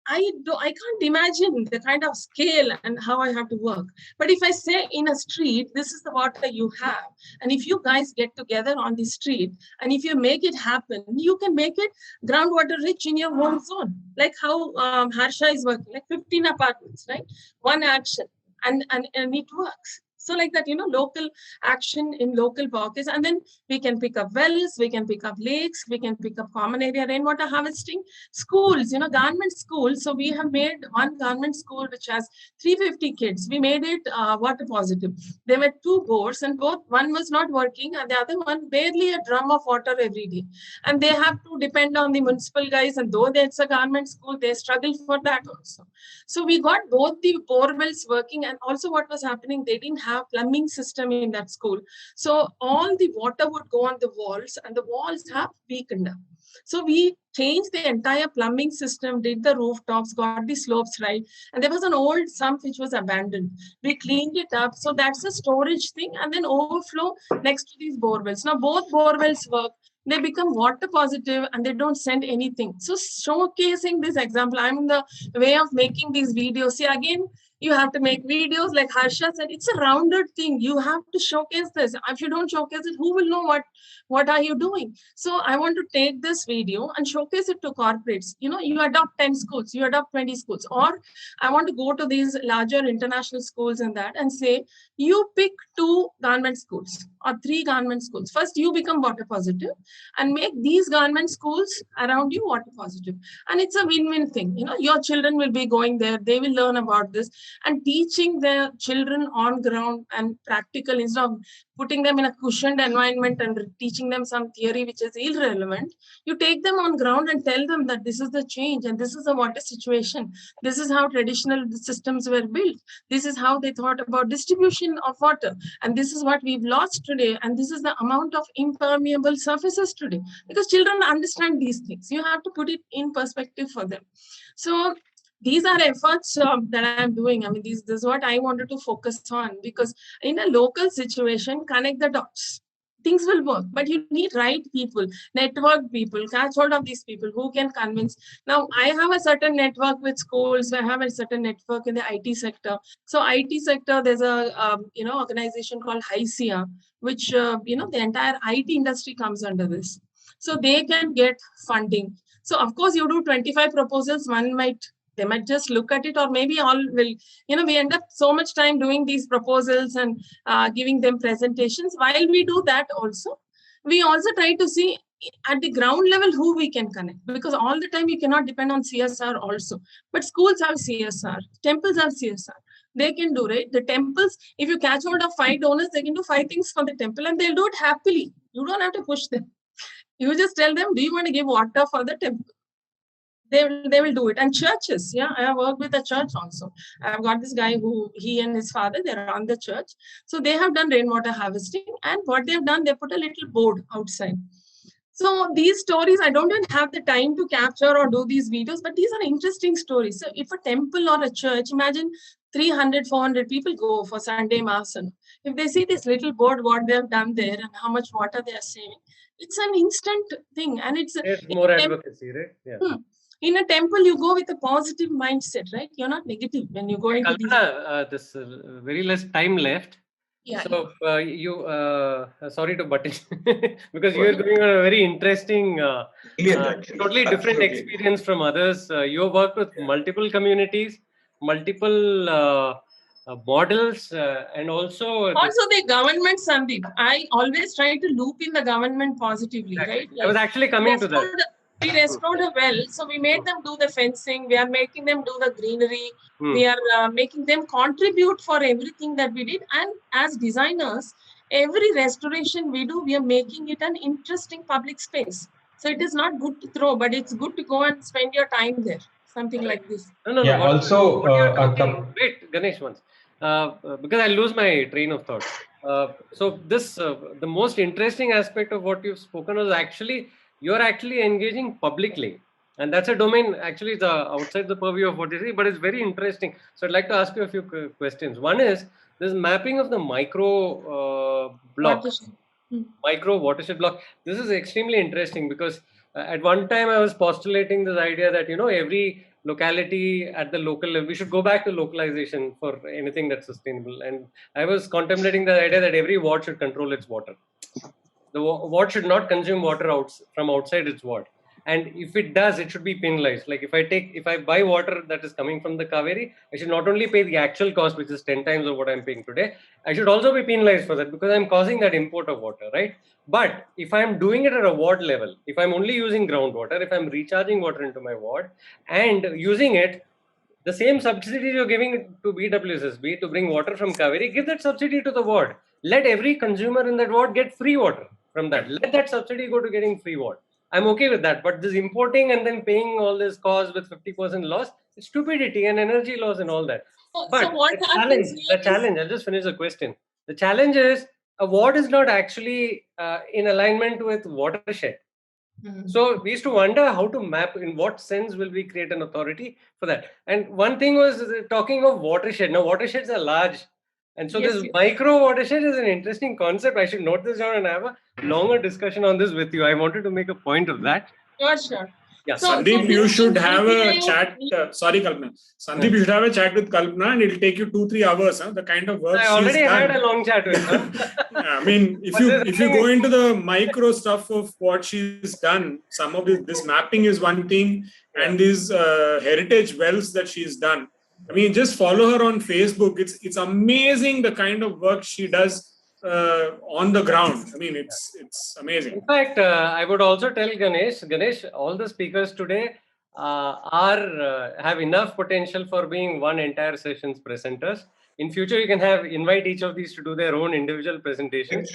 I can't imagine the kind of scale and how I have to work. But if I say in a street, this is the water you have. And if you guys get together on the street, and if you make it happen, you can make it groundwater rich in your home zone. Like how Harsha is working, like 15 apartments, right? One action, and it works. So like that, local action in local pockets. And then we can pick up wells, we can pick up lakes, we can pick up common area rainwater harvesting, schools, government schools. So we have made one government school which has 350 kids. We made it water positive. There were 2 bores and one was not working and the other one barely a drum of water every day. And they have to depend on the municipal guys. And though it's a government school, they struggle for that also. So we got both the bore wells working, and also what was happening, they didn't have plumbing system in that school. So all the water would go on the walls and the walls have weakened up. So we changed the entire plumbing system, did the rooftops, got the slopes right. And there was an old sump which was abandoned. We cleaned it up. So that's a storage thing. And then overflow next to these bore wells. Now both bore wells work. They become water positive and they don't send anything. So showcasing this example, I'm in the way of making these videos. See, again, you have to make videos like Harsha said, it's a rounded thing. You have to showcase this. If you don't showcase it, who will know what are you doing? So I want to take this video and showcase it to corporates. You adopt 10 schools, you adopt 20 schools, or I want to go to these larger international schools and say, you pick 2 government schools or 3 government schools. First, you become water positive and make these government schools around you water positive. And it's a win-win thing. Your children will be going there. They will learn about this. And teaching the children on ground and practical, instead of putting them in a cushioned environment and teaching them some theory which is irrelevant, you take them on ground and tell them that this is the change and this is the water situation. This is how traditional systems were built. This is how they thought about distribution of water. And this is what we've lost today. And this is the amount of impermeable surfaces today. Because children understand these things. You have to put it in perspective for them. So these are efforts that I'm doing. I mean, this is what I wanted to focus on, because in a local situation, connect the dots. Things will work, but you need right people, network people, catch hold of these people who can convince. Now, I have a certain network with schools. I have a certain network in the IT sector. So IT sector, there's a organization called HICIA, which, the entire IT industry comes under this. So they can get funding. So of course, you do 25 proposals, they might just look at it, or maybe all will, we end up so much time doing these proposals and giving them presentations. While we do that also, we also try to see at the ground level who we can connect, because all the time you cannot depend on CSR also. But schools have CSR, temples have CSR. They can do, right? The temples, if you catch hold of 5 donors, they can do 5 things for the temple and they'll do it happily. You don't have to push them. You just tell them, do you want to give water for the temple? They will do it. And churches, I have worked with a church also. I've got this guy he and his father, they're on the church. So they have done rainwater harvesting, and what they've done, they put a little board outside. So these stories, I don't even have the time to capture or do these videos, but these are interesting stories. So if a temple or a church, imagine 300, 400 people go for Sunday Mass. And if they see this little board, what they have done there and how much water they are saving, it's an instant thing. And it's more advocacy, right? Yeah. In a temple, you go with a positive mindset, right? You're not negative when you go into Kalpana, this very less time left. Yeah. So sorry to butt in because you are going on a very interesting, totally different experience from others. You have worked with multiple communities, multiple models, and also Also the government, Sandeep. I always try to loop in the government positively, right? I was actually coming to that. We restored a well, so we made them do the fencing. We are making them do the greenery. We are making them contribute for everything that we did. And as designers, every restoration we do, we are making it an interesting public space. So it is not good to throw, but it's good to go and spend your time there. Something like this. No. Yeah. Also, wait, Ganesh, once, because I lose my train of thought. So this, the most interesting aspect of what you've spoken was actually you're actually engaging publicly, and that's a domain actually the outside the purview of what you see, but it's very interesting. So I'd like to ask you a few questions. One is this mapping of the micro block, micro watershed block. This is extremely interesting because at one time I was postulating this idea that every locality at the local level, we should go back to localization for anything that's sustainable. And I was contemplating the idea that every ward should control its water. The ward should not consume water from outside its ward. And if it does, it should be penalized. Like if I buy water that is coming from the Kaveri, I should not only pay the actual cost, which is 10 times of what I'm paying today, I should also be penalized for that because I'm causing that import of water, right? But if I'm doing it at a ward level, if I'm only using groundwater, if I'm recharging water into my ward and using it, the same subsidy you're giving to BWSSB to bring water from Kaveri, give that subsidy to the ward. Let every consumer in that ward get free water from that. Let that subsidy go to getting free water. I'm okay with that. But this importing and then paying all this cost with 50% loss, it's stupidity and energy loss and all that. But so what the challenge, I'll just finish the question. The challenge is a ward is not actually in alignment with watershed. So we used to wonder how to map, in what sense will we create an authority for that. And one thing was talking of watershed. Now watersheds are large. And so this micro watershed is an interesting concept. I should note this down and have a longer discussion on this with you. I wanted to make a point of that. Sure. Yeah. Sandeep, you should have a chat. Sorry, Kalpana. Sandeep, you should have a chat with Kalpana and it'll take you 2-3 hours. The kind of work I already had a long chat with her. I mean, if you go into the micro stuff of what she's done, some of this mapping is one thing, and these heritage wells that she's done. I mean, just follow her on Facebook. It's amazing the kind of work she does on the ground. I mean, it's amazing. In fact, I would also tell Ganesh, all the speakers today have enough potential for being one entire session's presenters. In future, you can invite each of these to do their own individual presentations.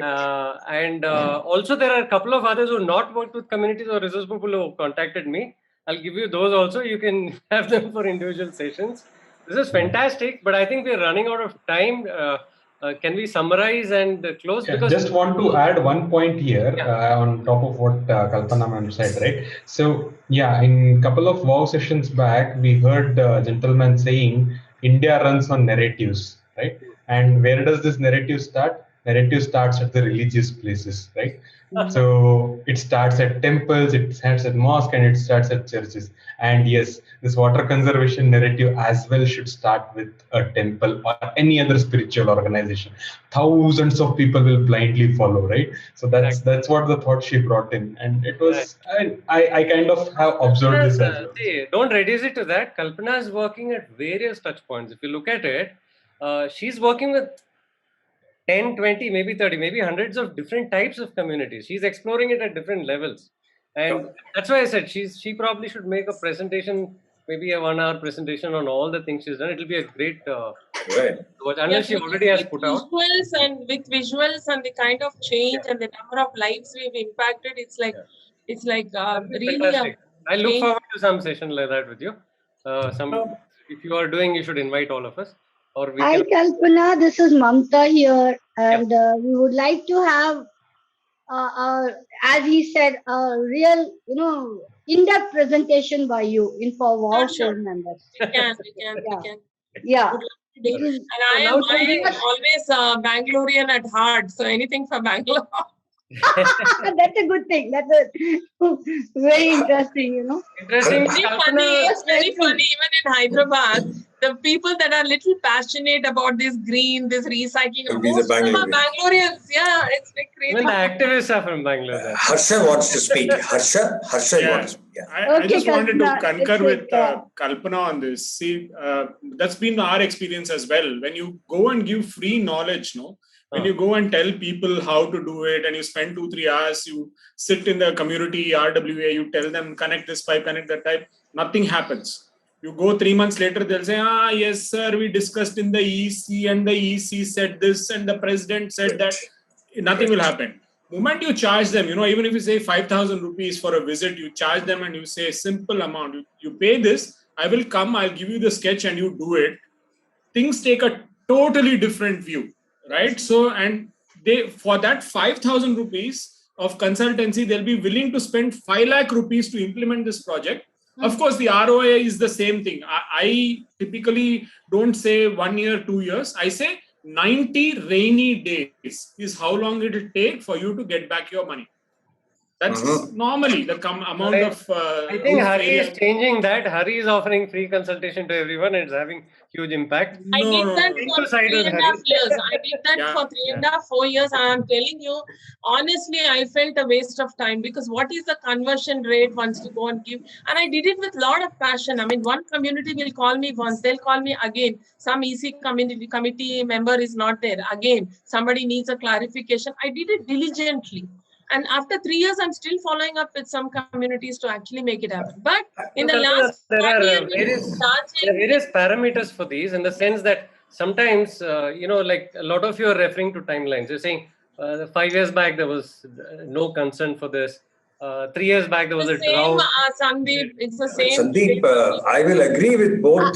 And also, there are a couple of others who have not worked with communities or resource people who contacted me. I'll give you those also. You can have them for individual sessions. This is fantastic, but I think we're running out of time. Can we summarize and close? Yeah, just want to add one point here on top of what Kalpana ma'am said, right? So, yeah, in a couple of WOW sessions back, we heard a gentleman saying India runs on narratives, right? And where does this narrative start? Narrative starts at the religious places, right? So it starts at temples, it starts at mosques, and it starts at churches. And yes, this water conservation narrative as well should start with a temple or any other spiritual organization. Thousands of people will blindly follow, right? So that's what the thought she brought in, and it was I kind of have observed this as well. See, don't reduce it to that. Kalpana is working at various touch points. If you look at it, she's working with 10, 20, maybe 30, maybe hundreds of different types of communities. She's exploring it at different levels. And that's why I said she probably should make a presentation, maybe a 1-hour presentation on all the things she's done. It'll be a great watch, unless she already has put out. With visuals and the kind of change and the number of lives we've impacted, it's like really fantastic. I look forward to some session like that with you. If you are doing, you should invite all of us. Hi Kalpana, this is Mamta here, and we would like to have, as he said, a real, in-depth presentation by you for WOW members. We can. Yeah. And I am always Bangalorean at heart, so anything for Bangalore. That's a good thing. That's a very interesting, Interesting. Very funny. It's very funny. Even in Hyderabad, the people that are little passionate about this green, this recycling, most of them are Bangaloreans. Yeah, it's like crazy. Even the activists are from Bangalore. There. Harsha wants to speak. Harsha, you want to speak. Yeah. I just wanted to Kalpana, concur with yeah. Kalpana on this. See, that's been our experience as well. When you go and give free knowledge, when you go and tell people how to do it and you spend 2-3 hours, you sit in the community RWA, you tell them connect this pipe, connect that pipe, nothing happens. You go 3 months later, they'll say, yes, sir, we discussed in the EC and the EC said this and the president said that. Nothing will happen. Moment you charge them, even if you say 5,000 rupees for a visit, you charge them and you say simple amount. You pay this, I will come, I'll give you the sketch and you do it. Things take a totally different view, right? So, and they, for that 5,000 rupees of consultancy, they'll be willing to spend 5 lakh rupees to implement this project. Of course, the ROI is the same thing. I typically don't say 1 year, 2 years. I say 90 rainy days is how long it will take for you to get back your money. That's normally the amount of... I think Hari is changing that. Hari is offering free consultation to everyone and it's having huge impact. I did that for 3.5 years. I did that for 3.5, 4 years. I'm telling you, honestly, I felt a waste of time because what is the conversion rate once you go and give? And I did it with a lot of passion. I mean, one community will call me once, they'll call me again. Some EC committee member is not there. Again, somebody needs a clarification. I did it diligently. And after 3 years, I'm still following up with some communities to actually make it happen. But in the last there 1 year, there are various parameters for these in the sense that sometimes, like a lot of you are referring to timelines. You're saying 5 years back, there was no concern for this. 3 years back, there was a drought. Sandeep, it's the same. Sandeep, I will agree with both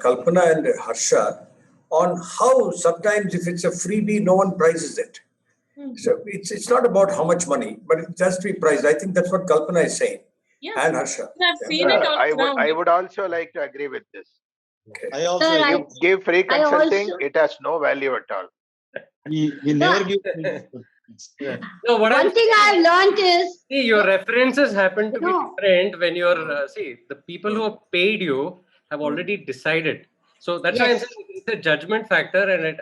Kalpana and Harsha on how sometimes if it's a freebie, no one prices it. So it's not about how much money, but it has to be priced. I think that's what Kalpana is saying. Yeah. And Harsha. I've seen it on ground. I would also like to agree with this. Okay. I also give free consulting, it has no value at all. we never give. No, One thing I've learned is... See, your references happen to be different when you're... the people who have paid you have already decided. So that's why I'm saying it's a judgment factor and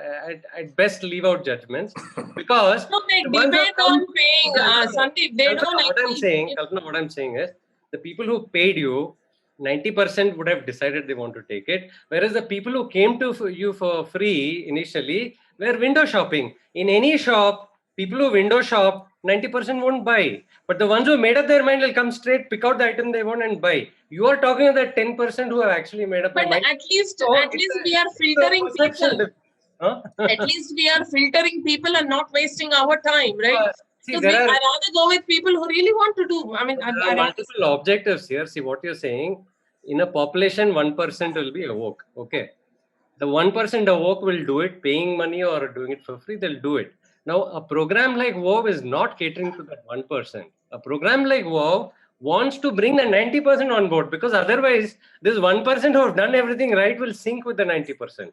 I'd best leave out judgments because... No, they debate on paying, Sandeep. They don't actually... What I'm saying is, the people who paid you, 90% would have decided they want to take it. Whereas the people who came to you for free initially were window shopping. In any shop, people who window shop, 90% won't buy. But the ones who made up their mind will come straight, pick out the item they want and buy. You are talking about that 10% who have actually made up their mind. But at least we are filtering people. At least we are filtering people and not wasting our time, right? I'd rather go with people who really want to do. I mean, there are multiple objectives here. See what you're saying. In a population, 1% will be awoke. Okay. The 1% awoke will do it, paying money or doing it for free, they'll do it. Now, a program like WOW is not catering to that 1%. A program like WOW wants to bring the 90% on board because otherwise, this 1% who have done everything right will sink with the 90%.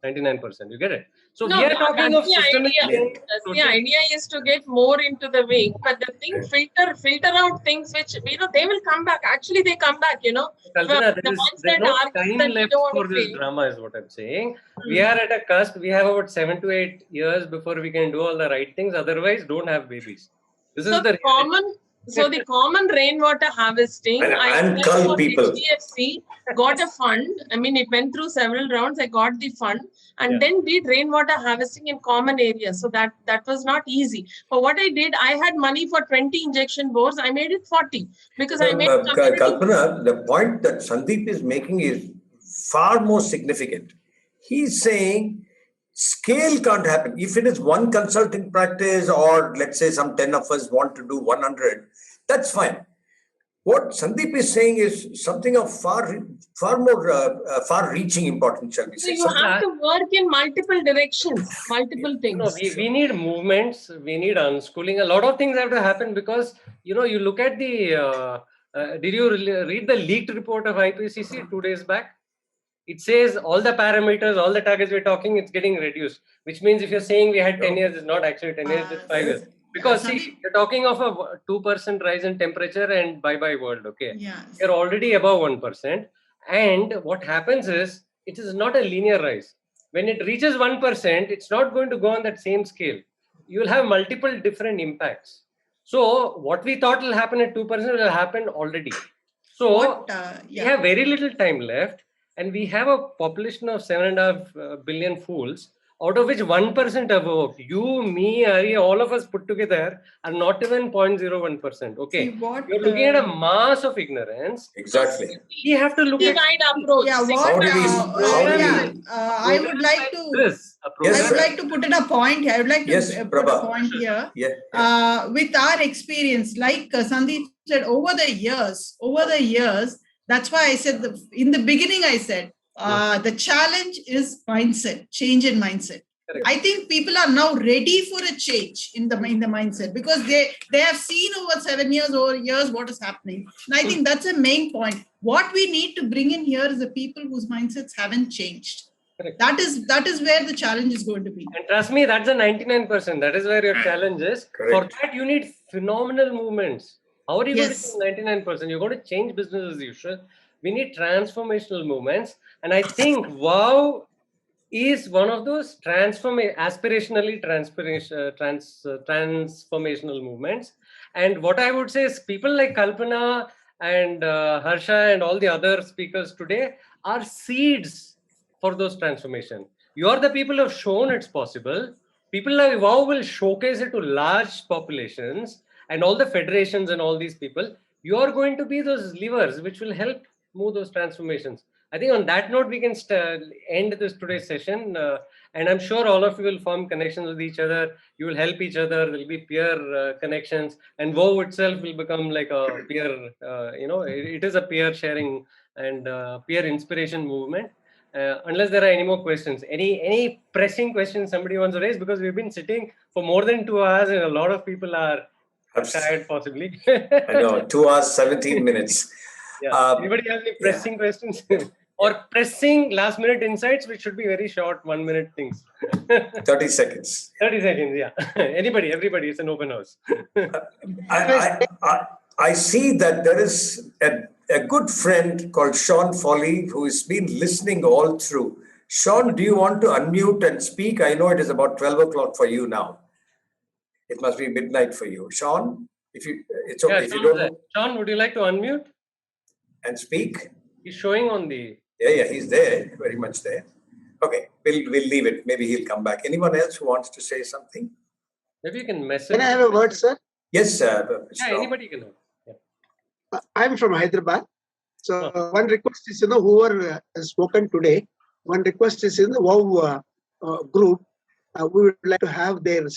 99%, you get it? So we are talking of systemic change. The idea is to get more into the wing, but the thing filter out things which they will come back. Actually, they come back. Kalpana, there's no time left for this drama, is what I'm saying. We are at a cusp. We have about 7 to 8 years before we can do all the right things. Otherwise, don't have babies. This is the common. So the common rainwater harvesting, and cull people. HDFC got a fund. I mean, it went through several rounds. I got the fund and then did rainwater harvesting in common areas. So that was not easy. But what I did, I had money for 20 injection bores. I made it 40 because I made Kalpana, the point that Sandeep is making is far more significant. He's saying scale can't happen. If it is one consulting practice or let's say some 10 of us want to do 100, that's fine. What Sandeep is saying is something of far more far-reaching importance, shall we say. So you have to work in multiple directions, multiple things. No, we need movements, we need unschooling. A lot of things have to happen because, you look at the, did you read the leaked report of IPCC 2 days back? It says all the parameters, all the targets we're talking, it's getting reduced. Which means if you're saying we had 10 years, it's not actually 10 years, it's 5 years. Because see, you're talking of a 2% rise in temperature and bye-bye world, okay? Yeah. You're already above 1%. And what happens is, it is not a linear rise. When it reaches 1%, it's not going to go on that same scale. You will have multiple different impacts. So what we thought will happen at 2% will happen already. So we have very little time left, and we have a population of 7.5 billion fools, out of which 1% have worked. You, me, Ari, all of us put together are not even 0.01%. Okay, you're looking at a mass of ignorance. Exactly. We have to look at approach. Yeah, what? I would like to. This approach. I would like to put in a point here. I would like to put a point here. With our experience, like Sandeep said, over the years, that's why I said in the beginning, I said the challenge is mindset, change in mindset. Correct. I think people are now ready for a change in the mindset, because they have seen over 7 years what is happening. And I think that's a main point. What we need to bring in here is the people whose mindsets haven't changed. Correct. That is where the challenge is going to be. And trust me, that's the 99%. That is where your challenge is. Correct. For that, you need phenomenal movements. How are you going to change 99%? You're going to change business as usual. We need transformational movements. And I think WOW is one of those aspirationally transformational movements. And what I would say is, people like Kalpana and Harsha and all the other speakers today are seeds for those transformation. You are the people who have shown it's possible. People like WOW will showcase it to large populations, and all the federations and all these people. You are going to be those levers which will help move those transformations. I think on that note, we can end this today's session. And I'm sure all of you will form connections with each other. You will help each other. There will be peer connections. And WOW itself will become like a peer, it is a peer sharing and peer inspiration movement. Unless there are any more questions. Any pressing questions somebody wants to raise? Because we've been sitting for more than 2 hours and a lot of people are tired possibly. I know, 2 hours, 17 minutes. Yeah. Anybody have any pressing questions? Or pressing last minute insights, which should be very short, 1 minute things. 30 seconds. 30 seconds, yeah. Everybody, it's an open house. I see that there is a good friend called Sean Foley who has been listening all through. Sean, do you want to unmute and speak? I know it is about 12 o'clock for you now. It must be midnight for you. Sean, it's okay. If you don't. Sean, would you like to unmute? And speak? He's showing on the... Yeah, he's there, very much there. Okay, we'll leave it. Maybe he'll come back. Anyone else who wants to say something? Maybe you can message. Can I have a word, sir? Yes, yeah, anybody can. Yeah. I'm from Hyderabad. So one request is, whoever has spoken today, one request is in the WOW group, we would like to have their,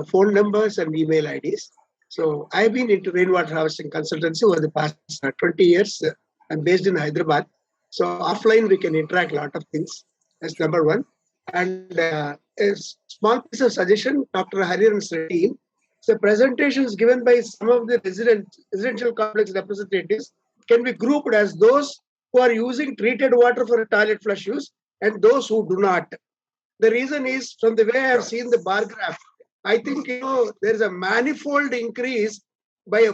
phone numbers and email IDs. So I've been into rainwater harvesting consultancy over the past 20 years. I'm based in Hyderabad. So offline, we can interact a lot of things. That's number one. And a small piece of suggestion, Dr. Hariharan's team. So presentations given by some of the residential complex representatives can be grouped as those who are using treated water for toilet flush use and those who do not. The reason is, from the way I have seen the bar graph, I think there is a manifold increase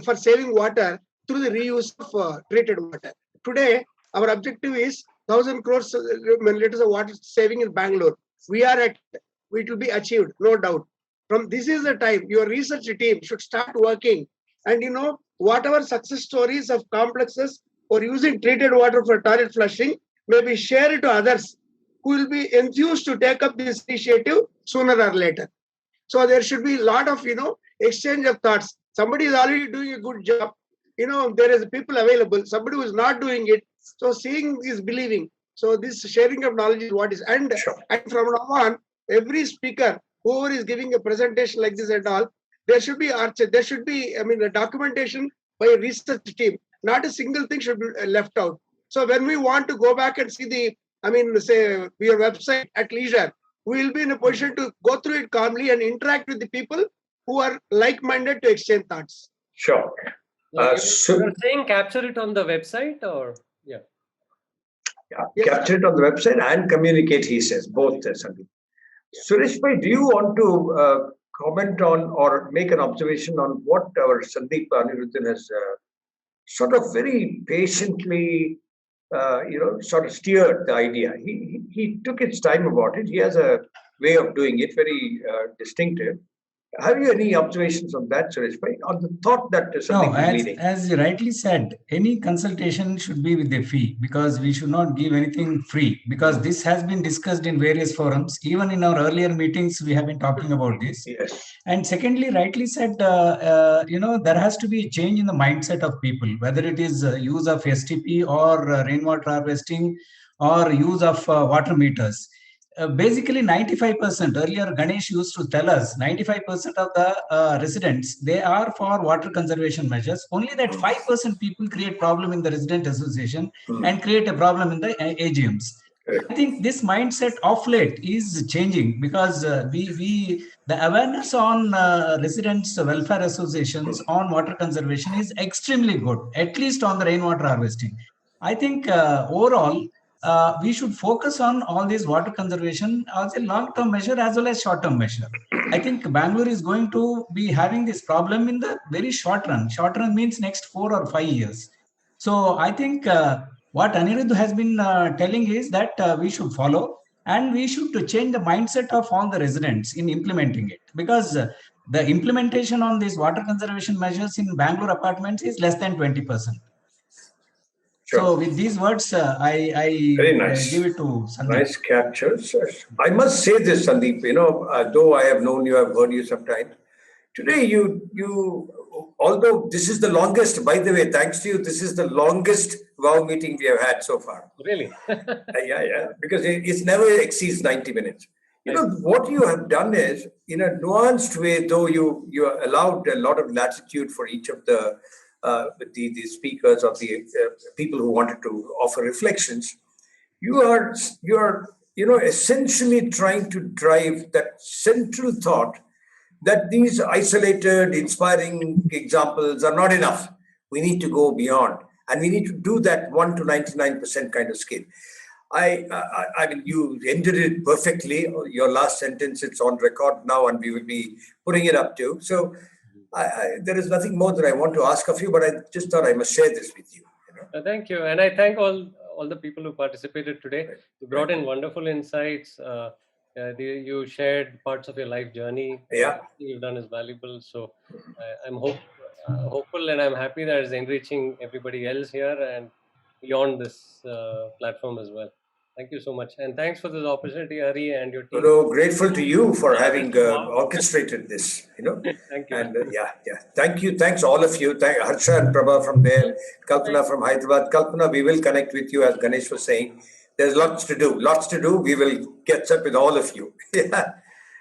for saving water through the reuse of treated water. Today, our objective is 1,000 crores liters of water saving in Bangalore. It will be achieved, no doubt. From this is the time your research team should start working, and whatever success stories of complexes or using treated water for toilet flushing, maybe share it to others who will be enthused to take up this initiative sooner or later. So there should be a lot of, exchange of thoughts. Somebody is already doing a good job. There is people available. Somebody who is not doing it. So seeing is believing. So this sharing of knowledge is what is. And from now on, every speaker, whoever is giving a presentation like this and all, there should be a documentation by a research team. Not a single thing should be left out. So when we want to go back and see your website at leisure, we will be in a position to go through it calmly and interact with the people who are like-minded to exchange thoughts. Sure. You're saying capture it on the website, or capture it on the website and communicate, he says, both. Suresh bhai, do you want to comment on or make an observation on what our Sandeep Aniruddhan has sort of very patiently, sort of steered the idea. He took his time about it. He has a way of doing it, very distinctive. Have you any observations on that, Suresh bhai, on the thought that Sandeep is leading? As you rightly said, any consultation should be with a fee, because we should not give anything free, because this has been discussed in various forums. Even in our earlier meetings, we have been talking about this. Yes. And secondly, rightly said, there has to be a change in the mindset of people, whether it is use of STP or rainwater harvesting or use of water meters. Basically 95%, earlier Ganesh used to tell us 95% of the residents, they are for water conservation measures. Only that 5% people create problem in the resident association and create a problem in the AGMs. I think this mindset of late is changing, because the awareness on residents welfare associations on water conservation is extremely good, at least on the rainwater harvesting. I think overall, we should focus on all these water conservation as a long-term measure as well as short-term measure. I think Bangalore is going to be having this problem in the very short run. Short run means next 4 or 5 years. So I think what Aniruddha has been telling is that we should follow, and we should change the mindset of all the residents in implementing it, because the implementation on these water conservation measures in Bangalore apartments is less than 20%. So with these words, I Very nice. give it to Sandeep. Nice captures. I must say this, Sandeep, though I have known you, I've heard you sometimes. Today, although this is the longest, by the way, thanks to you, this is the longest WOW meeting we have had so far. Really? Yeah, because it never exceeds 90 minutes. What you have done is, in a nuanced way, though you allowed a lot of latitude for each of the speakers of the people who wanted to offer reflections, you are essentially trying to drive that central thought that these isolated, inspiring examples are not enough. We need to go beyond, and we need to do that 1 to 99% kind of scale. I mean, you ended it perfectly. Your last sentence, it's on record now, and we will be putting it up too. So there is nothing more that I want to ask of you, but I just thought I must share this with you. Thank you. And I thank all the people who participated today. You brought in wonderful insights. You shared parts of your life journey. Yeah. Everything you've done is valuable. So I'm hopeful, and I'm happy that it's enriching everybody else here and beyond this platform as well. Thank you so much. And thanks for this opportunity, Hari, and your team. Grateful to you for having orchestrated this, Thank you. And thank you. Thanks all of you. Thank Harsha and Prabha from there, Kalpana from Hyderabad. Kalpana, we will connect with you, as Ganesh was saying. There's lots to do. We will catch up with all of you. Yeah.